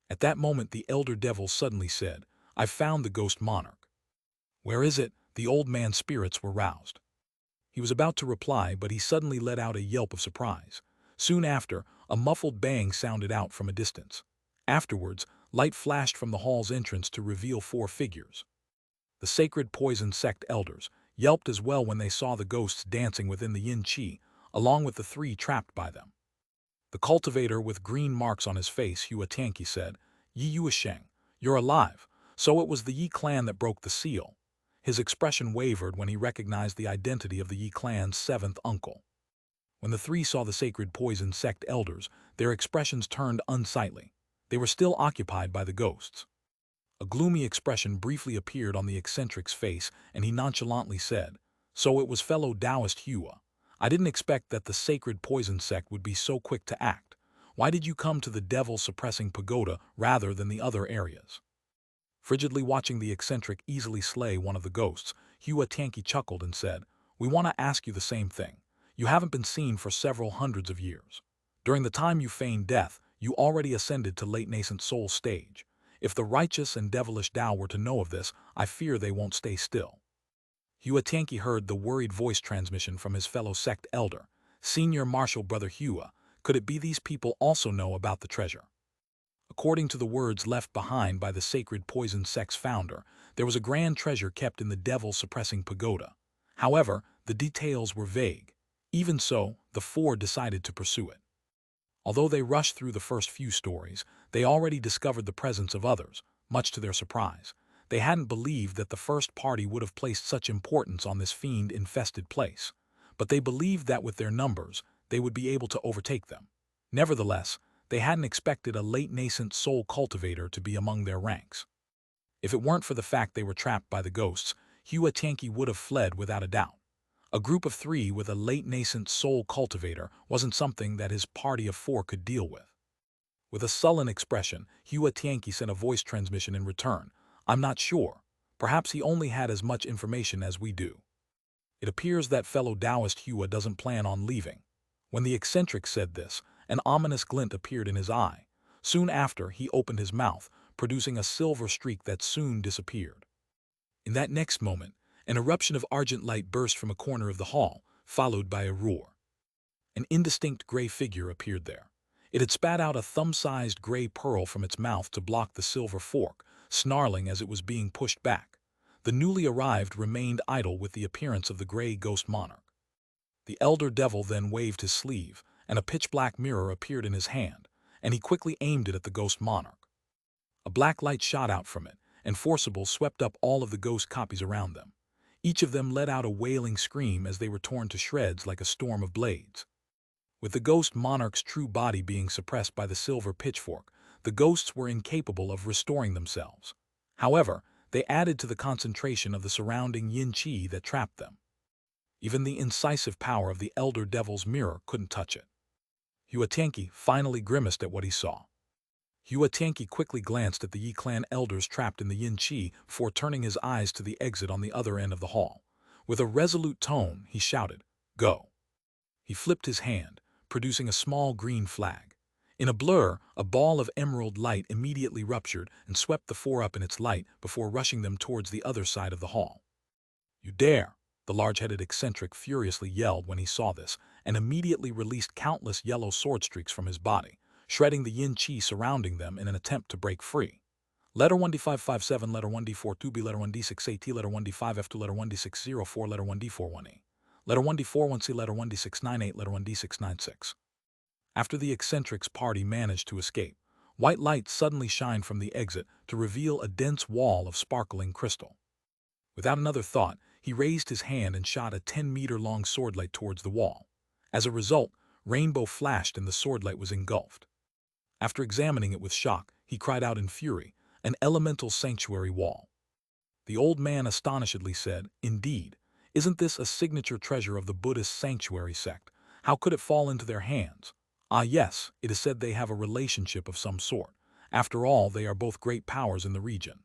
At that moment, the elder devil suddenly said, "I've found the ghost monarch." "Where is it?" The old man's spirits were roused. He was about to reply, but he suddenly let out a yelp of surprise. Soon after, a muffled bang sounded out from a distance. Afterwards, light flashed from the hall's entrance to reveal 4 figures. The sacred poison sect elders yelped as well when they saw the ghosts dancing within the yin qi, along with the 3 trapped by them. The cultivator with green marks on his face, Xianxia, said, "Yi Yuesheng, you're alive. So it was the Yi clan that broke the seal." His expression wavered when he recognized the identity of the Yi clan's 7th uncle. When the 3 saw the sacred poison sect elders, their expressions turned unsightly. They were still occupied by the ghosts. A gloomy expression briefly appeared on the eccentric's face, and he nonchalantly said, "So it was fellow Taoist Hua. I didn't expect that the sacred poison sect would be so quick to act. Why did you come to the devil-suppressing pagoda rather than the other areas?" Frigidly watching the eccentric easily slay one of the ghosts, Xianxia chuckled and said, "We want to ask you the same thing. You haven't been seen for several hundreds of years. During the time you feigned death, you already ascended to late nascent soul stage. If the righteous and devilish Tao were to know of this, I fear they won't stay still." Xianxia heard the worried voice transmission from his fellow sect elder, Senior Marshal Brother Hua. Could it be these people also know about the treasure? According to the words left behind by the sacred poison sect's founder, there was a grand treasure kept in the devil-suppressing pagoda. However, the details were vague. Even so, the 4 decided to pursue it. Although they rushed through the first few stories, they already discovered the presence of others, much to their surprise. They hadn't believed that the first party would have placed such importance on this fiend-infested place, but they believed that with their numbers, they would be able to overtake them. Nevertheless, they hadn't expected a late-nascent soul cultivator to be among their ranks. If it weren't for the fact they were trapped by the ghosts, Xianxia would have fled without a doubt. A group of 3 with a late-nascent soul cultivator wasn't something that his party of 4 could deal with. With a sullen expression, Xianxia sent a voice transmission in return. I'm not sure. Perhaps he only had as much information as we do. It appears that fellow Taoist Hua doesn't plan on leaving. When the eccentric said this, an ominous glint appeared in his eye. Soon after, he opened his mouth, producing a silver streak that soon disappeared. In that next moment, an eruption of argent light burst from a corner of the hall, followed by a roar. An indistinct gray figure appeared there. It had spat out a thumb-sized gray pearl from its mouth to block the silver fork, snarling as it was being pushed back. The newly arrived remained idle with the appearance of the gray ghost monarch. The elder devil then waved his sleeve, and a pitch-black mirror appeared in his hand, and he quickly aimed it at the ghost monarch. A black light shot out from it, and forcible swept up all of the ghost copies around them. Each of them let out a wailing scream as they were torn to shreds like a storm of blades. With the ghost monarch's true body being suppressed by the silver pitchfork, the ghosts were incapable of restoring themselves. However, they added to the concentration of the surrounding yin-chi that trapped them. Even the incisive power of the elder devil's mirror couldn't touch it. Xianxia finally grimaced at what he saw. Xianxia quickly glanced at the Yi clan elders trapped in the yin-chi before turning his eyes to the exit on the other end of the hall. With a resolute tone, he shouted, "Go!" He flipped his hand, producing a small green flag. In a blur, a ball of emerald light immediately ruptured and swept the four up in its light before rushing them towards the other side of the hall. "You dare!" the large-headed eccentric furiously yelled when he saw this, and immediately released countless yellow sword streaks from his body, shredding the yin-chi surrounding them in an attempt to break free. Letter 1D557, letter 1D42B, letter 1D68T, letter 1D5F2, letter 1D604, letter 1D41E. Letter 1D41C, letter 1D698, letter 1D696. After the eccentric's party managed to escape, white light suddenly shined from the exit to reveal a dense wall of sparkling crystal. Without another thought, he raised his hand and shot a 10-meter-long swordlight towards the wall. As a result, rainbow flashed and the swordlight was engulfed. After examining it with shock, he cried out in fury, "An elemental sanctuary wall." The old man astonishedly said, "Indeed. Isn't this a signature treasure of the Buddhist sanctuary sect? How could it fall into their hands? Ah yes, it is said they have a relationship of some sort. After all, they are both great powers in the region."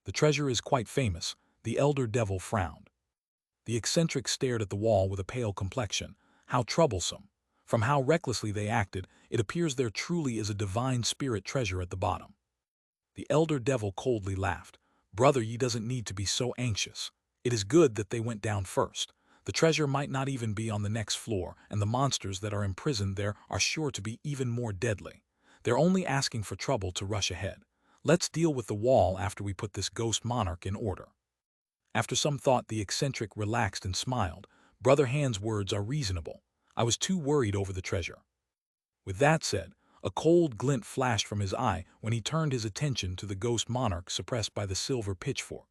"The treasure is quite famous," the elder devil frowned. The eccentric stared at the wall with a pale complexion. How troublesome. From how recklessly they acted, it appears there truly is a divine spirit treasure at the bottom. The elder devil coldly laughed. "Brother, ye doesn't need to be so anxious. It is good that they went down first. The treasure might not even be on the next floor, and the monsters that are imprisoned there are sure to be even more deadly. They're only asking for trouble to rush ahead. Let's deal with the wall after we put this ghost monarch in order." After some thought, the eccentric relaxed and smiled. "Brother Hand's words are reasonable. I was too worried over the treasure." With that said, a cold glint flashed from his eye when he turned his attention to the ghost monarch suppressed by the silver pitchfork.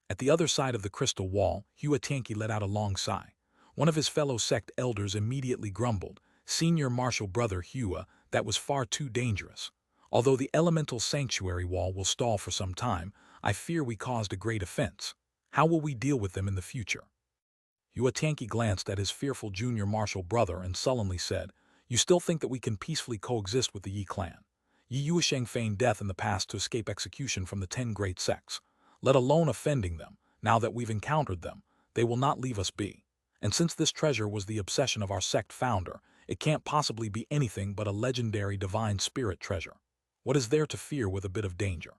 At the other side of the crystal wall, Xianxia let out a long sigh. One of his fellow sect elders immediately grumbled, "Senior Marshal Brother Hua, that was far too dangerous. Although the elemental sanctuary wall will stall for some time, I fear we caused a great offense. How will we deal with them in the future?" Xianxia glanced at his fearful junior marshal brother and sullenly said, "You still think that we can peacefully coexist with the Yi clan? Yi Yuesheng feigned death in the past to escape execution from the 10 great sects. Let alone offending them, now that we've encountered them, they will not leave us be. And since this treasure was the obsession of our sect founder, it can't possibly be anything but a legendary divine spirit treasure. What is there to fear with a bit of danger?"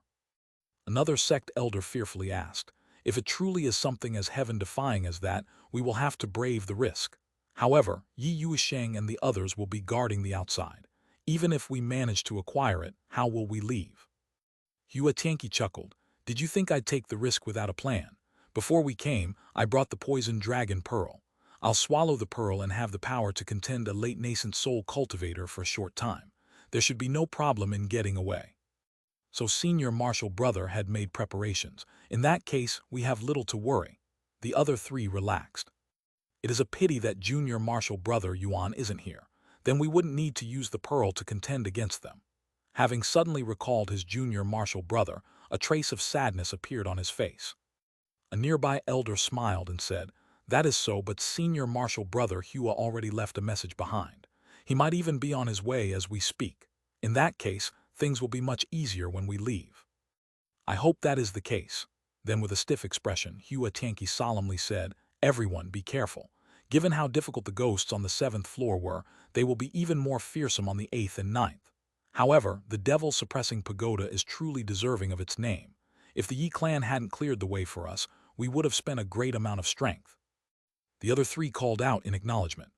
Another sect elder fearfully asked, "If it truly is something as heaven-defying as that, we will have to brave the risk. However, Yi Yuesheng and the others will be guarding the outside. Even if we manage to acquire it, how will we leave?" Xianxia chuckled. "Did you think I'd take the risk without a plan? Before we came, I brought the poison dragon pearl. I'll swallow the pearl and have the power to contend a late nascent soul cultivator for a short time. There should be no problem in getting away." So Senior Marshal Brother had made preparations. In that case, we have little to worry. The other three relaxed. "It is a pity that Junior Marshal Brother Yuan isn't here. Then we wouldn't need to use the pearl to contend against them." Having suddenly recalled his junior marshal brother, a trace of sadness appeared on his face. A nearby elder smiled and said, "That is so, but Senior Marshal Brother Hua already left a message behind. He might even be on his way as we speak. In that case, things will be much easier when we leave. I hope that is the case. Then with a stiff expression, Xianxia solemnly said, "Everyone, be careful. Given how difficult the ghosts on the 7th floor were, they will be even more fearsome on the 8th and 9th. However, the devil-suppressing pagoda is truly deserving of its name. If the Yi clan hadn't cleared the way for us, we would have spent a great amount of strength." The other three called out in acknowledgement.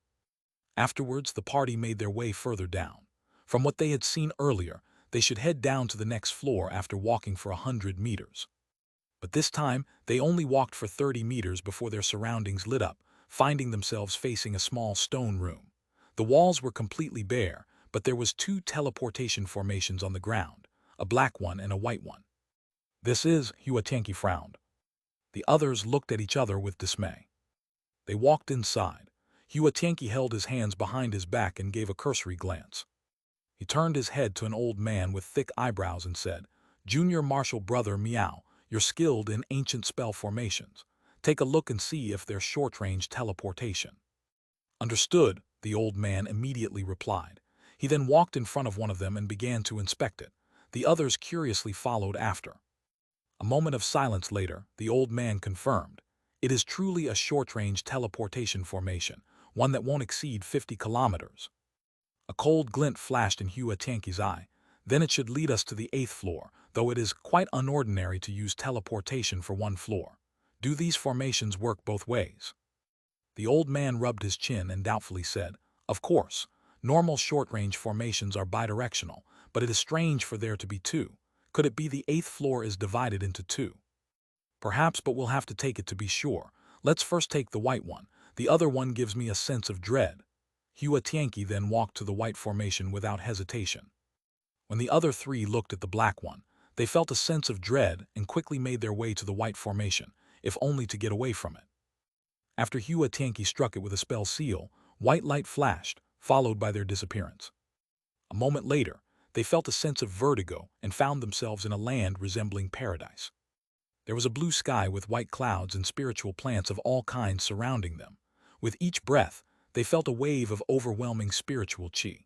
Afterwards, the party made their way further down. From what they had seen earlier, they should head down to the next floor after walking for 100 meters. But this time, they only walked for 30 meters before their surroundings lit up, finding themselves facing a small stone room. The walls were completely bare, but there was 2 teleportation formations on the ground, a black one and a white one. "This is," Xianxia frowned. The others looked at each other with dismay. They walked inside. Xianxia held his hands behind his back and gave a cursory glance. He turned his head to an old man with thick eyebrows and said, "Junior Marshal Brother Miao, you're skilled in ancient spell formations. Take a look and see if they're short-range teleportation." "Understood," the old man immediately replied. He then walked in front of one of them and began to inspect it. The others curiously followed after. A moment of silence later, the old man confirmed, "It is truly a short-range teleportation formation, one that won't exceed 50 kilometers. A cold glint flashed in Xianxia's eye. "Then it should lead us to the 8th floor, though it is quite unordinary to use teleportation for one floor. Do these formations work both ways?" The old man rubbed his chin and doubtfully said, "Of course, normal short-range formations are bidirectional, but it is strange for there to be 2. Could it be the 8th floor is divided into 2? "Perhaps, but we'll have to take it to be sure. Let's first take the white one. The other one gives me a sense of dread." Xianxia then walked to the white formation without hesitation. When the other 3 looked at the black one, they felt a sense of dread and quickly made their way to the white formation, if only to get away from it. After Xianxia struck it with a spell seal, white light flashed, followed by their disappearance. A moment later, they felt a sense of vertigo and found themselves in a land resembling paradise. There was a blue sky with white clouds and spiritual plants of all kinds surrounding them. With each breath, they felt a wave of overwhelming spiritual qi.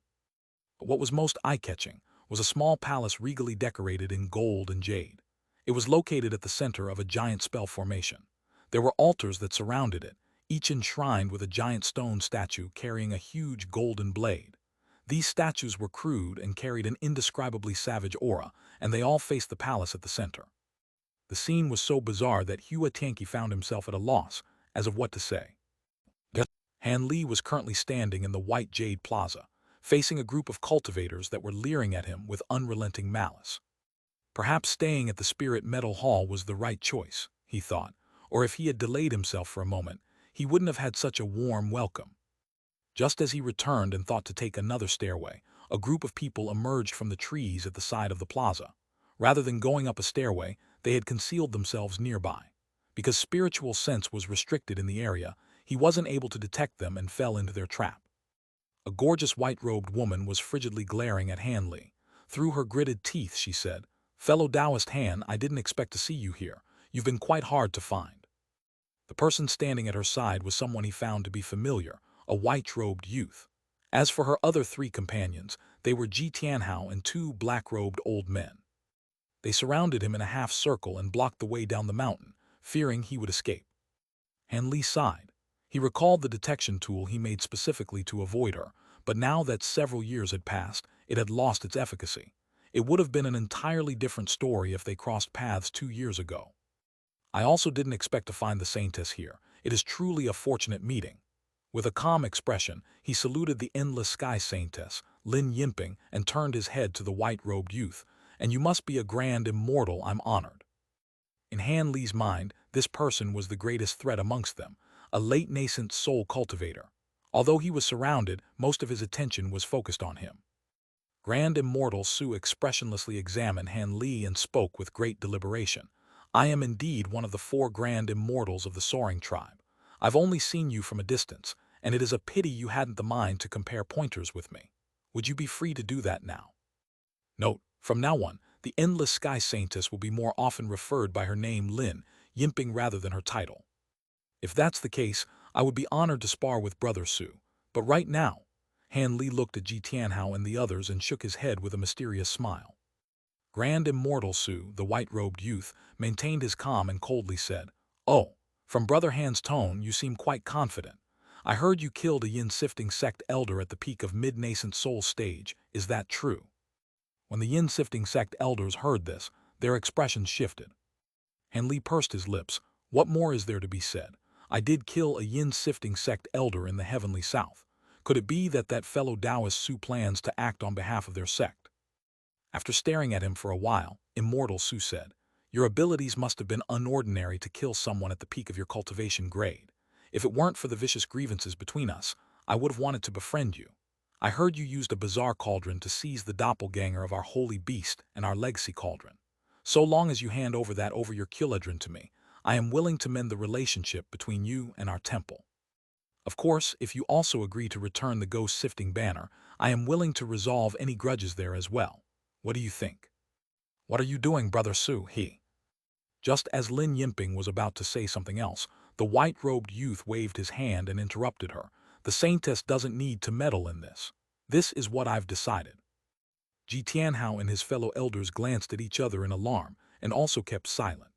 But what was most eye-catching was a small palace regally decorated in gold and jade. It was located at the center of a giant spell formation. There were altars that surrounded it, each enshrined with a giant stone statue carrying a huge golden blade. These statues were crude and carried an indescribably savage aura, and they all faced the palace at the center. The scene was so bizarre that Xianxia found himself at a loss as of what to say. Han Li was currently standing in the White Jade Plaza, facing a group of cultivators that were leering at him with unrelenting malice. Perhaps staying at the Spirit Metal Hall was the right choice, he thought, or if he had delayed himself for a moment, he wouldn't have had such a warm welcome. Just as he returned and thought to take another stairway, a group of people emerged from the trees at the side of the plaza. Rather than going up a stairway, they had concealed themselves nearby. Because spiritual sense was restricted in the area, he wasn't able to detect them and fell into their trap. A gorgeous white-robed woman was frigidly glaring at Han Li. Through her gritted teeth, she said, "Fellow Taoist Han, I didn't expect to see you here. You've been quite hard to find." The person standing at her side was someone he found to be familiar, a white-robed youth. As for her other 3 companions, they were Ji Tianhao and 2 black-robed old men. They surrounded him in a half-circle and blocked the way down the mountain, fearing he would escape. Han Li sighed. He recalled the detection tool he made specifically to avoid her, but now that several years had passed, it had lost its efficacy. It would have been an entirely different story if they crossed paths 2 years ago. "I also didn't expect to find the Saintess here. It is truly a fortunate meeting." With a calm expression, he saluted the endless sky Saintess, Lin Yinping, and turned his head to the white-robed youth. "And you must be a grand immortal, I'm honored." In Han Li's mind, this person was the greatest threat amongst them, a late nascent soul cultivator. Although he was surrounded, most of his attention was focused on him. Grand Immortal Su expressionlessly examined Han Li and spoke with great deliberation. "I am indeed one of the 4 Grand Immortals of the Soaring Tribe. I've only seen you from a distance, and it is a pity you hadn't the mind to compare pointers with me. Would you be free to do that now?" Note: from now on, the Endless Sky Saintess will be more often referred by her name Lin Yinping rather than her title. "If that's the case, I would be honored to spar with Brother Su. But right now," Han Li looked at Ji Tianhao and the others and shook his head with a mysterious smile. Grand Immortal Su, the white-robed youth, maintained his calm and coldly said, "Oh, from Brother Han's tone, you seem quite confident. I heard you killed a yin-sifting sect elder at the peak of mid-nascent soul stage. Is that true?" When the yin-sifting sect elders heard this, their expressions shifted. Han Li pursed his lips. What more is there to be said? I did kill a yin-sifting sect elder in the heavenly south. Could it be that fellow Taoist Su plans to act on behalf of their sect? After staring at him for a while, Immortal Su said, "Your abilities must have been unordinary to kill someone at the peak of your cultivation grade. If it weren't for the vicious grievances between us, I would have wanted to befriend you. I heard you used a bizarre cauldron to seize the doppelganger of our holy beast and our legacy cauldron. So long as you hand over your culadron to me, I am willing to mend the relationship between you and our temple. Of course, if you also agree to return the ghost-sifting banner, I am willing to resolve any grudges there as well. What do you think?" "What are you doing, Brother Su?" Just as Lin Yinping was about to say something else, the white-robed youth waved his hand and interrupted her. "The saintess doesn't need to meddle in this. This is what I've decided." Ji Tianhao and his fellow elders glanced at each other in alarm and also kept silent.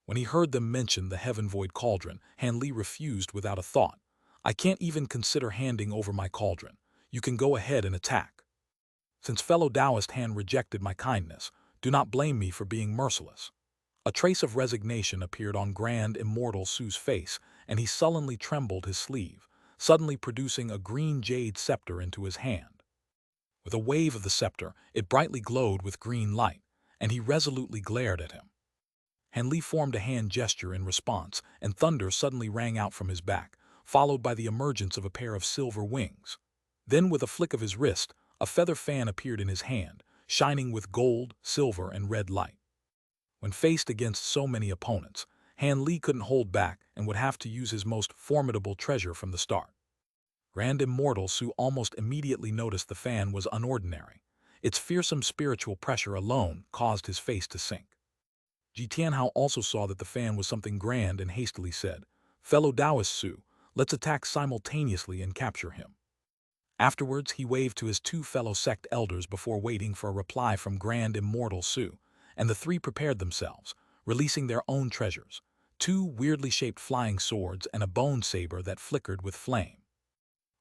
When he heard them mention the heaven-void cauldron, Han Li refused without a thought. "I can't even consider handing over my cauldron. You can go ahead and attack. Since fellow Taoist Han rejected my kindness, do not blame me for being merciless." A trace of resignation appeared on Grand Immortal Su's face, and he sullenly trembled his sleeve, suddenly producing a green jade scepter into his hand. With a wave of the scepter, it brightly glowed with green light, and he resolutely glared at him. Han Li formed a hand gesture in response, and thunder suddenly rang out from his back, followed by the emergence of a pair of silver wings. Then, with a flick of his wrist, a feather fan appeared in his hand, shining with gold, silver, and red light. When faced against so many opponents, Han Li couldn't hold back and would have to use his most formidable treasure from the start. Grand Immortal Su almost immediately noticed the fan was unordinary. Its fearsome spiritual pressure alone caused his face to sink. Ji Tianhao also saw that the fan was something grand and hastily said, "Fellow Taoist Su, let's attack simultaneously and capture him." Afterwards, he waved to his two fellow sect elders before waiting for a reply from Grand Immortal Su, and the three prepared themselves, releasing their own treasures, two weirdly shaped flying swords and a bone saber that flickered with flame.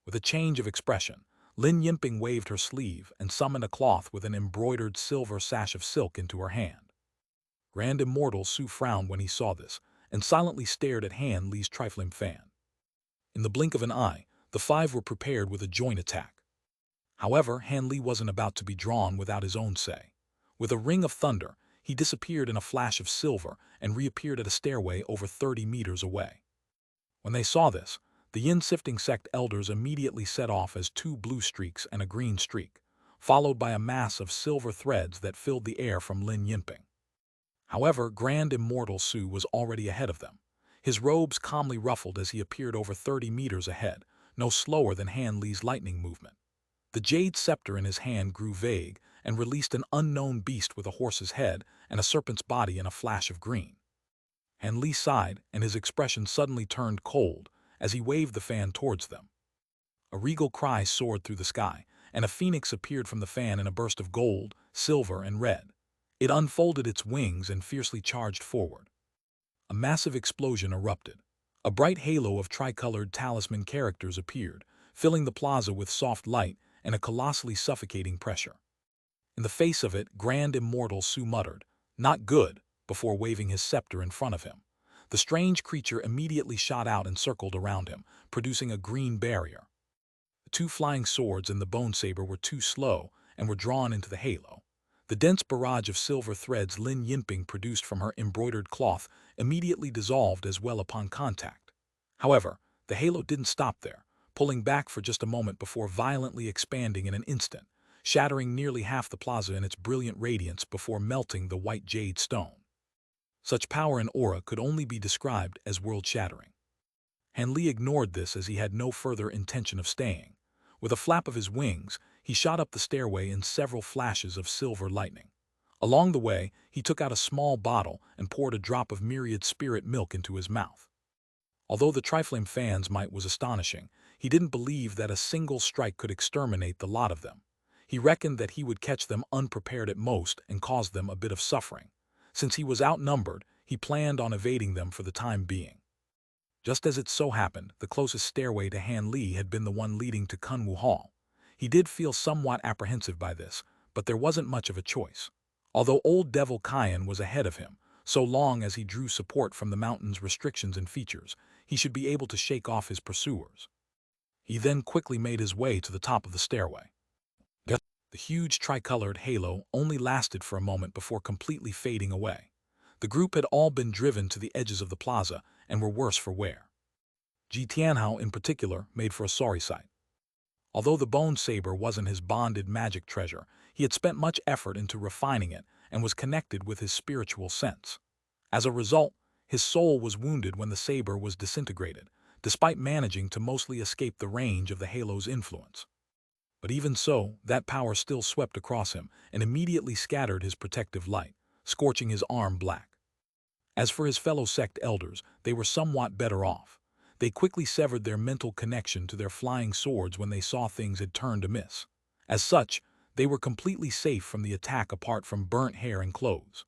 With a change of expression, Lin Yinping waved her sleeve and summoned a cloth with an embroidered silver sash of silk into her hand. Grand Immortal Su frowned when he saw this, and silently stared at Han Li's trifling fan. In the blink of an eye, the five were prepared with a joint attack. However, Han Li wasn't about to be drawn without his own say. With a ring of thunder, he disappeared in a flash of silver and reappeared at a stairway over 30 meters away. When they saw this, the yin-sifting sect elders immediately set off as two blue streaks and a green streak, followed by a mass of silver threads that filled the air from Lin Yinping. However, Grand Immortal Su was already ahead of them. His robes calmly ruffled as he appeared over 30 meters ahead, no slower than Han Li's lightning movement. The jade scepter in his hand grew vague and released an unknown beast with a horse's head and a serpent's body in a flash of green. Han Li sighed, and his expression suddenly turned cold as he waved the fan towards them. A regal cry soared through the sky, and a phoenix appeared from the fan in a burst of gold, silver, and red. It unfolded its wings and fiercely charged forward. A massive explosion erupted. A bright halo of tricolored talisman characters appeared, filling the plaza with soft light and a colossally suffocating pressure. In the face of it, Grand Immortal Su muttered, "Not good," before waving his scepter in front of him. The strange creature immediately shot out and circled around him, producing a green barrier. The two flying swords and the bone saber were too slow and were drawn into the halo. The dense barrage of silver threads Lin Yinping produced from her embroidered cloth immediately dissolved as well upon contact. However, the halo didn't stop there, pulling back for just a moment before violently expanding in an instant, shattering nearly half the plaza in its brilliant radiance before melting the white jade stone. Such power and aura could only be described as world-shattering. Han Li ignored this as he had no further intention of staying. With a flap of his wings, he shot up the stairway in several flashes of silver lightning. Along the way, he took out a small bottle and poured a drop of myriad spirit milk into his mouth. Although the Triflame fan's might was astonishing, he didn't believe that a single strike could exterminate the lot of them. He reckoned that he would catch them unprepared at most and cause them a bit of suffering. Since he was outnumbered, he planned on evading them for the time being. Just as it so happened, the closest stairway to Han Li had been the one leading to Kunwu Hall. He did feel somewhat apprehensive by this, but there wasn't much of a choice. Although Old Devil Kyan was ahead of him, so long as he drew support from the mountain's restrictions and features, he should be able to shake off his pursuers. He then quickly made his way to the top of the stairway. The huge tricolored halo only lasted for a moment before completely fading away. The group had all been driven to the edges of the plaza and were worse for wear. Ji Tianhao in particular made for a sorry sight. Although the bone saber wasn't his bonded magic treasure, he had spent much effort into refining it and was connected with his spiritual sense. As a result, his soul was wounded when the saber was disintegrated, despite managing to mostly escape the range of the halo's influence. But even so, that power still swept across him and immediately scattered his protective light, scorching his arm black. As for his fellow sect elders, they were somewhat better off. They quickly severed their mental connection to their flying swords when they saw things had turned amiss. As such, they were completely safe from the attack apart from burnt hair and clothes.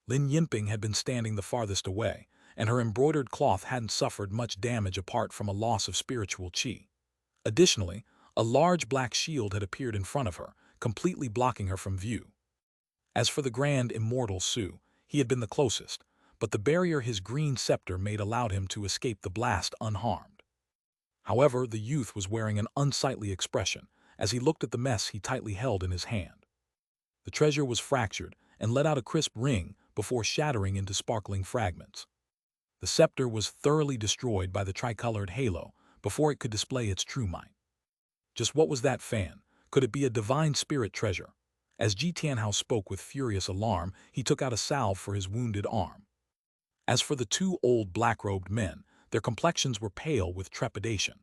Lin Yinping had been standing the farthest away, and her embroidered cloth hadn't suffered much damage apart from a loss of spiritual qi. Additionally, a large black shield had appeared in front of her, completely blocking her from view. As for the grand immortal Su, he had been the closest, but the barrier his green scepter made allowed him to escape the blast unharmed. However, the youth was wearing an unsightly expression as he looked at the mess he tightly held in his hand. The treasure was fractured and let out a crisp ring before shattering into sparkling fragments. The scepter was thoroughly destroyed by the tricolored halo before it could display its true might. Just what was that fan? Could it be a divine spirit treasure? As Ji Tianhao spoke with furious alarm, he took out a salve for his wounded arm. As for the two old black-robed men, their complexions were pale with trepidation.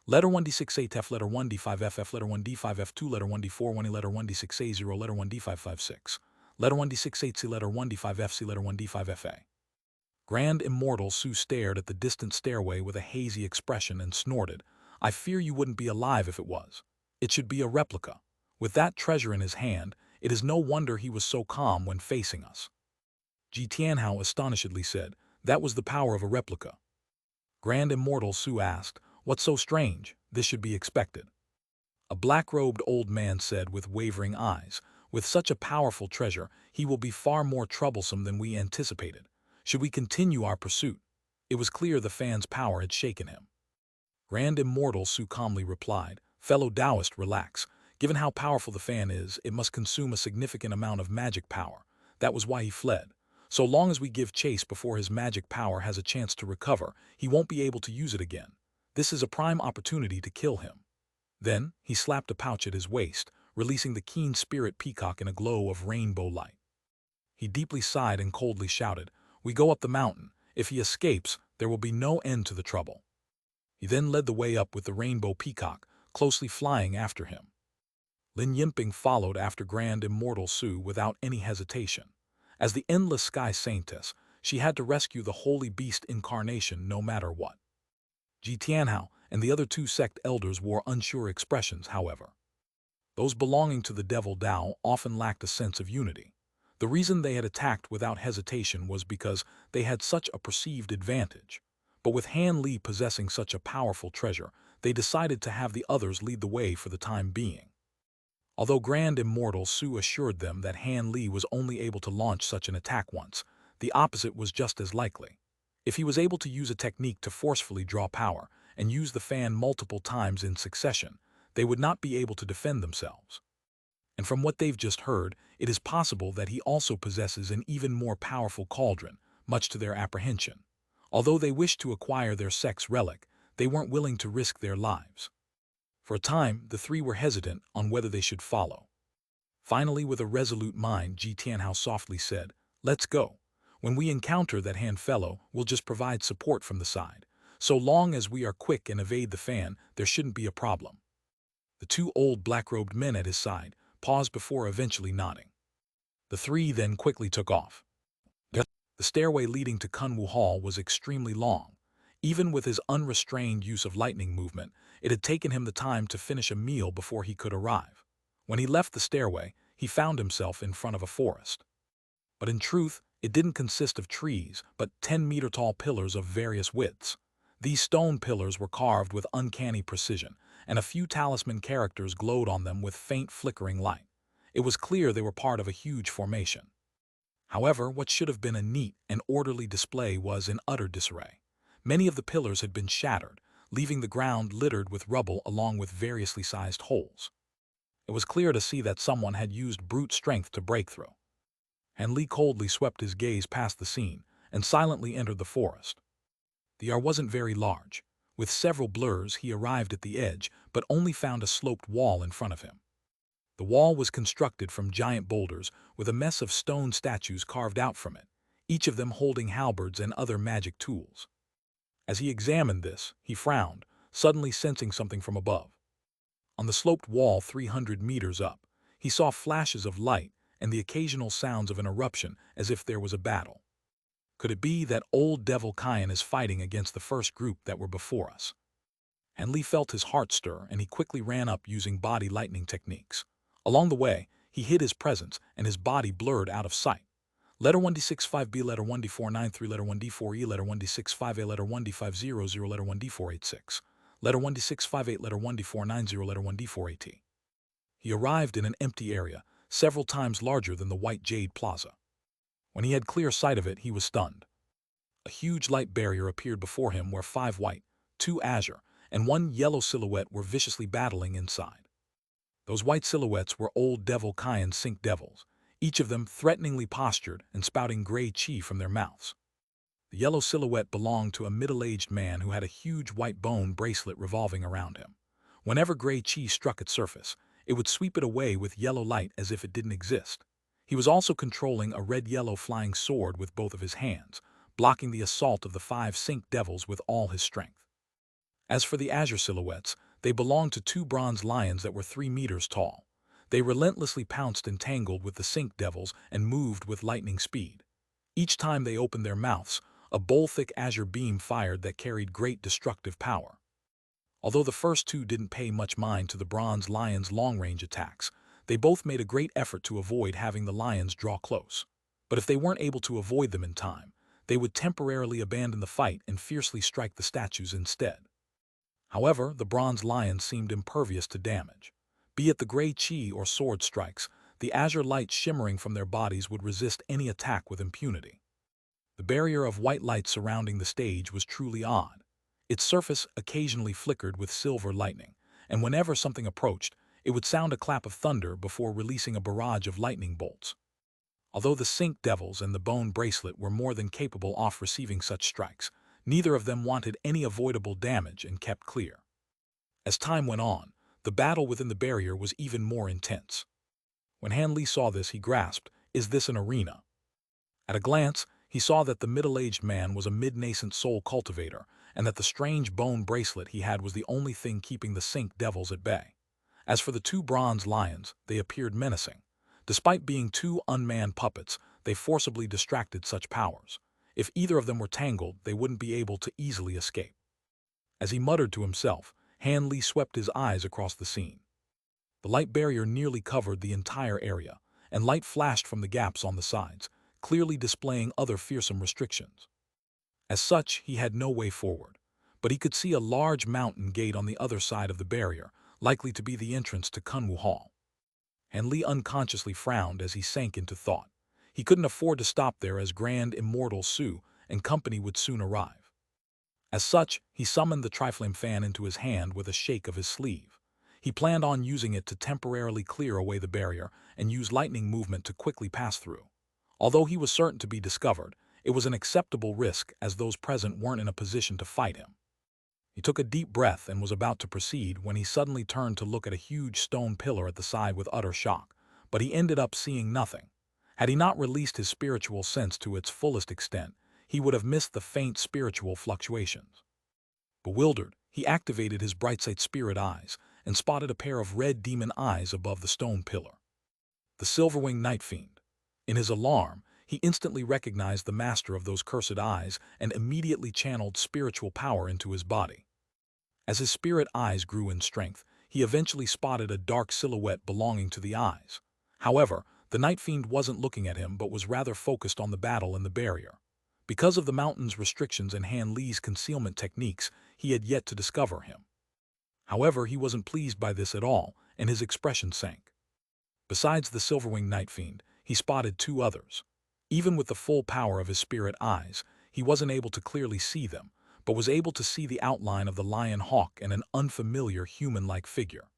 Letter 1D6A-TEF, letter 1D5FF, letter 1D5F2, letter 1D4-1E, letter 1D6A0, letter 1D556, letter 1D6A-C, letter 1D5FC, letter 1D5FA. Grand Immortal Su stared at the distant stairway with a hazy expression and snorted, "I fear you wouldn't be alive if it was. It should be a replica." With that treasure in his hand, it is no wonder he was so calm when facing us. Ji Tianhao astonishedly said, "That was the power of a replica." Grand Immortal Su asked, "What's so strange? This should be expected." A black-robed old man said with wavering eyes, "With such a powerful treasure, he will be far more troublesome than we anticipated. Should we continue our pursuit?" It was clear the fan's power had shaken him. Grand Immortal Su calmly replied, "Fellow Taoist, relax. Given how powerful the fan is, it must consume a significant amount of magic power. That was why he fled. So long as we give chase before his magic power has a chance to recover, he won't be able to use it again. This is a prime opportunity to kill him." Then, he slapped a pouch at his waist, releasing the keen spirit peacock in a glow of rainbow light. He deeply sighed and coldly shouted, "We go up the mountain. If he escapes, there will be no end to the trouble." He then led the way up with the rainbow peacock, closely flying after him. Lin Yinping followed after Grand Immortal Su without any hesitation. As the endless sky saintess, she had to rescue the holy beast incarnation no matter what. Ji Tianhao and the other two sect elders wore unsure expressions, however. Those belonging to the Devil Dao often lacked a sense of unity. The reason they had attacked without hesitation was because they had such a perceived advantage. But with Han Li possessing such a powerful treasure, they decided to have the others lead the way for the time being. Although Grand Immortal Su assured them that Han Li was only able to launch such an attack once, the opposite was just as likely. If he was able to use a technique to forcefully draw power and use the fan multiple times in succession, they would not be able to defend themselves. And from what they've just heard, it is possible that he also possesses an even more powerful cauldron, much to their apprehension. Although they wished to acquire their sect's relic, they weren't willing to risk their lives. For a time, the three were hesitant on whether they should follow. Finally, with a resolute mind, Ji Tianhao softly said, "Let's go. When we encounter that hand fellow, we'll just provide support from the side. So long as we are quick and evade the fan, there shouldn't be a problem." The two old black-robed men at his side paused before eventually nodding. The three then quickly took off. The stairway leading to Kunwu Hall was extremely long. Even with his unrestrained use of lightning movement, it had taken him the time to finish a meal before he could arrive. When he left the stairway, he found himself in front of a forest. But in truth, it didn't consist of trees, but 10-meter-tall pillars of various widths. These stone pillars were carved with uncanny precision, and a few talisman characters glowed on them with faint flickering light. It was clear they were part of a huge formation. However, what should have been a neat and orderly display was in utter disarray. Many of the pillars had been shattered, leaving the ground littered with rubble along with variously sized holes. It was clear to see that someone had used brute strength to break through. And Lee coldly swept his gaze past the scene and silently entered the forest. The yard wasn't very large. With several blurs, he arrived at the edge, but only found a sloped wall in front of him. The wall was constructed from giant boulders with a mess of stone statues carved out from it, each of them holding halberds and other magic tools. As he examined this, he frowned, suddenly sensing something from above. On the sloped wall 300 meters up, he saw flashes of light and the occasional sounds of an eruption as if there was a battle. Could it be that old Devil Kyan is fighting against the first group that were before us? And Lee felt his heart stir, and he quickly ran up using body lightning techniques. Along the way, he hid his presence and his body blurred out of sight. Letter 1D65B, letter 1D493, letter 1D4E, letter 1D65A, letter 1D500, letter 1D486, letter 1D658, letter 1D490, letter 1D4AT. He arrived in an empty area, several times larger than the white Jade Plaza. When he had clear sight of it, he was stunned. A huge light barrier appeared before him where 5 white, 2 azure, and 1 yellow silhouette were viciously battling inside. Those white silhouettes were old Devil Kyan's Sink Devils, each of them threateningly postured and spouting gray chi from their mouths. The yellow silhouette belonged to a middle-aged man who had a huge white bone bracelet revolving around him. Whenever gray chi struck its surface, it would sweep it away with yellow light as if it didn't exist. He was also controlling a red-yellow flying sword with both of his hands, blocking the assault of the 5 Sink Devils with all his strength. As for the azure silhouettes, they belonged to 2 bronze lions that were 3 meters tall. They relentlessly pounced and tangled with the Sink Devils and moved with lightning speed. Each time they opened their mouths, a bowl-thick azure beam fired that carried great destructive power. Although the first 2 didn't pay much mind to the bronze lions' long-range attacks, they both made a great effort to avoid having the lions draw close. But if they weren't able to avoid them in time, they would temporarily abandon the fight and fiercely strike the statues instead. However, the bronze lions seemed impervious to damage. Be it the gray chi or sword strikes, the azure light shimmering from their bodies would resist any attack with impunity. The barrier of white light surrounding the stage was truly odd. Its surface occasionally flickered with silver lightning, and whenever something approached, it would sound a clap of thunder before releasing a barrage of lightning bolts. Although the Sink Devils and the bone bracelet were more than capable of receiving such strikes, neither of them wanted any avoidable damage and kept clear. As time went on, the battle within the barrier was even more intense. When Han Li saw this, he grasped, "Is this an arena?" At a glance, he saw that the middle-aged man was a mid-nascent soul cultivator, and that the strange bone bracelet he had was the only thing keeping the Sink Devils at bay. As for the 2 bronze lions, they appeared menacing. Despite being 2 unmanned puppets, they forcibly distracted such powers. If either of them were tangled, they wouldn't be able to easily escape. As he muttered to himself, Han Li swept his eyes across the scene. The light barrier nearly covered the entire area, and light flashed from the gaps on the sides, clearly displaying other fearsome restrictions. As such, he had no way forward, but he could see a large mountain gate on the other side of the barrier, likely to be the entrance to Kunwu Hall. Han Li unconsciously frowned as he sank into thought. He couldn't afford to stop there, as Grand Immortal Su and company would soon arrive. As such, he summoned the Triflame fan into his hand with a shake of his sleeve. He planned on using it to temporarily clear away the barrier and use lightning movement to quickly pass through. Although he was certain to be discovered, it was an acceptable risk as those present weren't in a position to fight him. He took a deep breath and was about to proceed when he suddenly turned to look at a huge stone pillar at the side with utter shock, but he ended up seeing nothing. Had he not released his spiritual sense to its fullest extent, he would have missed the faint spiritual fluctuations. Bewildered, he activated his bright-sight spirit eyes and spotted a pair of red demon eyes above the stone pillar. The silver-winged night fiend. In his alarm, he instantly recognized the master of those cursed eyes and immediately channeled spiritual power into his body. As his spirit eyes grew in strength, he eventually spotted a dark silhouette belonging to the eyes. However, the Night Fiend wasn't looking at him but was rather focused on the battle in the barrier. Because of the mountain's restrictions and Han Li's concealment techniques, he had yet to discover him. However, he wasn't pleased by this at all, and his expression sank. Besides the Silverwing Night Fiend, he spotted two others. Even with the full power of his spirit eyes, he wasn't able to clearly see them, but was able to see the outline of the lion hawk and an unfamiliar human-like figure.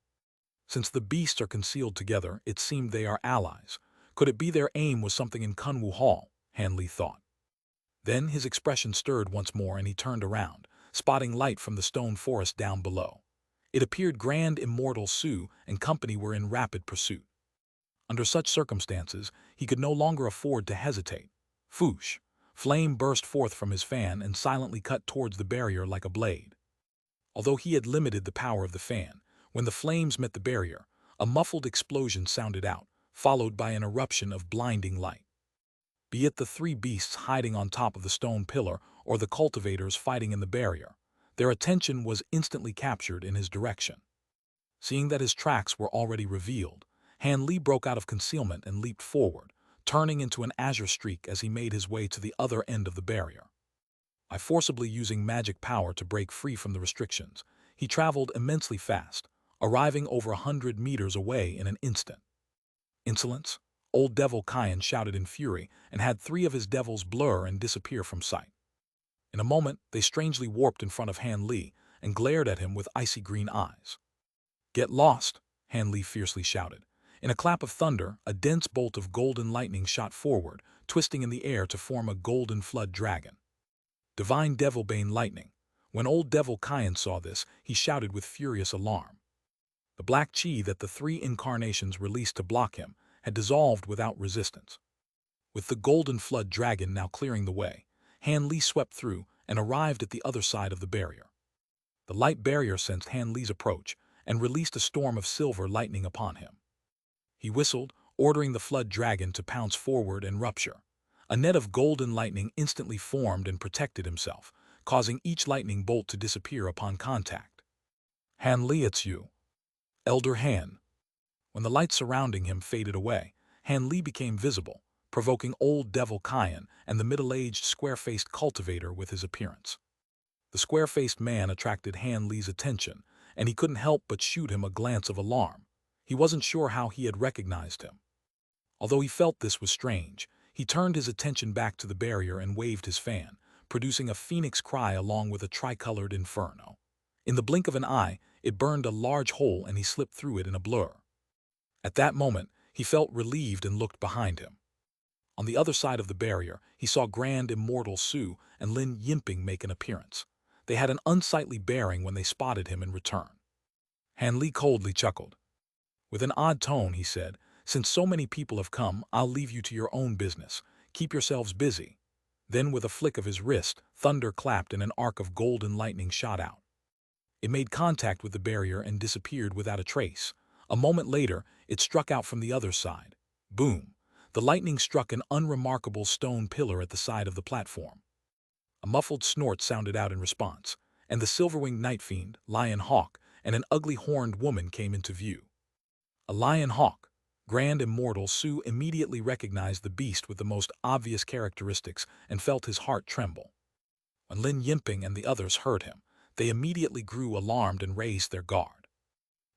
Since the beasts are concealed together, it seemed they are allies. Could it be their aim was something in Kunwu Hall? Han Li thought. Then his expression stirred once more and he turned around, spotting light from the stone forest down below. It appeared Grand Immortal Su and company were in rapid pursuit. Under such circumstances, he could no longer afford to hesitate. Foosh! Flame burst forth from his fan and silently cut towards the barrier like a blade. Although he had limited the power of the fan, when the flames met the barrier, a muffled explosion sounded out, followed by an eruption of blinding light. Be it the three beasts hiding on top of the stone pillar or the cultivators fighting in the barrier, their attention was instantly captured in his direction. Seeing that his tracks were already revealed, Han Li broke out of concealment and leaped forward, turning into an azure streak as he made his way to the other end of the barrier. By forcibly using magic power to break free from the restrictions, he traveled immensely fast, arriving over 100 meters away in an instant. Insolence! Old Devil Kyan shouted in fury and had three of his devils blur and disappear from sight. In a moment, they strangely warped in front of Han Li and glared at him with icy green eyes. "Get lost!" Han Li fiercely shouted. In a clap of thunder, a dense bolt of golden lightning shot forward, twisting in the air to form a golden flood dragon. Divine Devilbane lightning. When Old Devil Kyan saw this, he shouted with furious alarm. The black chi that the three incarnations released to block him had dissolved without resistance. With the golden flood dragon now clearing the way, Han Li swept through and arrived at the other side of the barrier. The light barrier sensed Han Li's approach and released a storm of silver lightning upon him. He whistled, ordering the flood dragon to pounce forward and rupture. A net of golden lightning instantly formed and protected himself, causing each lightning bolt to disappear upon contact. "Han Li, it's you. Elder Han." When the light surrounding him faded away, Han Li became visible, provoking Old Devil Kyan and the middle-aged square-faced cultivator with his appearance. The square-faced man attracted Han Li's attention, and he couldn't help but shoot him a glance of alarm. He wasn't sure how he had recognized him. Although he felt this was strange, he turned his attention back to the barrier and waved his fan, producing a phoenix cry along with a tricolored inferno. In the blink of an eye, it burned a large hole and he slipped through it in a blur. At that moment, he felt relieved and looked behind him. On the other side of the barrier, he saw Grand Immortal Su and Lin Yimping make an appearance. They had an unsightly bearing when they spotted him in return. Han Li coldly chuckled. With an odd tone, he said, "Since so many people have come, I'll leave you to your own business. Keep yourselves busy." Then with a flick of his wrist, thunder clapped and an arc of golden lightning shot out. It made contact with the barrier and disappeared without a trace. A moment later, it struck out from the other side. Boom! The lightning struck an unremarkable stone pillar at the side of the platform. A muffled snort sounded out in response, and the silver-winged night fiend, Lion Hawk, and an ugly horned woman came into view. A lion hawk. Grand Immortal Su immediately recognized the beast with the most obvious characteristics and felt his heart tremble. When Lin Yimping and the others heard him, they immediately grew alarmed and raised their guard.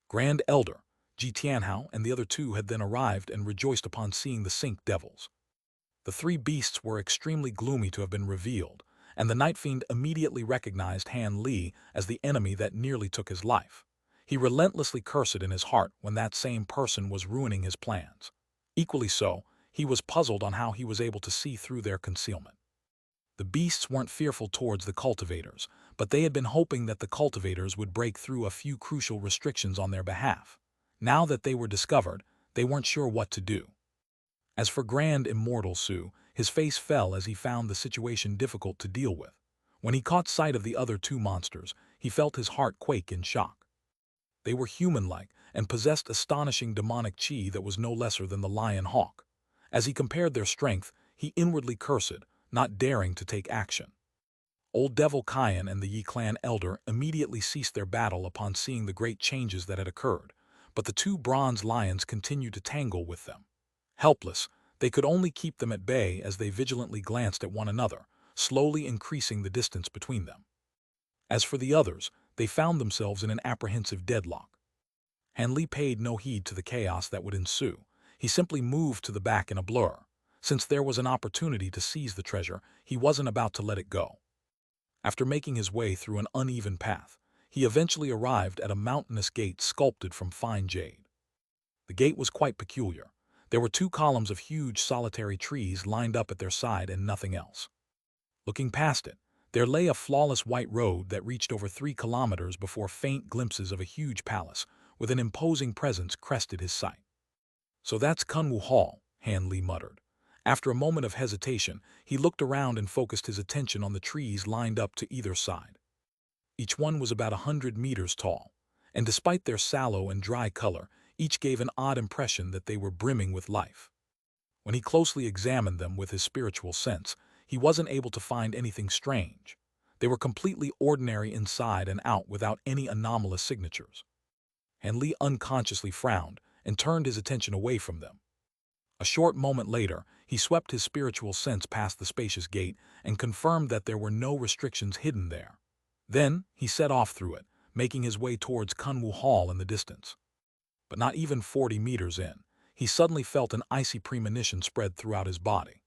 Grand Elder, Ji Tianhao and the other two had then arrived and rejoiced upon seeing the Sink Devils. The three beasts were extremely gloomy to have been revealed, and the Night Fiend immediately recognized Han Li as the enemy that nearly took his life. He relentlessly cursed in his heart when that same person was ruining his plans. Equally so, he was puzzled on how he was able to see through their concealment. The beasts weren't fearful towards the cultivators, but they had been hoping that the cultivators would break through a few crucial restrictions on their behalf. Now that they were discovered, they weren't sure what to do. As for Grand Immortal Su, his face fell as he found the situation difficult to deal with. When he caught sight of the other two monsters, he felt his heart quake in shock. They were human-like and possessed astonishing demonic chi that was no lesser than the lion hawk. As he compared their strength, he inwardly cursed, not daring to take action. Old Devil Kyan and the Yi clan elder immediately ceased their battle upon seeing the great changes that had occurred, but the two bronze lions continued to tangle with them. Helpless, they could only keep them at bay as they vigilantly glanced at one another, slowly increasing the distance between them. As for the others, they found themselves in an apprehensive deadlock. Han Li paid no heed to the chaos that would ensue. He simply moved to the back in a blur. Since there was an opportunity to seize the treasure, he wasn't about to let it go. After making his way through an uneven path, he eventually arrived at a mountainous gate sculpted from fine jade. The gate was quite peculiar. There were two columns of huge solitary trees lined up at their side and nothing else. Looking past it, there lay a flawless white road that reached over 3 kilometers before faint glimpses of a huge palace, with an imposing presence crested his sight. "So that's Kunwu Hall," Han Li muttered. After a moment of hesitation, he looked around and focused his attention on the trees lined up to either side. Each one was about 100 meters tall, and despite their sallow and dry color, each gave an odd impression that they were brimming with life. When he closely examined them with his spiritual sense, he wasn't able to find anything strange. They were completely ordinary inside and out without any anomalous signatures. Han Li unconsciously frowned and turned his attention away from them. A short moment later, he swept his spiritual sense past the spacious gate and confirmed that there were no restrictions hidden there. Then, he set off through it, making his way towards Kunwu Hall in the distance. But not even 40 meters in, he suddenly felt an icy premonition spread throughout his body.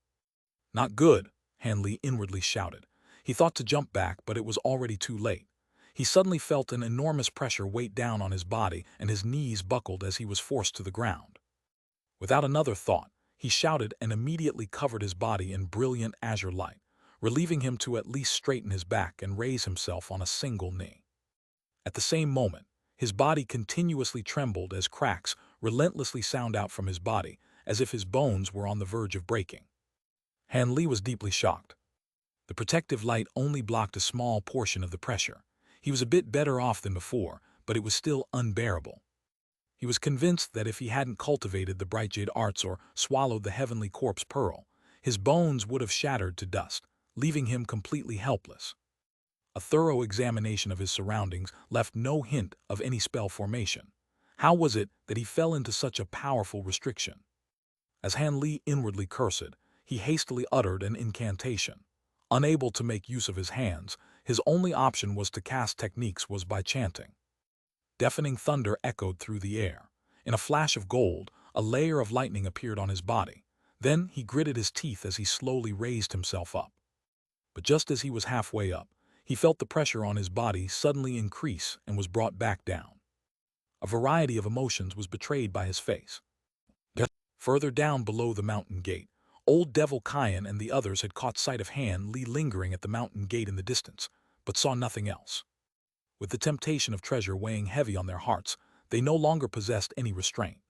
"Not good," Han Li inwardly shouted. He thought to jump back, but it was already too late. He suddenly felt an enormous pressure weight down on his body, and his knees buckled as he was forced to the ground. Without another thought, he shouted and immediately covered his body in brilliant azure light, relieving him to at least straighten his back and raise himself on a single knee. At the same moment, his body continuously trembled as cracks relentlessly sound out from his body, as if his bones were on the verge of breaking. Han Li was deeply shocked. The protective light only blocked a small portion of the pressure. He was a bit better off than before, but it was still unbearable. He was convinced that if he hadn't cultivated the bright jade arts or swallowed the heavenly corpse pearl, his bones would have shattered to dust, leaving him completely helpless. A thorough examination of his surroundings left no hint of any spell formation. How was it that he fell into such a powerful restriction? As Han Li inwardly cursed, he hastily uttered an incantation. Unable to make use of his hands, his only option was to cast techniques was by chanting. Deafening thunder echoed through the air. In a flash of gold, a layer of lightning appeared on his body. Then he gritted his teeth as he slowly raised himself up. But just as he was halfway up, he felt the pressure on his body suddenly increase and was brought back down. A variety of emotions was betrayed by his face. Further down below the mountain gate, Old Devil Kyan and the others had caught sight of Han Li lingering at the mountain gate in the distance, but saw nothing else. With the temptation of treasure weighing heavy on their hearts, they no longer possessed any restraint.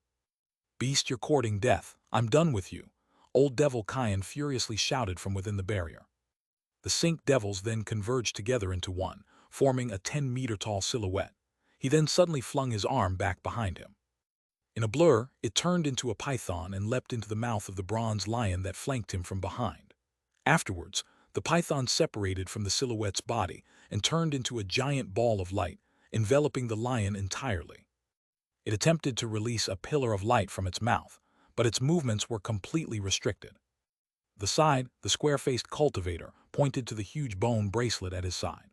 "Beast, you're courting death. I'm done with you," Old Devil Kyan furiously shouted from within the barrier. The Sink Devils then converged together into one, forming a 10-meter-tall silhouette. He then suddenly flung his arm back behind him. In a blur, it turned into a python and leapt into the mouth of the bronze lion that flanked him from behind. Afterwards, the python separated from the silhouette's body and turned into a giant ball of light, enveloping the lion entirely. It attempted to release a pillar of light from its mouth, but its movements were completely restricted. The square-faced cultivator pointed to the huge bone bracelet at his side.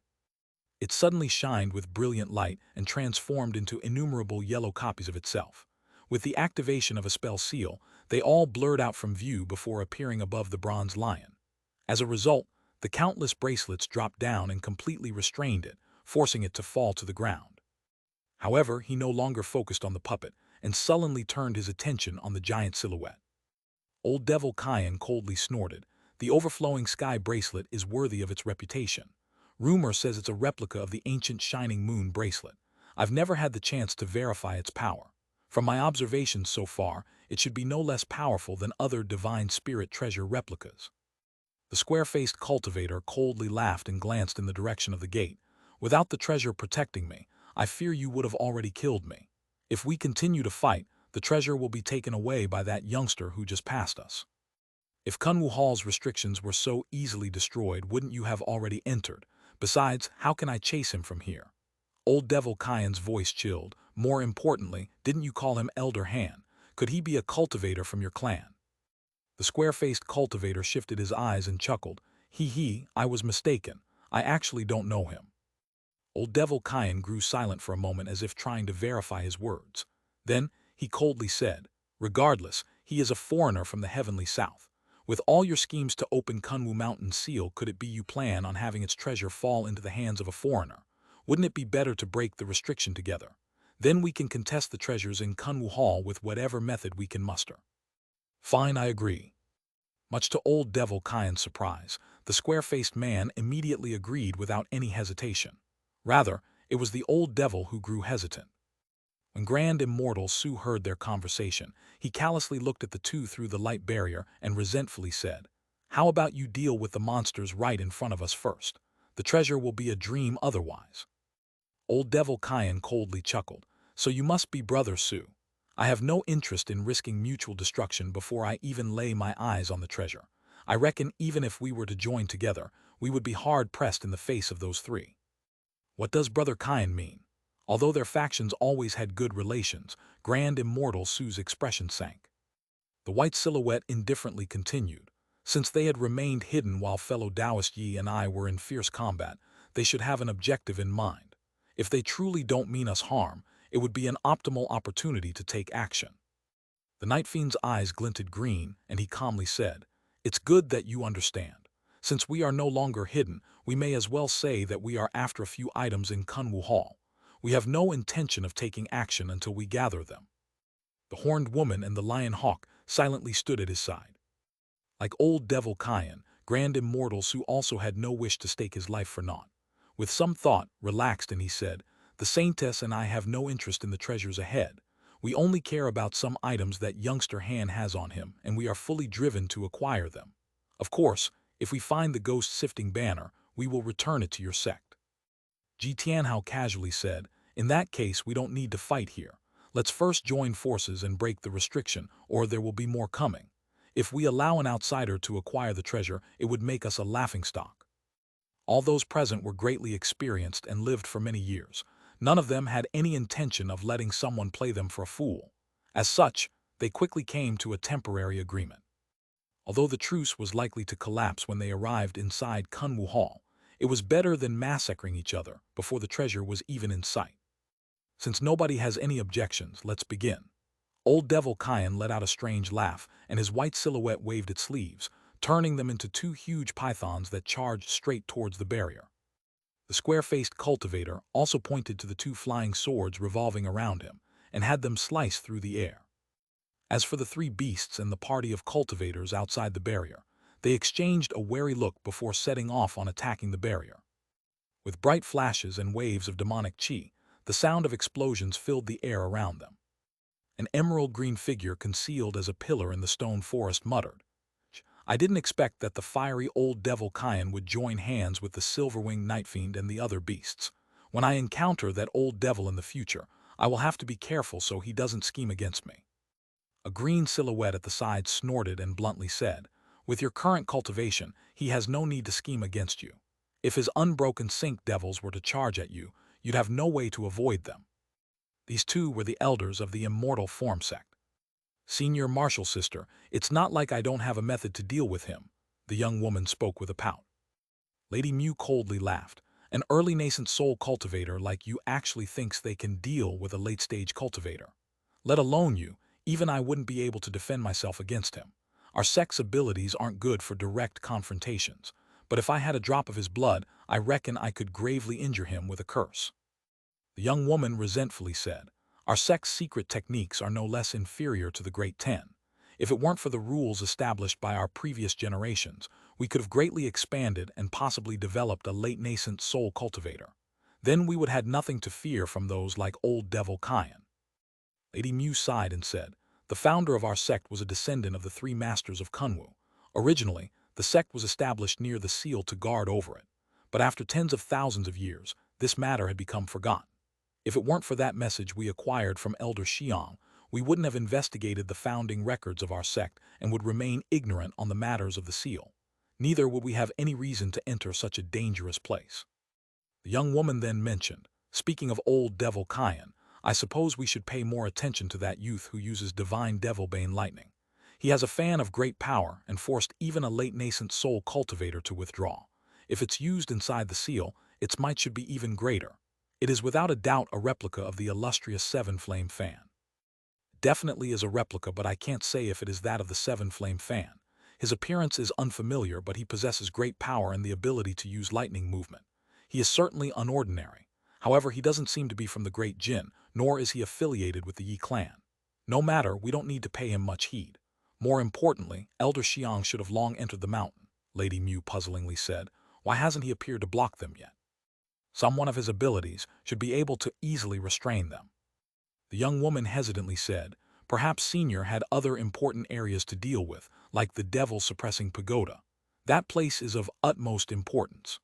It suddenly shined with brilliant light and transformed into innumerable yellow copies of itself. With the activation of a spell seal, they all blurred out from view before appearing above the bronze lion. As a result, the countless bracelets dropped down and completely restrained it, forcing it to fall to the ground. However, he no longer focused on the puppet and sullenly turned his attention on the giant silhouette. Old Devil Kyan coldly snorted. "The overflowing sky bracelet is worthy of its reputation. Rumor says it's a replica of the ancient Shining Moon bracelet. I've never had the chance to verify its power. From my observations so far, it should be no less powerful than other divine spirit treasure replicas." The square-faced cultivator coldly laughed and glanced in the direction of the gate. "Without the treasure protecting me, I fear you would have already killed me. If we continue to fight, the treasure will be taken away by that youngster who just passed us." If Kunwu Hall's restrictions were so easily destroyed, wouldn't you have already entered? Besides, how can I chase him from here? Old Devil Kyan's voice chilled. More importantly, didn't you call him Elder Han? Could he be a cultivator from your clan? The square-faced cultivator shifted his eyes and chuckled. I was mistaken. I actually don't know him. Old Devil Kyan grew silent for a moment as if trying to verify his words. Then, he coldly said, regardless, he is a foreigner from the heavenly south. With all your schemes to open Kunwu Mountain's seal, could it be you plan on having its treasure fall into the hands of a foreigner? Wouldn't it be better to break the restriction together? Then we can contest the treasures in Kunwu Hall with whatever method we can muster. Fine, I agree. Much to Old Devil Kyan's surprise, the square-faced man immediately agreed without any hesitation. Rather, it was the old devil who grew hesitant. When Grand Immortal Su heard their conversation, he callously looked at the two through the light barrier and resentfully said, "How about you deal with the monsters right in front of us first? The treasure will be a dream otherwise." Old Devil Kyan coldly chuckled, "So you must be Brother Su. I have no interest in risking mutual destruction before I even lay my eyes on the treasure. I reckon even if we were to join together, we would be hard-pressed in the face of those three." What does Brother Kyan mean? Although their factions always had good relations, Grand Immortal Su's expression sank. The white silhouette indifferently continued. Since they had remained hidden while fellow Taoist Yi and I were in fierce combat, they should have an objective in mind. If they truly don't mean us harm, it would be an optimal opportunity to take action. The Night Fiend's eyes glinted green, and he calmly said, "It's good that you understand. Since we are no longer hidden, we may as well say that we are after a few items in Kunwu Hall. We have no intention of taking action until we gather them." The Horned Woman and the Lion Hawk silently stood at his side. Like Old Devil Kyan, Grand Immortal Su also had no wish to stake his life for naught. With some thought, relaxed, and he said, "The Saintess and I have no interest in the treasures ahead. We only care about some items that youngster Han has on him, and we are fully driven to acquire them. Of course, if we find the ghost-sifting banner, we will return it to your sect." Ji Tianhao casually said, "In that case, we don't need to fight here. Let's first join forces and break the restriction, or there will be more coming. If we allow an outsider to acquire the treasure, it would make us a laughingstock." All those present were greatly experienced and lived for many years. None of them had any intention of letting someone play them for a fool. As such, they quickly came to a temporary agreement. Although the truce was likely to collapse when they arrived inside Kunwu Hall, it was better than massacring each other before the treasure was even in sight. Since nobody has any objections, let's begin. Old Devil Kyan let out a strange laugh, and his white silhouette waved its sleeves, turning them into two huge pythons that charged straight towards the barrier. The square-faced cultivator also pointed to the two flying swords revolving around him, and had them slice through the air. As for the three beasts and the party of cultivators outside the barrier, they exchanged a wary look before setting off on attacking the barrier. With bright flashes and waves of demonic chi, the sound of explosions filled the air around them. An emerald-green figure concealed as a pillar in the stone forest muttered, "I didn't expect that the fiery Old Devil Kyan would join hands with the silver-winged Night Fiend and the other beasts. When I encounter that old devil in the future, I will have to be careful so he doesn't scheme against me." A green silhouette at the side snorted and bluntly said, "With your current cultivation, he has no need to scheme against you. If his unbroken sink devils were to charge at you, you'd have no way to avoid them." These two were the elders of the Immortal Form Sect. "Senior Marshal Sister, it's not like I don't have a method to deal with him," the young woman spoke with a pout. Lady Mew coldly laughed. "An early nascent soul cultivator like you actually thinks they can deal with a late-stage cultivator. Let alone you, even I wouldn't be able to defend myself against him. Our sect's abilities aren't good for direct confrontations, but if I had a drop of his blood, I reckon I could gravely injure him with a curse." The young woman resentfully said, "Our sect's secret techniques are no less inferior to the Great Ten. If it weren't for the rules established by our previous generations, we could have greatly expanded and possibly developed a late nascent soul cultivator. Then we would have had nothing to fear from those like Old Devil Kyan." Lady Mew sighed and said, "The founder of our sect was a descendant of the three masters of Kunwu. Originally, the sect was established near the seal to guard over it, but after tens of thousands of years, this matter had become forgotten. If it weren't for that message we acquired from Elder Xiang, we wouldn't have investigated the founding records of our sect and would remain ignorant on the matters of the seal. Neither would we have any reason to enter such a dangerous place. The young woman then mentioned, speaking of old devil Cyan, I suppose we should pay more attention to that youth who uses divine devil-bane lightning. He has a fan of great power and forced even a late nascent soul cultivator to withdraw. If it's used inside the seal, its might should be even greater. It is without a doubt a replica of the illustrious Seven Flame fan. Definitely is a replica, but I can't say if it is that of the Seven Flame fan. His appearance is unfamiliar, but he possesses great power and the ability to use lightning movement. He is certainly unordinary. However, he doesn't seem to be from the Great Jinn, nor is he affiliated with the Yi clan. No matter, we don't need to pay him much heed. More importantly, Elder Xiang should have long entered the mountain, Lady Mu puzzlingly said. Why hasn't he appeared to block them yet? Some one of his abilities should be able to easily restrain them. The young woman hesitantly said, perhaps Senior had other important areas to deal with, like the devil-suppressing pagoda. That place is of utmost importance.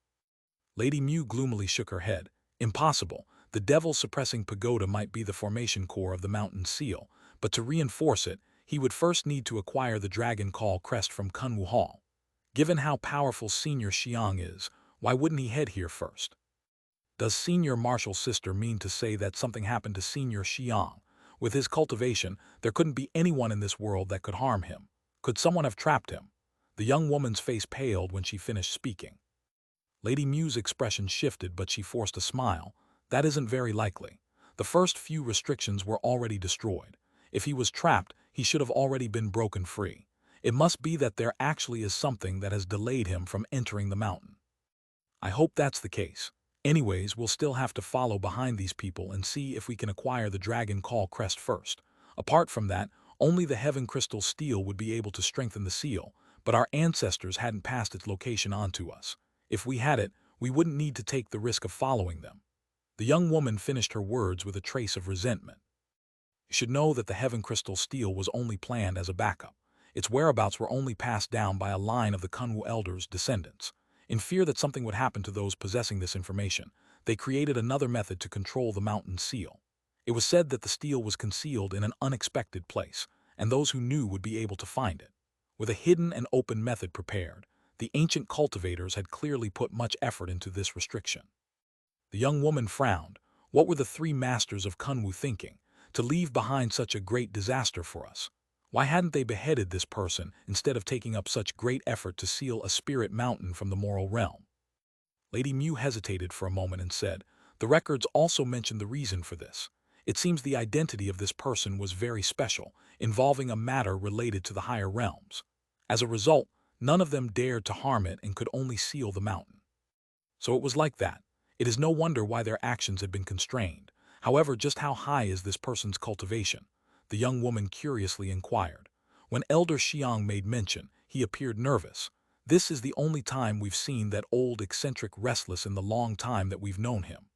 Lady Mu gloomily shook her head. Impossible. The devil-suppressing pagoda might be the formation core of the mountain seal, but to reinforce it, he would first need to acquire the Dragon Call crest from Kunwu Hall. Given how powerful Senior Xiang is, why wouldn't he head here first? Does Senior Martial's sister mean to say that something happened to Senior Xiang? With his cultivation, there couldn't be anyone in this world that could harm him. Could someone have trapped him? The young woman's face paled when she finished speaking. Lady Mu's expression shifted, but she forced a smile. That isn't very likely. The first few restrictions were already destroyed. If he was trapped, he should have already been broken free. It must be that there actually is something that has delayed him from entering the mountain. I hope that's the case. Anyways, we'll still have to follow behind these people and see if we can acquire the Dragon Call crest first. Apart from that, only the Heaven Crystal Steel would be able to strengthen the seal, but our ancestors hadn't passed its location on to us. If we had it, we wouldn't need to take the risk of following them. The young woman finished her words with a trace of resentment. You should know that the Heaven Crystal Steel was only planned as a backup. Its whereabouts were only passed down by a line of the Kunwu elders' descendants. In fear that something would happen to those possessing this information, they created another method to control the mountain seal. It was said that the steel was concealed in an unexpected place, and those who knew would be able to find it. With a hidden and open method prepared, the ancient cultivators had clearly put much effort into this restriction. The young woman frowned. What were the three masters of Kunwu thinking? To leave behind such a great disaster for us. Why hadn't they beheaded this person instead of taking up such great effort to seal a spirit mountain from the moral realm? Lady Mu hesitated for a moment and said, the records also mention the reason for this. It seems the identity of this person was very special, involving a matter related to the higher realms. As a result, none of them dared to harm it and could only seal the mountain. So it was like that. It is no wonder why their actions had been constrained. However, just how high is this person's cultivation? The young woman curiously inquired. When Elder Xiang made mention, he appeared nervous. This is the only time we've seen that old eccentric restless in the long time that we've known him.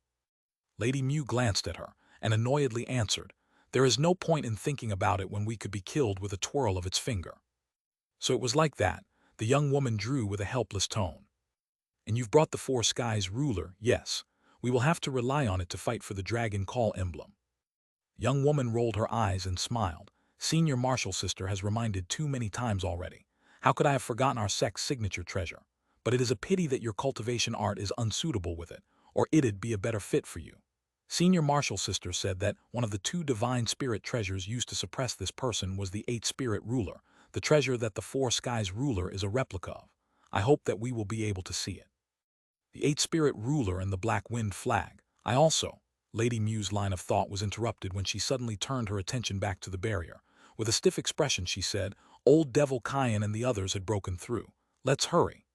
Lady Mu glanced at her and annoyedly answered, there is no point in thinking about it when we could be killed with a twirl of its finger. So it was like that, the young woman drew with a helpless tone. And you've brought the Four Skies ruler, yes. We will have to rely on it to fight for the Dragon Call emblem. The young woman rolled her eyes and smiled. Senior Martial Sister has reminded too many times already. How could I have forgotten our sect's signature treasure? But it is a pity that your cultivation art is unsuitable with it, or it'd be a better fit for you. Senior Martial Sister said that one of the two divine spirit treasures used to suppress this person was the 8 Spirit Ruler, the treasure that the Four Skies ruler is a replica of. I hope that we will be able to see it. The 8 Spirit Ruler and the Black Wind Flag. I also. Lady Mu's line of thought was interrupted when she suddenly turned her attention back to the barrier. With a stiff expression, she said, Old Devil Cyan and the others had broken through. Let's hurry.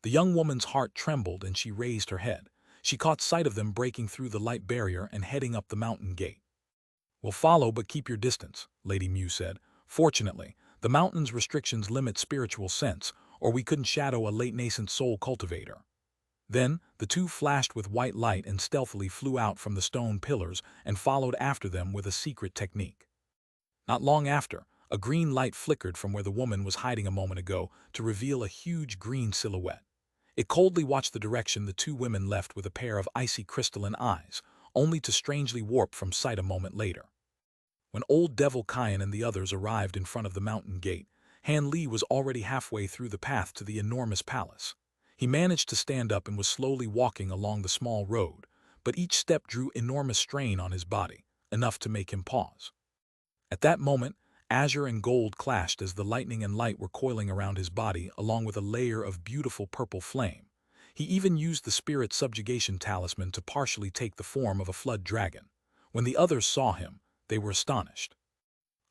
The young woman's heart trembled and she raised her head. She caught sight of them breaking through the light barrier and heading up the mountain gate. We'll follow, but keep your distance, Lady Mu said. Fortunately, the mountain's restrictions limit spiritual sense, or we couldn't shadow a late nascent soul cultivator. Then, the two flashed with white light and stealthily flew out from the stone pillars and followed after them with a secret technique. Not long after, a green light flickered from where the woman was hiding a moment ago to reveal a huge green silhouette. It coldly watched the direction the two women left with a pair of icy crystalline eyes, only to strangely warp from sight a moment later. When old Devil Kyan and the others arrived in front of the mountain gate, Han Li was already halfway through the path to the enormous palace. He managed to stand up and was slowly walking along the small road, but each step drew enormous strain on his body, enough to make him pause. At that moment, azure and gold clashed as the lightning and light were coiling around his body along with a layer of beautiful purple flame. He even used the spirit subjugation talisman to partially take the form of a flood dragon. When the others saw him, they were astonished.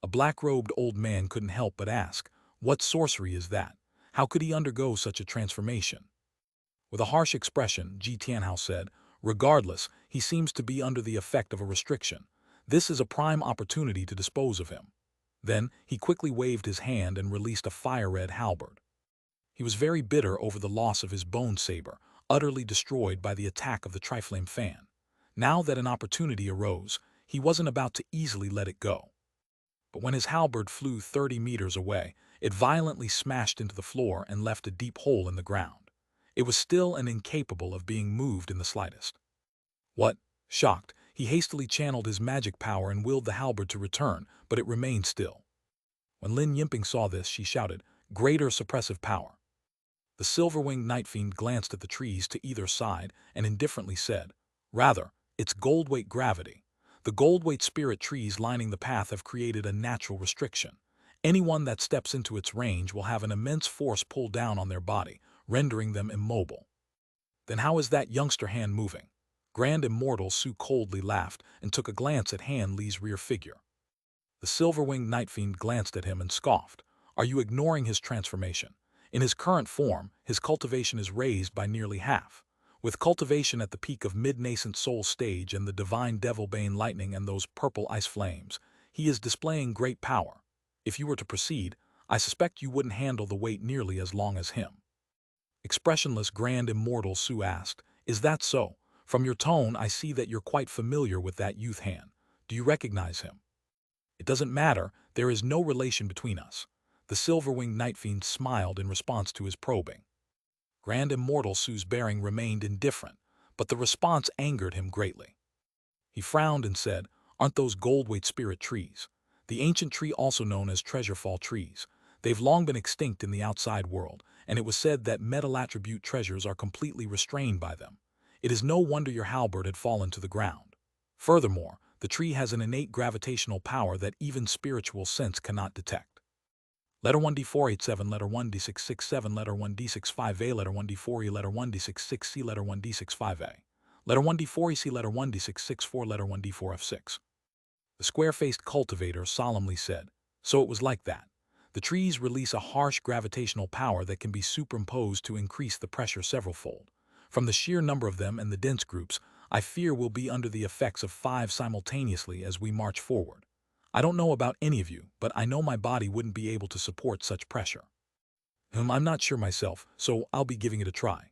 A black-robed old man couldn't help but ask, "What sorcery is that? How could he undergo such a transformation?" With a harsh expression, Ji Tianhao said, "Regardless, he seems to be under the effect of a restriction. This is a prime opportunity to dispose of him." Then, he quickly waved his hand and released a fire-red halberd. He was very bitter over the loss of his bone saber, utterly destroyed by the attack of the Triflame fan. Now that an opportunity arose, he wasn't about to easily let it go. But when his halberd flew 30 meters away, it violently smashed into the floor and left a deep hole in the ground. It was still and incapable of being moved in the slightest. What? Shocked, he hastily channeled his magic power and willed the halberd to return, but it remained still. When Lin Yimping saw this, she shouted, "Greater suppressive power." The silver-winged night fiend glanced at the trees to either side and indifferently said, "Rather, it's gold-weight gravity. The gold-weight spirit trees lining the path have created a natural restriction. Anyone that steps into its range will have an immense force pull down on their body, rendering them immobile." "Then how is that youngster Han moving?" Grand Immortal Su coldly laughed and took a glance at Han Li's rear figure. The silver-winged night fiend glanced at him and scoffed. "Are you ignoring his transformation? In his current form, his cultivation is raised by nearly half. With cultivation at the peak of mid-nascent soul stage and the divine devil-bane lightning and those purple ice flames, he is displaying great power. If you were to proceed, I suspect you wouldn't handle the weight nearly as long as him." Expressionless Grand Immortal Su asked, "Is that so? From your tone, I see that you're quite familiar with that youth Han. Do you recognize him?" "It doesn't matter, there is no relation between us." The silver-winged night fiend smiled in response to his probing. Grand Immortal Su's bearing remained indifferent, but the response angered him greatly. He frowned and said, "Aren't those gold-weight spirit trees? The ancient tree also known as treasure-fall trees. They've long been extinct in the outside world, and it was said that metal attribute treasures are completely restrained by them. It is no wonder your halberd had fallen to the ground. Furthermore, the tree has an innate gravitational power that even spiritual sense cannot detect. Letter 1D487, letter 1D667, letter 1D65A, letter 1D4E, letter 1D66C, letter 1D65A. Letter 1D4EC, letter 1D664, letter 1D4F6. The square-faced cultivator solemnly said, "So it was like that. The trees release a harsh gravitational power that can be superimposed to increase the pressure severalfold. From the sheer number of them and the dense groups, I fear we'll be under the effects of 5 simultaneously as we march forward. I don't know about any of you, but I know my body wouldn't be able to support such pressure. I'm not sure myself, so I'll be giving it a try."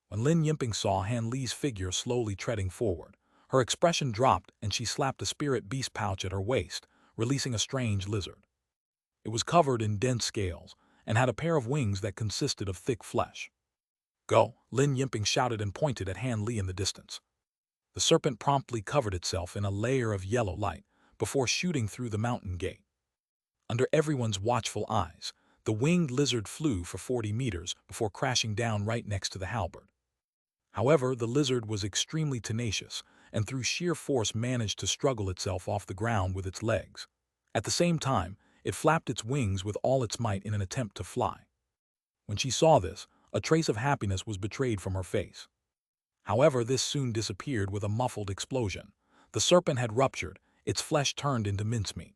When Lin Yimping saw Han Li's figure slowly treading forward, her expression dropped and she slapped a spirit beast pouch at her waist, releasing a strange lizard. It was covered in dense scales and had a pair of wings that consisted of thick flesh. "Go!" Lin Yimping shouted and pointed at Han Li in the distance. The serpent promptly covered itself in a layer of yellow light before shooting through the mountain gate. Under everyone's watchful eyes, the winged lizard flew for 40 meters before crashing down right next to the halberd. However, the lizard was extremely tenacious and through sheer force managed to struggle itself off the ground with its legs. At the same time, it flapped its wings with all its might in an attempt to fly. When she saw this, a trace of happiness was betrayed from her face. However, this soon disappeared with a muffled explosion. The serpent had ruptured, its flesh turned into mincemeat.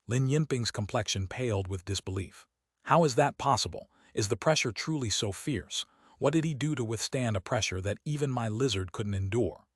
Lin Yimping's complexion paled with disbelief. "How is that possible? Is the pressure truly so fierce? What did he do to withstand a pressure that even my lizard couldn't endure?"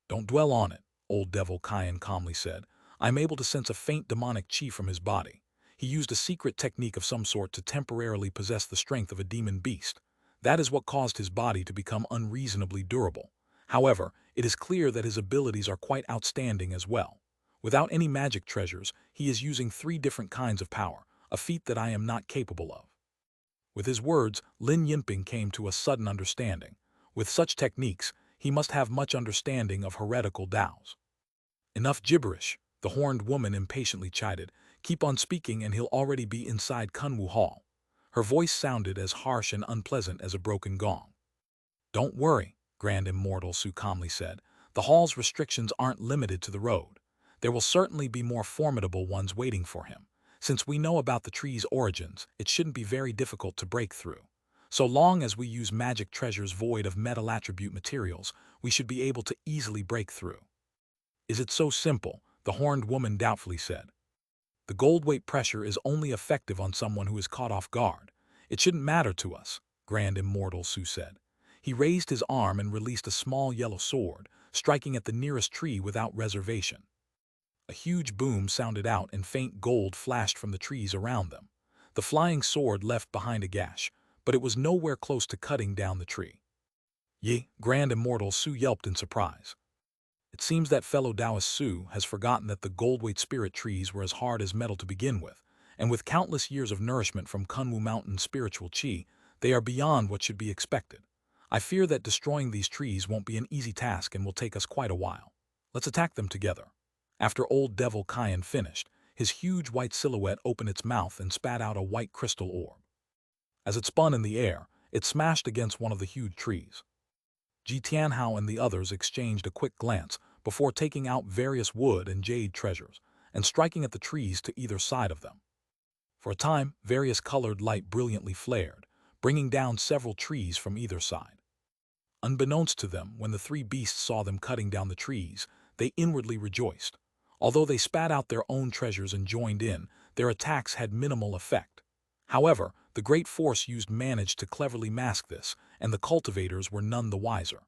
"Don't dwell on it," old Devil Kyan calmly said. "I'm able to sense a faint demonic chi from his body. He used a secret technique of some sort to temporarily possess the strength of a demon beast. That is what caused his body to become unreasonably durable. However, it is clear that his abilities are quite outstanding as well. Without any magic treasures, he is using 3 different kinds of power, a feat that I am not capable of." With his words, Lin Yimping came to a sudden understanding. With such techniques, he must have much understanding of heretical Taos. "Enough gibberish," The horned woman impatiently chided. Keep on speaking and he'll already be inside Kunwu Hall. Her voice sounded as harsh and unpleasant as a broken gong. Don't worry, Grand Immortal Su calmly said. The hall's restrictions aren't limited to the road. There will certainly be more formidable ones waiting for him. Since we know about the tree's origins, it shouldn't be very difficult to break through. So long as we use magic treasures void of metal attribute materials, we should be able to easily break through. Is it so simple? The horned woman doubtfully said. The gold weight pressure is only effective on someone who is caught off guard. It shouldn't matter to us, Grand Immortal Su said. He raised his arm and released a small yellow sword, striking at the nearest tree without reservation. A huge boom sounded out and faint gold flashed from the trees around them. The flying sword left behind a gash, but it was nowhere close to cutting down the tree. Ye, Grand Immortal Su yelped in surprise. It seems that fellow Taoist Su has forgotten that the gold-weight spirit trees were as hard as metal to begin with, and with countless years of nourishment from Kunwu Mountain spiritual qi, they are beyond what should be expected. I fear that destroying these trees won't be an easy task and will take us quite a while. Let's attack them together. After Old Devil Kyan finished, his huge white silhouette opened its mouth and spat out a white crystal orb. As it spun in the air, it smashed against one of the huge trees. Ji Tianhao and the others exchanged a quick glance before taking out various wood and jade treasures and striking at the trees to either side of them. For a time, various colored light brilliantly flared, bringing down several trees from either side. Unbeknownst to them, when the three beasts saw them cutting down the trees, they inwardly rejoiced. Although they spat out their own treasures and joined in, their attacks had minimal effect. However, the great force used managed to cleverly mask this, and the cultivators were none the wiser.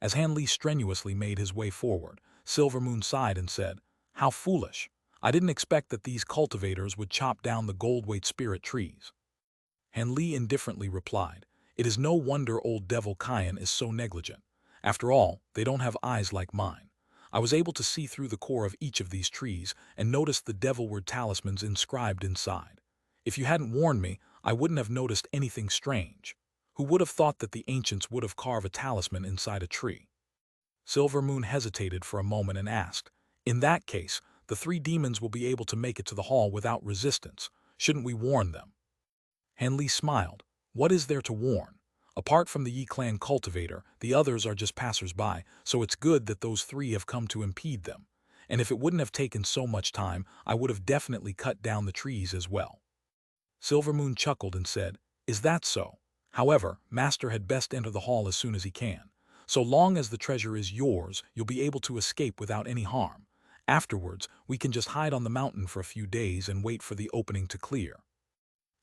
As Han Li strenuously made his way forward, Silvermoon sighed and said, "How foolish! I didn't expect that these cultivators would chop down the gold-weight spirit trees." Han Li indifferently replied, "It is no wonder Old Devil Kyan is so negligent. After all, they don't have eyes like mine. I was able to see through the core of each of these trees and noticed the devilward talismans inscribed inside. If you hadn't warned me, I wouldn't have noticed anything strange. Who would have thought that the ancients would have carved a talisman inside a tree?" Silvermoon hesitated for a moment and asked, "In that case, the three demons will be able to make it to the hall without resistance. Shouldn't we warn them?" Han Li smiled. "What is there to warn? Apart from the Yi clan cultivator, the others are just passers-by, so it's good that those three have come to impede them. And if it wouldn't have taken so much time, I would have definitely cut down the trees as well." Silvermoon chuckled and said, "Is that so? However, Master had best enter the hall as soon as he can. So long as the treasure is yours, you'll be able to escape without any harm. Afterwards, we can just hide on the mountain for a few days and wait for the opening to clear.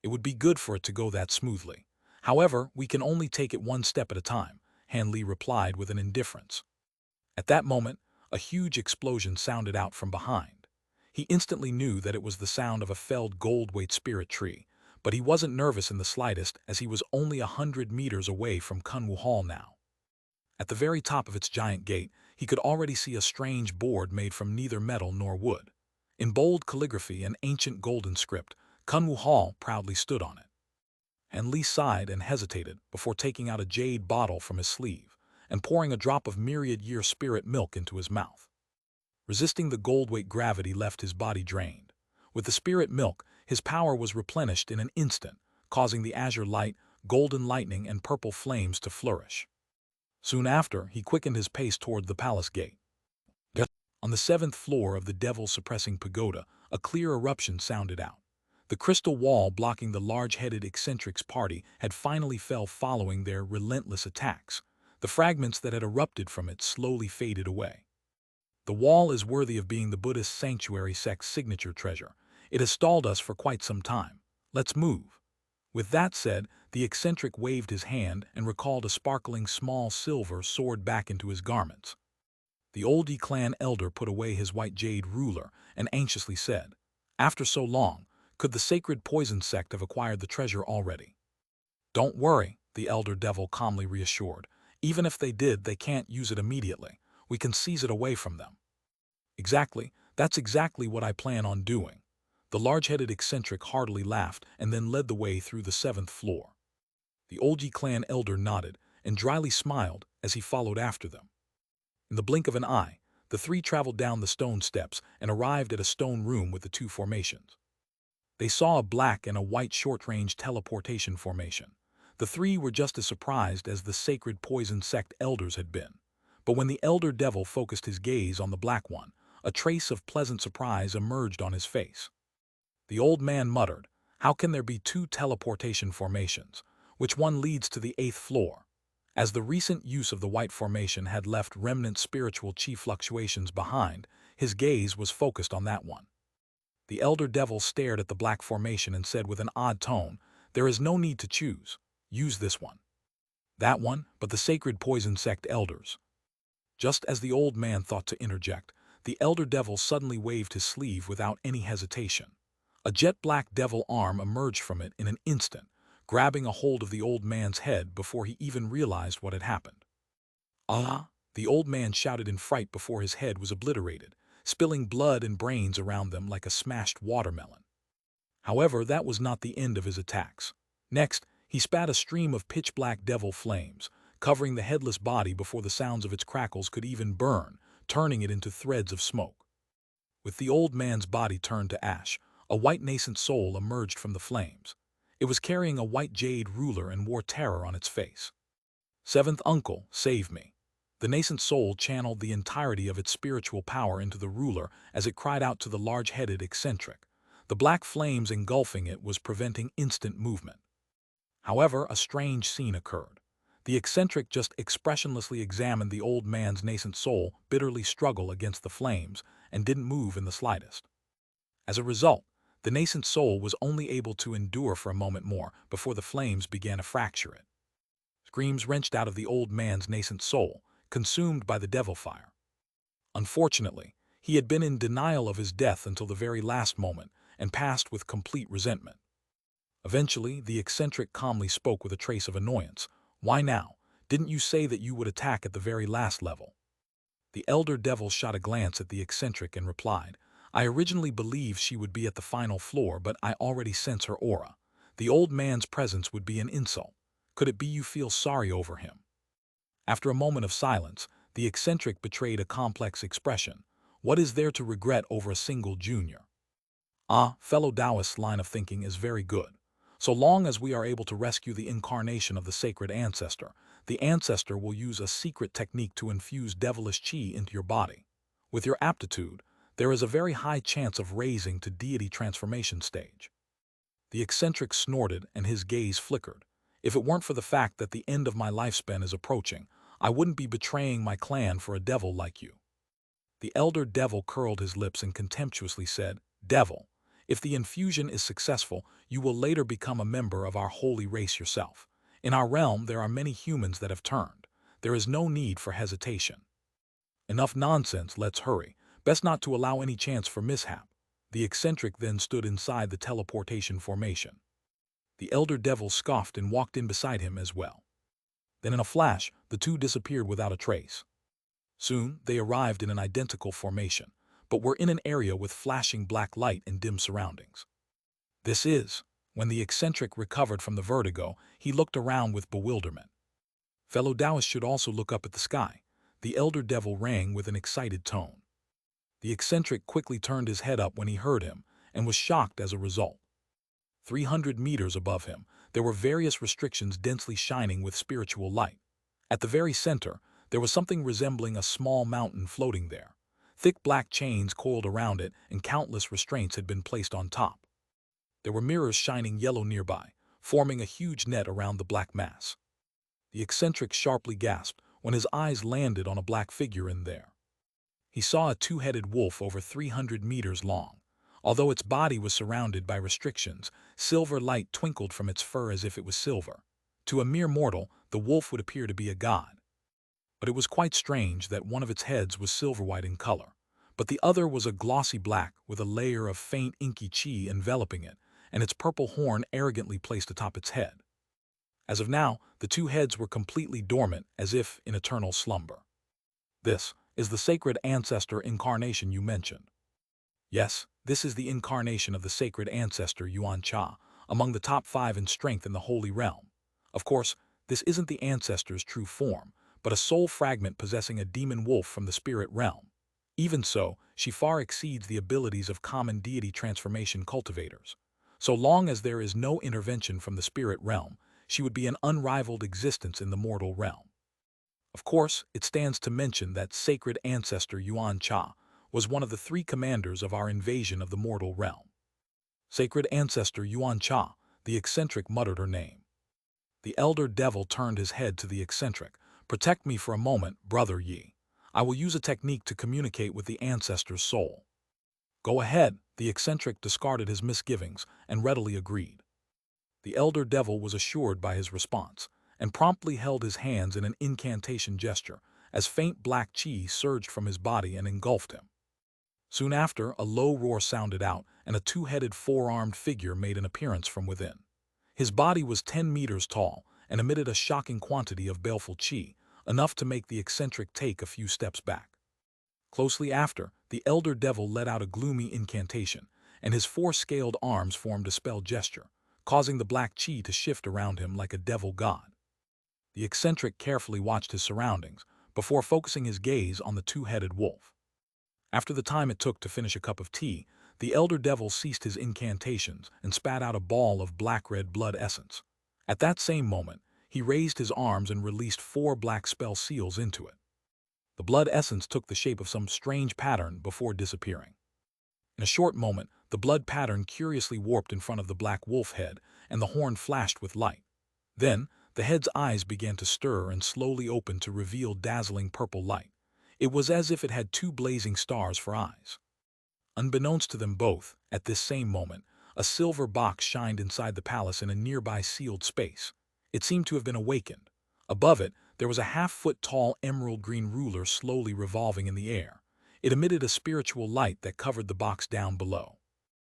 It would be good for it to go that smoothly. However, we can only take it one step at a time," Han Li replied with an indifference. At that moment, a huge explosion sounded out from behind. He instantly knew that it was the sound of a felled gold-weight spirit tree, but he wasn't nervous in the slightest as he was only 100 meters away from Kunwu Hall now. At the very top of its giant gate, he could already see a strange board made from neither metal nor wood. In bold calligraphy and ancient golden script, Kunwu Hall proudly stood on it. Han Li sighed and hesitated before taking out a jade bottle from his sleeve and pouring a drop of myriad-year spirit milk into his mouth. Resisting the gold-weight gravity left his body drained. With the spirit milk, his power was replenished in an instant, causing the azure light, golden lightning, and purple flames to flourish. Soon after, he quickened his pace toward the palace gate. On the 7th floor of the devil-suppressing pagoda, a clear eruption sounded out. The crystal wall blocking the large-headed eccentric's party had finally fell following their relentless attacks. The fragments that had erupted from it slowly faded away. "The wall is worthy of being the Buddhist sanctuary sect's signature treasure. It has stalled us for quite some time. Let's move." With that said, the eccentric waved his hand and recalled a sparkling small silver sword back into his garments. The old Yi clan elder put away his white jade ruler and anxiously said, "After so long, could the sacred poison sect have acquired the treasure already?" "Don't worry," the elder devil calmly reassured. "Even if they did, they can't use it immediately. We can seize it away from them." "Exactly, that's exactly what I plan on doing." The large-headed eccentric heartily laughed and then led the way through the 7th floor. The old Yi clan elder nodded and dryly smiled as he followed after them. In the blink of an eye, The three traveled down the stone steps and arrived at a stone room with the two formations. They saw a black and a white short-range teleportation formation. The three were just as surprised as the sacred poison sect elders had been. But when the elder devil focused his gaze on the black one, a trace of pleasant surprise emerged on his face. The old man muttered, "How can there be two teleportation formations? Which one leads to the 8th floor?" As the recent use of the white formation had left remnant spiritual chi fluctuations behind, his gaze was focused on that one. The elder devil stared at the black formation and said with an odd tone, "There is no need to choose. Use this one." That one, but the sacred poison sect elders. Just as the old man thought to interject, the elder devil suddenly waved his sleeve without any hesitation. A jet-black devil arm emerged from it in an instant, grabbing a hold of the old man's head before he even realized what had happened. "Ah!" The old man shouted in fright before his head was obliterated, spilling blood and brains around them like a smashed watermelon. However, that was not the end of his attacks. Next, he spat a stream of pitch-black devil flames, covering the headless body before the sounds of its crackles could even burn, turning it into threads of smoke. With the old man's body turned to ash, a white nascent soul emerged from the flames. It was carrying a white jade ruler and wore terror on its face. "Seventh uncle, save me." The nascent soul channeled the entirety of its spiritual power into the ruler as it cried out to the large-headed eccentric. The black flames engulfing it was preventing instant movement. However, a strange scene occurred. The eccentric just expressionlessly examined the old man's nascent soul bitterly struggle against the flames and didn't move in the slightest. As a result, the nascent soul was only able to endure for a moment more before the flames began to fracture it. Screams wrenched out of the old man's nascent soul, consumed by the devil fire. Unfortunately, he had been in denial of his death until the very last moment and passed with complete resentment. Eventually, the eccentric calmly spoke with a trace of annoyance. "Why now? Didn't you say that you would attack at the very last level?" The elder devil shot a glance at the eccentric and replied, "I originally believed she would be at the final floor, but I already sense her aura. The old man's presence would be an insult. Could it be you feel sorry over him?" After a moment of silence, the eccentric betrayed a complex expression. "What is there to regret over a single junior?" "Ah, fellow Taoist's line of thinking is very good. So long as we are able to rescue the incarnation of the sacred ancestor, the ancestor will use a secret technique to infuse devilish chi into your body. With your aptitude, there is a very high chance of raising to deity transformation stage." The eccentric snorted and his gaze flickered. "If it weren't for the fact that the end of my lifespan is approaching, I wouldn't be betraying my clan for a devil like you." The elder devil curled his lips and contemptuously said, "Devil, if the infusion is successful, you will later become a member of our holy race yourself. In our realm, there are many humans that have turned. There is no need for hesitation." "Enough nonsense, let's hurry. Best not to allow any chance for mishap." The eccentric then stood inside the teleportation formation. The elder devil scoffed and walked in beside him as well. Then in a flash, the two disappeared without a trace. Soon, they arrived in an identical formation, but were in an area with flashing black light and dim surroundings. This is, when the eccentric recovered from the vertigo, he looked around with bewilderment. "Fellow Taoists should also look up at the sky," the elder devil rang with an excited tone. The eccentric quickly turned his head up when he heard him, and was shocked as a result. 300 meters above him, there were various restrictions densely shining with spiritual light. At the very center, there was something resembling a small mountain floating there. Thick black chains coiled around it, and countless restraints had been placed on top. There were mirrors shining yellow nearby, forming a huge net around the black mass. The eccentric sharply gasped when his eyes landed on a black figure in there. He saw a two-headed wolf over 300 meters long. Although its body was surrounded by restrictions, silver light twinkled from its fur as if it was silver. To a mere mortal, the wolf would appear to be a god. But it was quite strange that one of its heads was silver-white in color, but the other was a glossy black with a layer of faint inky chi enveloping it, and its purple horn arrogantly placed atop its head. As of now, the two heads were completely dormant, as if in eternal slumber. "This is the sacred ancestor incarnation you mentioned." "Yes, this is the incarnation of the sacred ancestor Yuan Cha, among the top 5 in strength in the Holy Realm. Of course, this isn't the ancestor's true form, but a soul fragment possessing a demon wolf from the spirit realm. Even so, she far exceeds the abilities of common deity transformation cultivators. So long as there is no intervention from the spirit realm, she would be an unrivaled existence in the mortal realm. Of course, it stands to mention that sacred ancestor Yuan Cha was one of the three commanders of our invasion of the mortal realm. Sacred ancestor Yuan Cha, the eccentric muttered her name. The elder devil turned his head to the eccentric. Protect me for a moment, brother Yi. I will use a technique to communicate with the ancestor's soul. Go ahead, the eccentric discarded his misgivings and readily agreed. The elder devil was assured by his response, and promptly held his hands in an incantation gesture, as faint black chi surged from his body and engulfed him. Soon after, a low roar sounded out, and a two-headed four-armed figure made an appearance from within. His body was 10 meters tall, and emitted a shocking quantity of baleful chi, enough to make the eccentric take a few steps back. Closely after, the elder devil let out a gloomy incantation, and his four-scaled arms formed a spell gesture, causing the black chi to shift around him like a devil god. The eccentric carefully watched his surroundings, before focusing his gaze on the two-headed wolf. After the time it took to finish a cup of tea, the elder devil ceased his incantations and spat out a ball of black-red blood essence. At that same moment, he raised his arms and released 4 black spell seals into it. The blood essence took the shape of some strange pattern before disappearing. In a short moment, the blood pattern curiously warped in front of the black wolf head, and the horn flashed with light. Then, the head's eyes began to stir and slowly opened to reveal dazzling purple light. It was as if it had 2 blazing stars for eyes. Unbeknownst to them both, at this same moment, a silver box shined inside the palace in a nearby sealed space. It seemed to have been awakened. Above it, there was a half-foot-tall emerald-green ruler slowly revolving in the air. It emitted a spiritual light that covered the box down below.